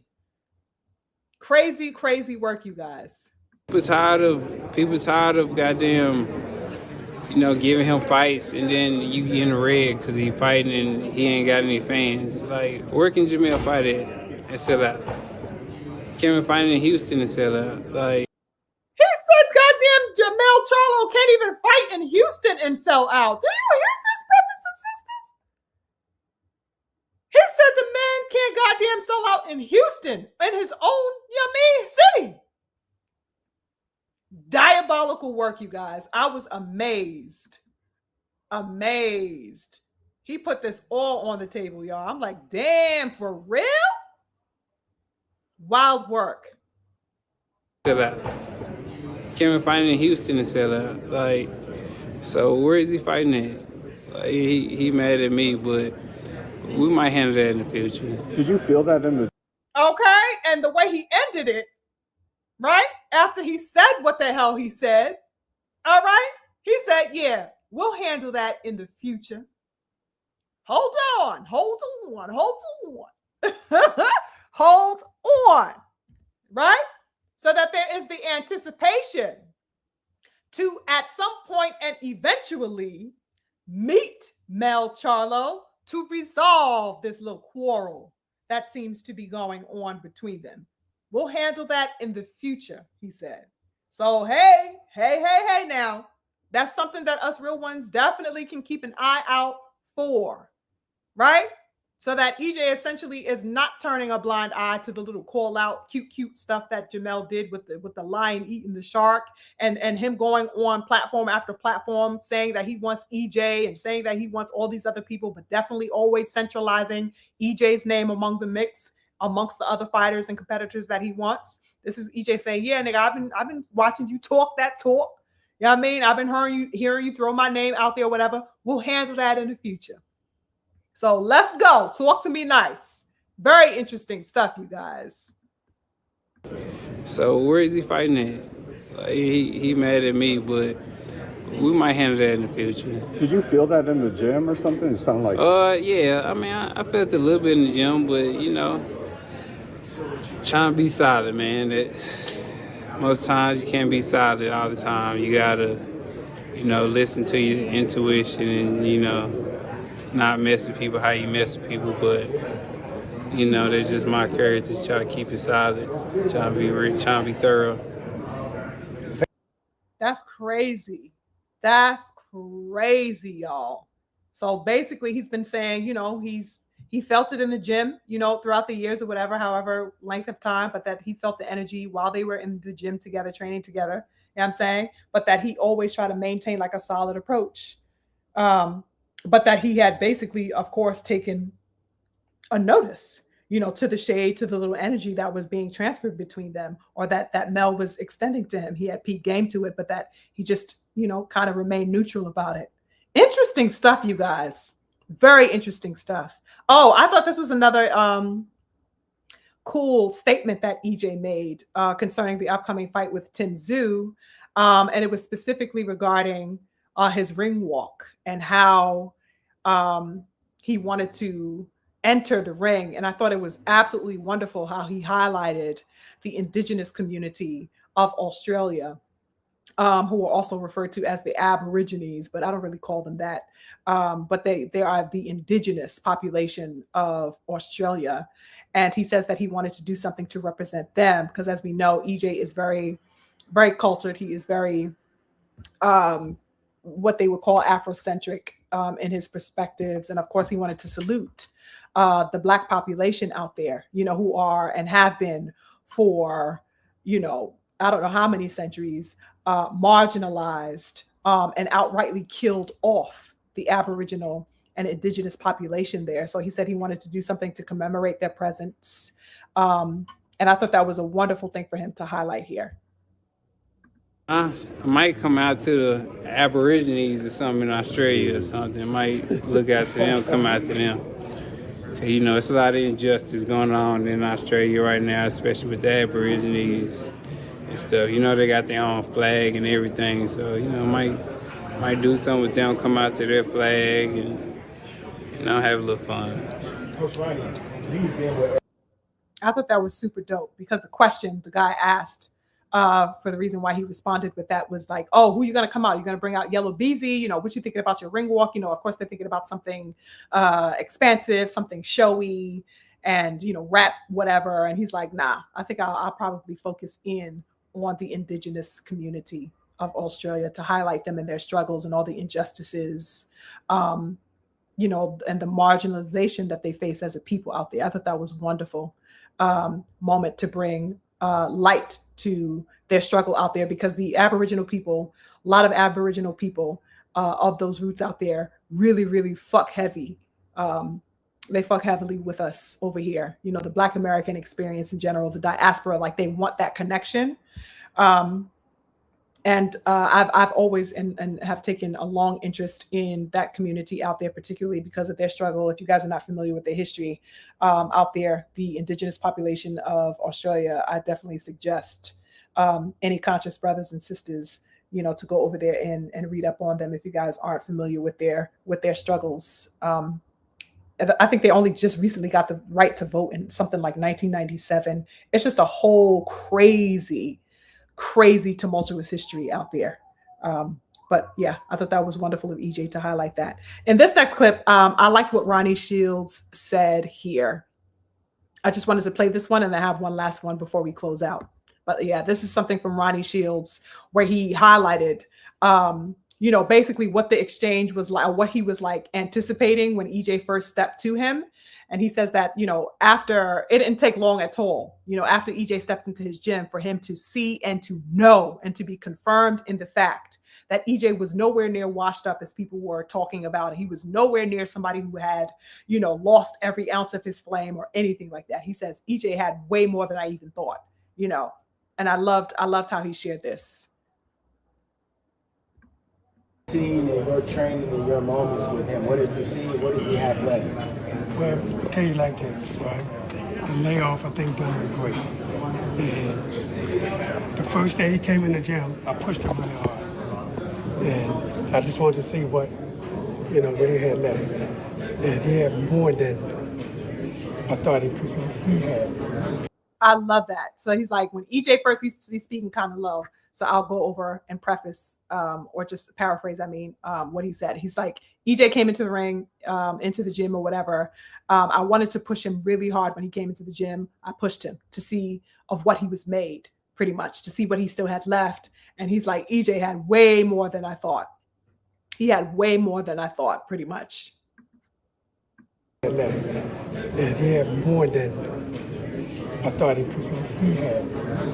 Crazy, crazy work, you guys. People tired of goddamn, you know, giving him fights, and then you get in the red because he fighting and he ain't got any fans. Like, where can Jamel fight at and sell out? He can't even fight in Houston and sell out. Like, he said goddamn Jamel Charlo can't even fight in Houston and sell out. Do you hear this, brothers and sisters? He said the man can't goddamn sell out in Houston, in his own, you know what I mean, city. Diabolical work, you guys. I was amazed. Amazed. He put this all on the table, y'all. I'm like, damn, for real? Wild work. sell out. Can't even fight in Houston and sell out. Like, so where is he fighting at? Like, he mad at me, but we might handle that in the future. Did you feel that in the... Okay, and the way he ended it, right? After he said what the hell he said, all right? He said, yeah, we'll handle that in the future. Hold on, hold on, hold on. Hold on, right? So that there is the anticipation to, at some point and eventually, meet Mel Charlo to resolve this little quarrel that seems to be going on between them. We'll handle that in the future, he said. So, hey now. That's something that us real ones definitely can keep an eye out for, right? So that EJ essentially is not turning a blind eye to the little call out, cute stuff that Jamel did with the lion eating the shark, and him going on platform after platform saying that he wants EJ and saying that he wants all these other people, but definitely always centralizing EJ's name among the mix, amongst the other fighters and competitors that he wants. This is EJ saying, yeah, nigga, I've been watching you talk that talk. You know what I mean? I've been hearing you throw my name out there, whatever. We'll handle that in the future. So let's go. Talk to me nice. Very interesting stuff, you guys. So where is he fighting at? Like, he mad at me, but we might handle that in the future. Did you feel that in the gym or something? It sounded like. Yeah. I mean, I felt a little bit in the gym, but you know, trying to be solid, man. Most times you can't be solid all the time. You gotta, you know, listen to your intuition and, you know, not mess with people how you mess with people. But, you know, that's just my courage to try to keep it solid, trying to be rich, trying to be thorough. That's crazy. That's crazy, y'all. So basically, he's been saying, you know, he felt it in the gym, you know, throughout the years or whatever, however length of time, but that he felt the energy while they were in the gym together, training together. You know what I'm saying? But that he always tried to maintain like a solid approach. But that he had basically, of course, taken a notice, you know, to the shade, to the little energy that was being transferred between them, or that Mel was extending to him. He had peak game to it, but that he just, you know, kind of remained neutral about it. Interesting stuff, you guys. Very interesting stuff. Oh, I thought this was another cool statement that EJ made concerning the upcoming fight with Tszyu. And it was specifically regarding his ring walk and how he wanted to enter the ring. And I thought it was absolutely wonderful how he highlighted the indigenous community of Australia, who are also referred to as the Aborigines, but I don't really call them that. But they are the indigenous population of Australia. And he says that he wanted to do something to represent them because, as we know, EJ is very, very cultured. He is very what they would call Afrocentric in his perspectives. And of course, he wanted to salute the Black population out there, you know, who are and have been for, you know, I don't know how many centuries, marginalized and outrightly killed off the Aboriginal and indigenous population there. So he said he wanted to do something to commemorate their presence. And I thought that was a wonderful thing for him to highlight here. I might come out to the Aborigines or something in Australia or something. Might look out to them, come out to them. You know, it's a lot of injustice going on in Australia right now, especially with the Aborigines and stuff. You know, they got their own flag and everything. So, you know, might do something with them, come out to their flag and, you know, have a little fun. Coach Ronnie, you've been with. I thought that was super dope because the question the guy asked for the reason why he responded with that was like, oh, who are you going to come out? You're going to bring out Yellow Beezy? You know, what you thinking about your ring walk? You know, of course, they're thinking about something expansive, something showy and, you know, rap, whatever. And he's like, nah, I think I'll probably focus in on the indigenous community of Australia to highlight them and their struggles and all the injustices, you know, and the marginalization that they face as a people out there. I thought that was wonderful moment to bring light to their struggle out there, because the Aboriginal people, a lot of Aboriginal people of those roots out there really, really fuck heavy. They fuck heavily with us over here. You know, the Black American experience in general, the diaspora, like they want that connection. And I've always and have taken a long interest in that community out there, particularly because of their struggle. If you guys are not familiar with their history out there, the indigenous population of Australia, I definitely suggest any conscious brothers and sisters, you know, to go over there and read up on them if you guys aren't familiar with their struggles. I think they only just recently got the right to vote in something like 1997. It's just a whole crazy tumultuous history out there. But yeah, I thought that was wonderful of EJ to highlight that. In this next clip, I liked what Ronnie Shields said here. I just wanted to play this one and I have one last one before we close out. But yeah, this is something from Ronnie Shields where he highlighted, you know, basically what the exchange was like, what he was like anticipating when EJ first stepped to him. And he says that, you know, after it didn't take long at all, you know, after EJ stepped into his gym for him to see and to know and to be confirmed in the fact that EJ was nowhere near washed up as people were talking about. He was nowhere near somebody who had, you know, lost every ounce of his flame or anything like that. He says EJ had way more than I even thought, you know, and I loved how he shared this. Seeing in your training and your moments with him, what have you seen? What does he have left? Well, I'll tell you like this, right? The layoff, I think, done him great. And the first day he came in the gym, I pushed him really hard. And I just wanted to see what he had left. And he had more than I thought he had. I love that. So he's like, when EJ first, he's speaking kind of low. So I'll go over and preface or just paraphrase, what he said. He's like, EJ came into the ring, into the gym or whatever. I wanted to push him really hard when he came into the gym. I pushed him to see of what he was made, pretty much, to see what he still had left. And he's like, EJ had way more than I thought. He had way more than I thought, pretty much. And he had more than I thought he had.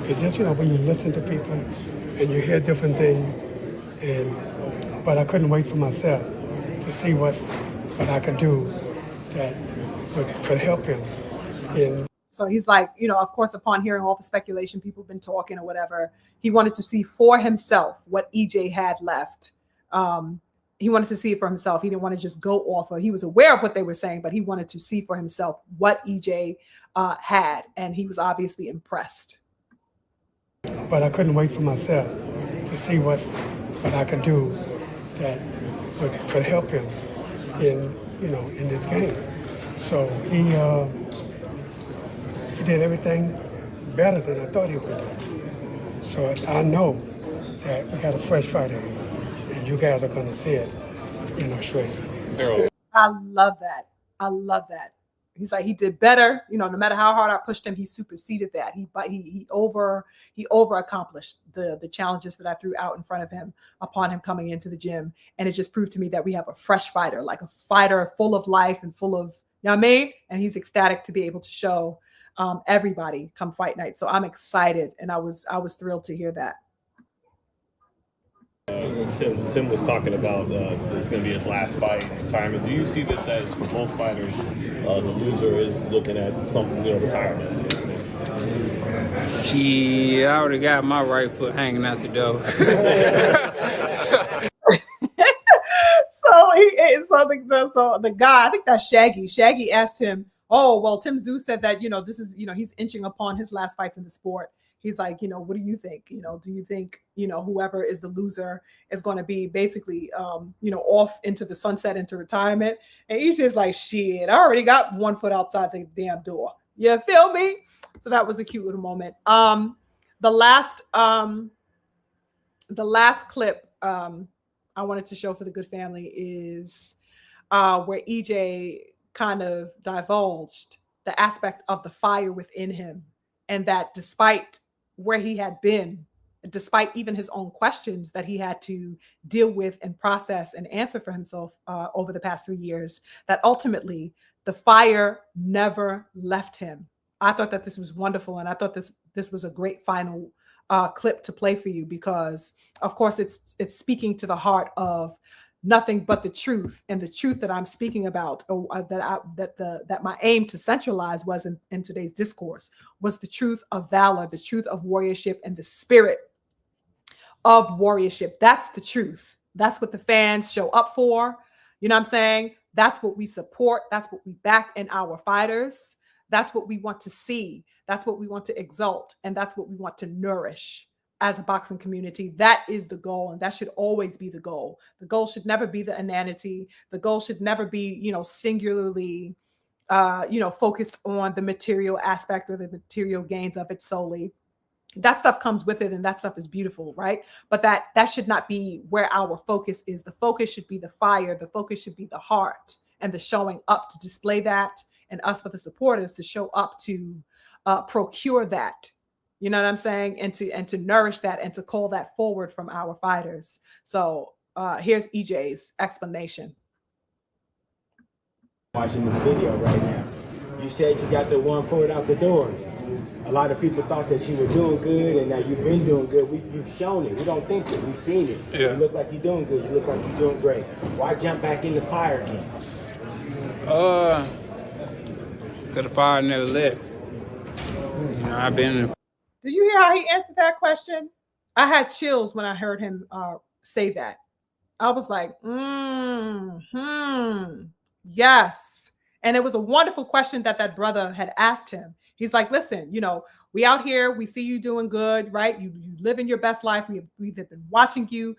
It's just, when you listen to people and you hear different things, but I couldn't wait for myself to see what I could do that could help him. So he's like, of course, upon hearing all the speculation, people have been talking or whatever, he wanted to see for himself what EJ had left. He wanted to see it for himself. He didn't want to just go off of, he was aware of what they were saying, but he wanted to see for himself what EJ had. And he was obviously impressed. But I couldn't wait for myself to see what I could do that could help him in this game. So he did everything better than I thought he would do. So I know that we got a fresh fighter here. And you guys are going to see it, straight. I love that. I love that. He's like, he did better. No matter how hard I pushed him, he superseded that. He over accomplished the challenges that I threw out in front of him upon him coming into the gym. And it just proved to me that we have a fresh fighter, like a fighter full of life and full of, you know what I mean? And he's ecstatic to be able to show everybody come fight night. So I'm excited. And I was thrilled to hear that. Tim was talking about this is going to be his last fight in retirement. Do you see this as, for both fighters, the loser is looking at some retirement? I already got my right foot hanging out the door. So the guy, I think that's Shaggy. Shaggy asked him, "Oh, well, Tim Tszyu said that this is he's inching upon his last fights in the sport." He's like, what do you think? Do you think, whoever is the loser is going to be basically, off into the sunset, into retirement? And he's just like, shit, I already got one foot outside the damn door. You feel me? So that was a cute little moment. The last clip I wanted to show for the good family is where EJ kind of divulged the aspect of the fire within him. And that despite where he had been, despite even his own questions that he had to deal with and process and answer for himself over the past 3 years, that ultimately the fire never left him. I thought that this was wonderful. And I thought this was a great final clip to play for you because, of course, it's speaking to the heart of nothing but the truth, and the truth that I'm speaking about, that my aim to centralize was in today's discourse was the truth of valor, the truth of warriorship, and the spirit of warriorship. That's the truth. That's what the fans show up for. You know what I'm saying? That's what we support. That's what we back in our fighters. That's what we want to see. That's what we want to exalt, and that's what we want to nourish. As a boxing community, that is the goal, and that should always be the goal. The goal should never be the inanity. The goal should never be, singularly, focused on the material aspect or the material gains of it solely. That stuff comes with it, and that stuff is beautiful, right? But that should not be where our focus is. The focus should be the fire. The focus should be the heart and the showing up to display that, and us for the supporters to show up to procure that. You know what I'm saying? And to nourish that and to call that forward from our fighters. So here's EJ's explanation. Watching this video right now, you said you got the one foot out the door. A lot of people thought that you were doing good and that you've been doing good. You've shown it. We don't think it. We've seen it. Yeah. You look like you're doing good. You look like you're doing great. Why jump back in the fire again? Because the fire never lit. I've been in. Did you hear how he answered that question? I had chills when I heard him say that. I was like, yes. And it was a wonderful question that that brother had asked him. He's like, listen, we out here, we see you doing good, right? You living your best life. We've been watching you,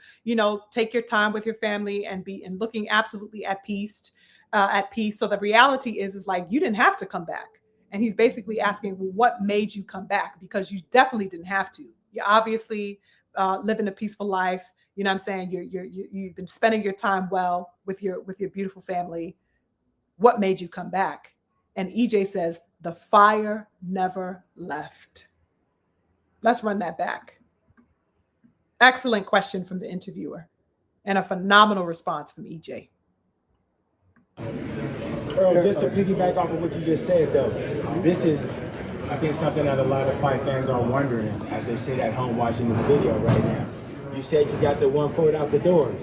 take your time with your family and looking absolutely at peace. So the reality is like, you didn't have to come back. And he's basically asking, well, what made you come back? Because you definitely didn't have to. You obviously living a peaceful life. You know what I'm saying? You've been spending your time well with your beautiful family. What made you come back? And EJ says, the fire never left. Let's run that back. Excellent question from the interviewer and a phenomenal response from EJ. Earl, just to piggyback off of what you just said, though, this is, I think, something that a lot of fight fans are wondering as they sit at home watching this video right now. You said you got the 1 foot out the doors.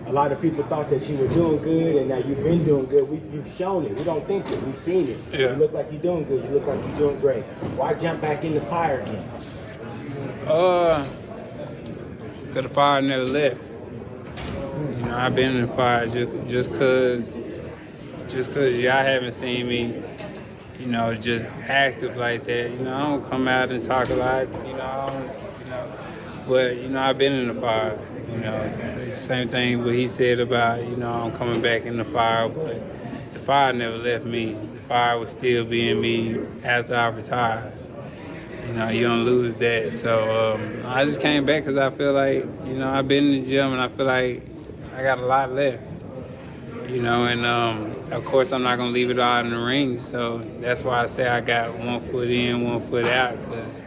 A lot of people thought that you were doing good, and now you've been doing good. You've shown it. We don't think it. We've seen it. Yeah. You look like you're doing good. You look like you're doing great. Why jump back in the fire again? Because the fire never left. I've been in the fire just cause y'all haven't seen me, just active like that. I don't come out and talk a lot, but I've been in the fire. It's the same thing what he said about, I'm coming back in the fire, but the fire never left me. The fire was still being me after I retired. You don't lose that. So I just came back because I feel like, I've been in the gym and I feel like I got a lot left. And of course I'm not gonna leave it all in the ring. So that's why I say I got 1 foot in, 1 foot out, because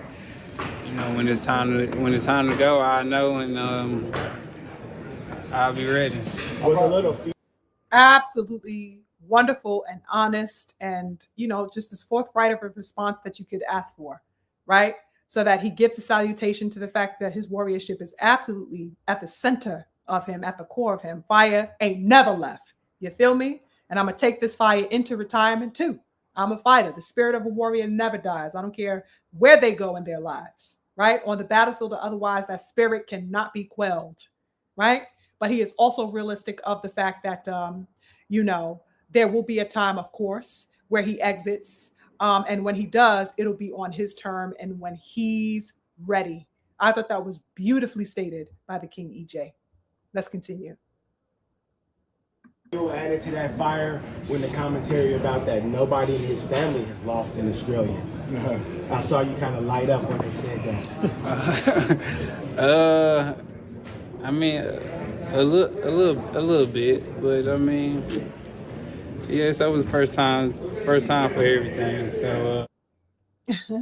when it's time to go, I know, and I'll be ready. Absolutely wonderful and honest, and just as forthright of a response that you could ask for, right? So that he gives a salutation to the fact that his warriorship is absolutely at the center of him, at the core of him. Fire ain't never left. You feel me? And I'm gonna take this fire into retirement too. I'm a fighter. The spirit of a warrior never dies. I don't care where they go in their lives, right? On the battlefield or otherwise, that spirit cannot be quelled, right? But he is also realistic of the fact that, there will be a time, of course, where he exits. And when he does, it'll be on his term and when he's ready. I thought that was beautifully stated by the King EJ. Let's continue. You added to that fire when the commentary about that nobody in his family has lost in Australia. I saw you kind of light up when they said that. I mean, a little bit, but I mean, yes, that was the first time for everything. So,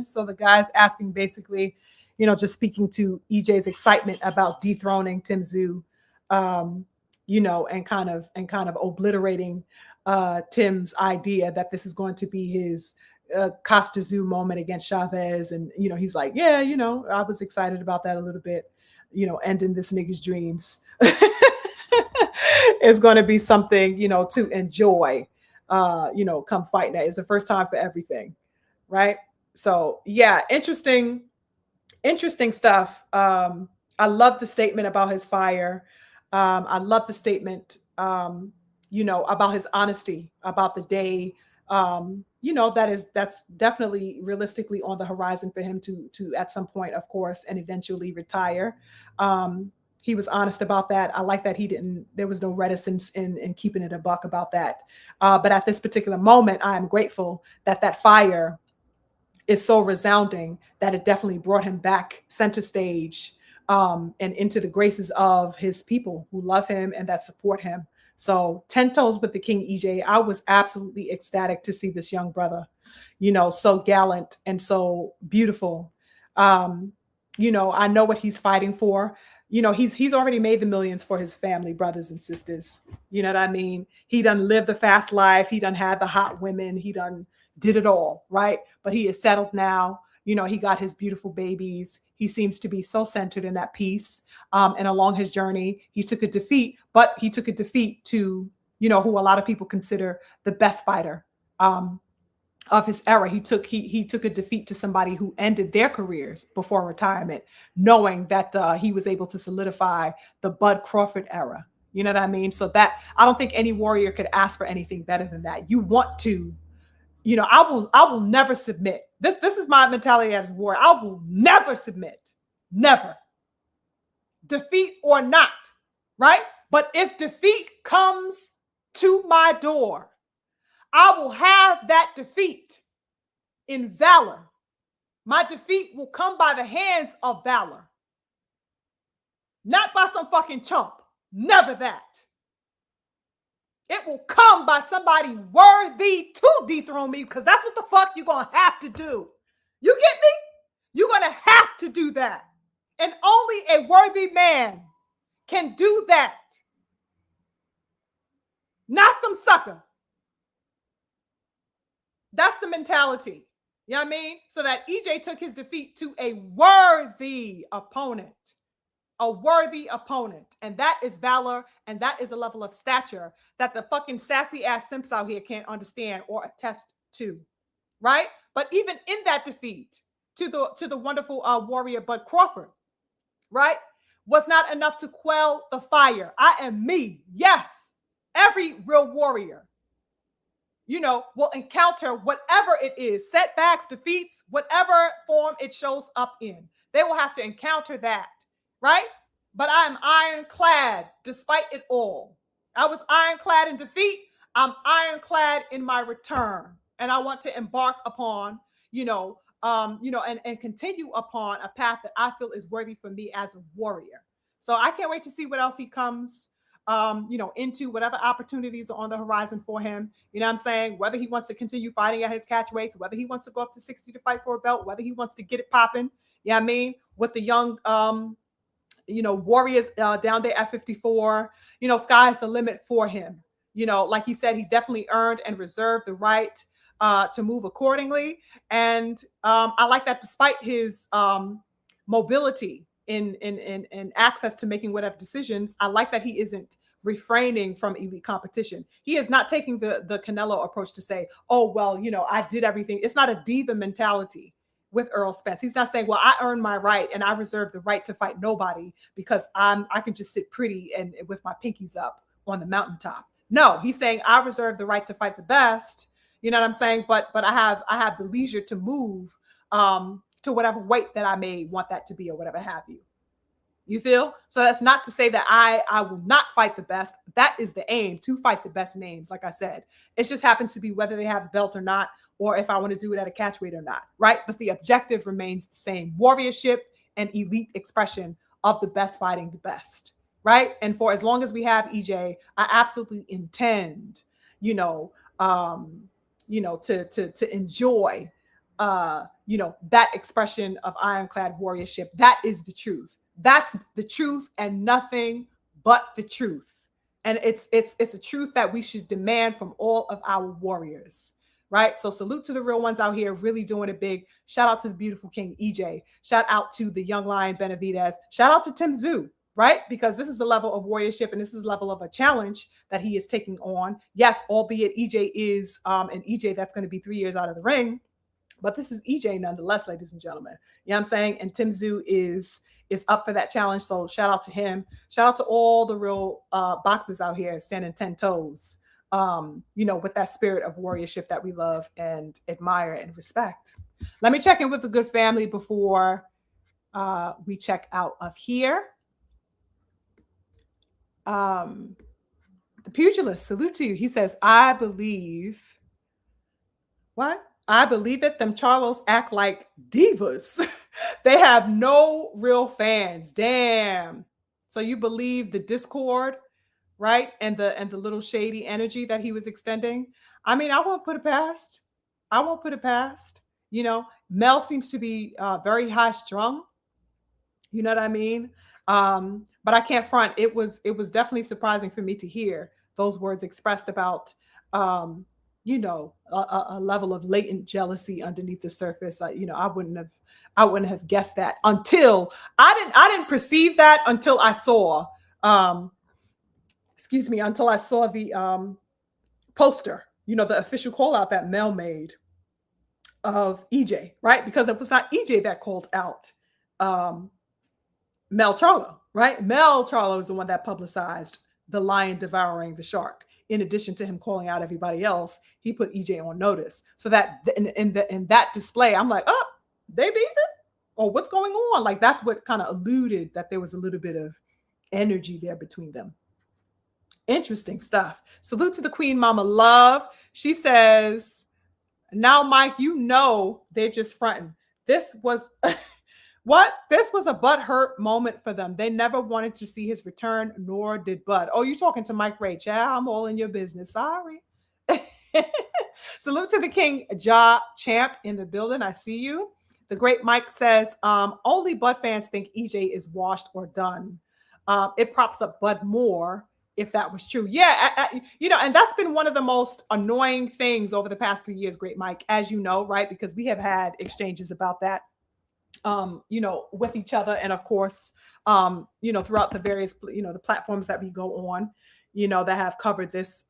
so the guy's asking basically, just speaking to EJ's excitement about dethroning Tim Tszyu. And kind of obliterating Tim's idea that this is going to be his Costa Tszyu moment against Chavez. And, he's like, yeah, I was excited about that a little bit, ending this nigga's dreams is going to be something, to enjoy, come fight night. It's the first time for everything. Right. So, yeah, interesting stuff. I love the statement about his fire. I love the statement, about his honesty, about the day, that's definitely realistically on the horizon for him to at some point, of course, and eventually retire. He was honest about that. I like that there was no reticence in keeping it a buck about that. But at this particular moment, I am grateful that fire is so resounding that it definitely brought him back center stage. And into the graces of his people who love him and that support him. So 10 toes with the King EJ. I was absolutely ecstatic to see this young brother, so gallant and so beautiful. I know what he's fighting for. He's already made the millions for his family, brothers and sisters. You know what I mean? He done lived the fast life. He done had the hot women. He done did it all, right? But he is settled now. He got his beautiful babies. He seems to be so centered in that peace. And along his journey, he took a defeat, but he took a defeat to, who a lot of people consider the best fighter of his era. He took a defeat to somebody who ended their careers before retirement, knowing that he was able to solidify the Bud Crawford era, You know what I mean? So that I don't think any warrior could ask for anything better than that. You want to, you know, I will never submit. This is my mentality as a warrior. I will never submit. Never. Defeat or not, right? But if defeat comes to my door, I will have that defeat in valor. My defeat will come by the hands of valor, not by some fucking chump. Never that. It will come by somebody worthy to dethrone me, because that's what the fuck you're going to have to do. You get me? You're going to have to do that. And only a worthy man can do that. Not some sucker. That's the mentality. You know what I mean? So that EJ took his defeat to a worthy opponent. A worthy opponent. And that is valor, and that is a level of stature that the fucking sassy ass simps out here can't understand or attest to. Right? But even in that defeat to the wonderful warrior Bud Crawford, right, was not enough to quell the fire. I am me. Yes. Every real warrior, you know, will encounter whatever it is, setbacks, defeats, whatever form it shows up in. They will have to encounter that, right? But I am ironclad despite it all. I was ironclad in defeat. I'm ironclad in my return. And I want to embark upon, and continue upon a path that I feel is worthy for me as a warrior. So I can't wait to see what else he comes into, whatever opportunities are on the horizon for him. You know what I'm saying? Whether he wants to continue fighting at his catch weights, whether he wants to go up to 60 to fight for a belt, whether he wants to get it popping, you know what I mean? With the young, warriors down there at 54, sky's the limit for him. Like he said, he definitely earned and reserved the right to move accordingly. And I like that despite his mobility in access to making whatever decisions, I like that he isn't refraining from elite competition. He is not taking the Canelo approach to say, oh, well, I did everything. It's not a diva mentality with Errol Spence. He's not saying, well, I earned my right and I reserve the right to fight nobody because I can just sit pretty and with my pinkies up on the mountaintop. No, he's saying I reserve the right to fight the best. You know what I'm saying? But I have the leisure to move to whatever weight that I may want that to be or whatever have you. You feel? So that's not to say that I will not fight the best. That is the aim, to fight the best names. Like I said, it just happens to be whether they have a belt or not, or if I want to do it at a catch weight or not, right? But the objective remains the same: warriorship and elite expression of the best fighting the best, right? And for as long as we have EJ, I absolutely intend, to enjoy, that expression of ironclad warriorship. That is the truth. That's the truth and nothing but the truth. And it's a truth that we should demand from all of our warriors, right? So salute to the real ones out here really doing it big. Shout out to the beautiful King EJ. Shout out to the young lion Benavidez. Shout out to Tszyu, right? Because this is a level of warriorship and this is a level of a challenge that he is taking on. Yes, albeit EJ is an EJ that's going to be 3 years out of the ring, but this is EJ nonetheless, ladies and gentlemen. You know what I'm saying? And Tszyu is up for that challenge. So shout out to him. Shout out to all the real boxers out here standing 10 toes, with that spirit of warriorship that we love and admire and respect. Let me check in with the good family before we check out of here. The pugilist, salute to you. He says, I believe it. Them Charlos act like divas. They have no real fans. Damn. So you believe the discord, right? And the little shady energy that he was extending. I mean, I won't put it past. Mel seems to be very high strung. You know what I mean? But I can't front. It was definitely surprising for me to hear those words expressed about a level of latent jealousy underneath the surface. I wouldn't have guessed that until I didn't perceive that until I saw, until I saw the poster, the official call out that Mel made of EJ, right? Because it was not EJ that called out Mel Charlo, right? Mel Charlo is the one that publicized the lion devouring the shark. In addition to him calling out everybody else, he put EJ on notice. So that in that display, I'm like, oh, they beefing? Or what's going on? Like, that's what kind of alluded that there was a little bit of energy there between them. Interesting stuff. Salute to the Queen Mama Love. She says, now, Mike, you know they're just fronting. This was what? This was a butthurt moment for them. They never wanted to see his return, nor did Bud. Oh, you talking to Mike Ray? Child, I'm all in your business. Sorry. Salute to the King Ja Champ in the building. I see you. The great Mike says, only Bud fans think EJ is washed or done. It props up Bud more if that was true. Yeah, and that's been one of the most annoying things over the past 3 years, great Mike, as you know, right? Because we have had exchanges about that, with each other. And of course, throughout the various, the platforms that we go on, that have covered this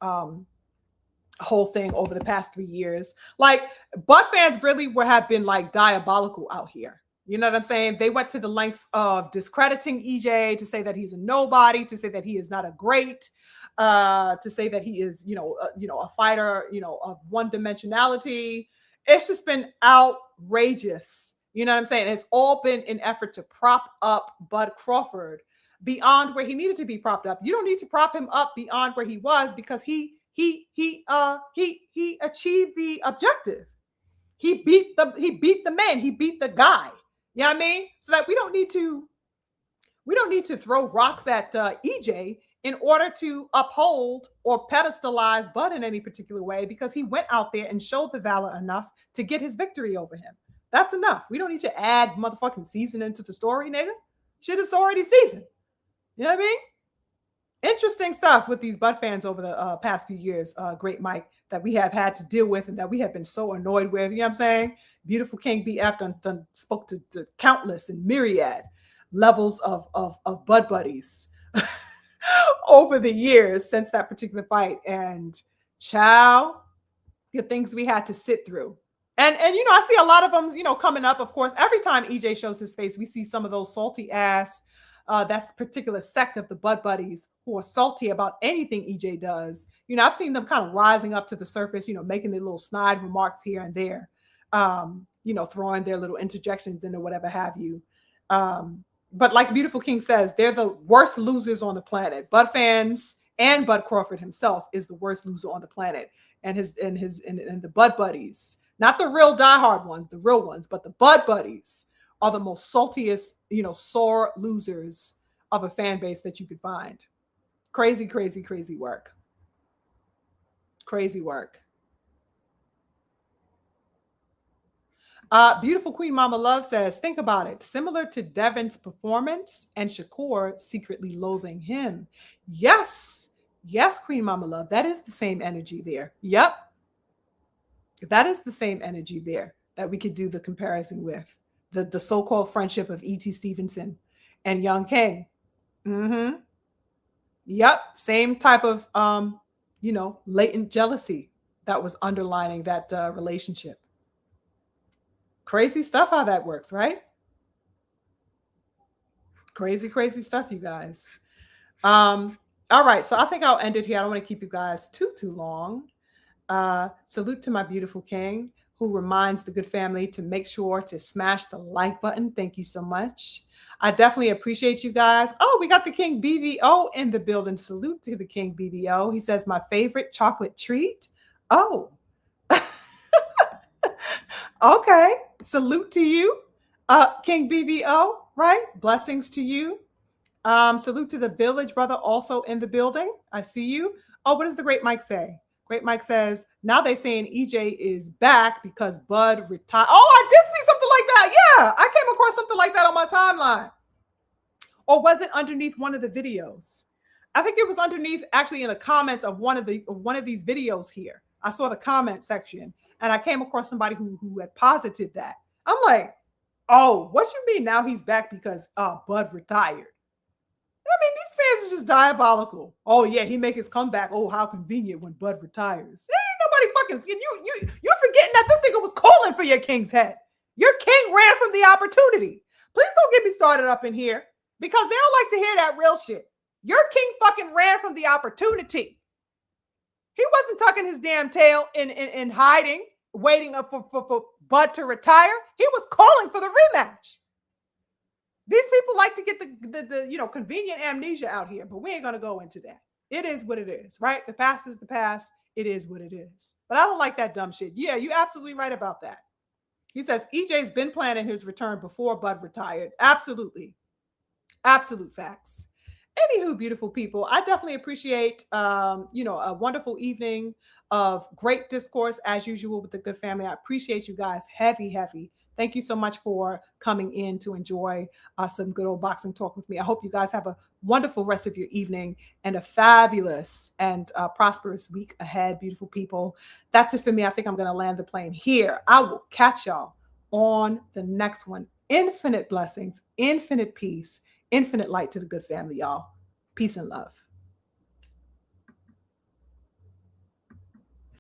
whole thing over the past 3 years. Like, Bud fans really have been like diabolical out here. You know what I'm saying? They went to the lengths of discrediting EJ, to say that he's a nobody, to say that he is not a great, to say that he is, a fighter, of one dimensionality. It's just been outrageous. You know what I'm saying? It's all been an effort to prop up Bud Crawford beyond where he needed to be propped up. You don't need to prop him up beyond where he was, because he achieved the objective. He beat the man. He beat the guy. You know what I mean? So that we don't need to throw rocks at EJ in order to uphold or pedestalize Bud in any particular way, because he went out there and showed the valor enough to get his victory over him. That's enough. We don't need to add motherfucking seasoning to the story, nigga. Shit is already seasoned. You know what I mean? Interesting stuff with these Bud fans over the past few years, great Mike, that we have had to deal with and that we have been so annoyed with. You know what I'm saying? Beautiful King BF done spoke to countless and myriad levels of Bud buddies over the years since that particular fight. And child, the things we had to sit through. And I see a lot of them, coming up. Of course, every time EJ shows his face, we see some of those salty ass, that's particular sect of the Bud buddies who are salty about anything EJ does. I've seen them kind of rising up to the surface, making their little snide remarks here and there, throwing their little interjections into whatever have you. But like Beautiful King says, they're the worst losers on the planet. Bud fans and Bud Crawford himself is the worst loser on the planet. And the Bud buddies, not the real diehard ones, the real ones, but the Bud buddies are the most saltiest, sore losers of a fan base that you could find. Crazy, crazy, crazy work. Crazy work. Beautiful Queen Mama Love says, think about it. Similar to Devin's performance and Shakur secretly loathing him. Yes. Yes, Queen Mama Love. That is the same energy there. Yep. That is the same energy there that we could do the comparison with. The so-called friendship of E.T. Stevenson and Young King. Mm-hmm. Yep. Same type of, latent jealousy that was underlining that relationship. Crazy stuff how that works, right? Crazy, crazy stuff, you guys. All right. So I think I'll end it here. I don't want to keep you guys too long. Salute to my beautiful king, who reminds the good family to make sure to smash the like button. Thank you so much. I definitely appreciate you guys. Oh, we got the King BBO in the building. Salute to the King BBO. He says, my favorite chocolate treat. Oh, okay. Salute to you, King BBO, right? Blessings to you. Salute to the village brother also in the building. I see you. Oh, what does the great Mike say? Great Mike says, now they're saying EJ is back because Bud retired. Oh, I did see something like that. Yeah, I came across something like that on my timeline. Or was it underneath one of the videos? I think it was underneath, actually in the comments of one of these videos here. I saw the comment section and I came across somebody who had posited that. I'm like, oh, what you mean now he's back because Bud retired? I mean, these fans are just diabolical. Oh yeah, he make his comeback. Oh, how convenient when Bud retires. Ain't nobody fucking you forgetting that this nigga was calling for your king's head. Your king ran from the opportunity. Please don't get me started up in here because they don't like to hear that real shit. Your king fucking ran from the opportunity. He wasn't tucking his damn tail in hiding, waiting for Bud to retire. He was calling for the rematch. These people like to get the convenient amnesia out here, but we ain't going to go into that. It is what it is, right? The past is the past. It is what it is. But I don't like that dumb shit. Yeah, you're absolutely right about that. He says EJ's been planning his return before Bud retired. Absolutely. Absolute facts. Anywho, beautiful people, I definitely appreciate, a wonderful evening of great discourse as usual with the good family. I appreciate you guys heavy. Thank you so much for coming in to enjoy some good old boxing talk with me. I hope you guys have a wonderful rest of your evening and a fabulous and prosperous week ahead, beautiful people. That's it for me. I think I'm going to land the plane here. I will catch y'all on the next one. Infinite blessings, infinite peace, infinite light to the good family, y'all. Peace and love.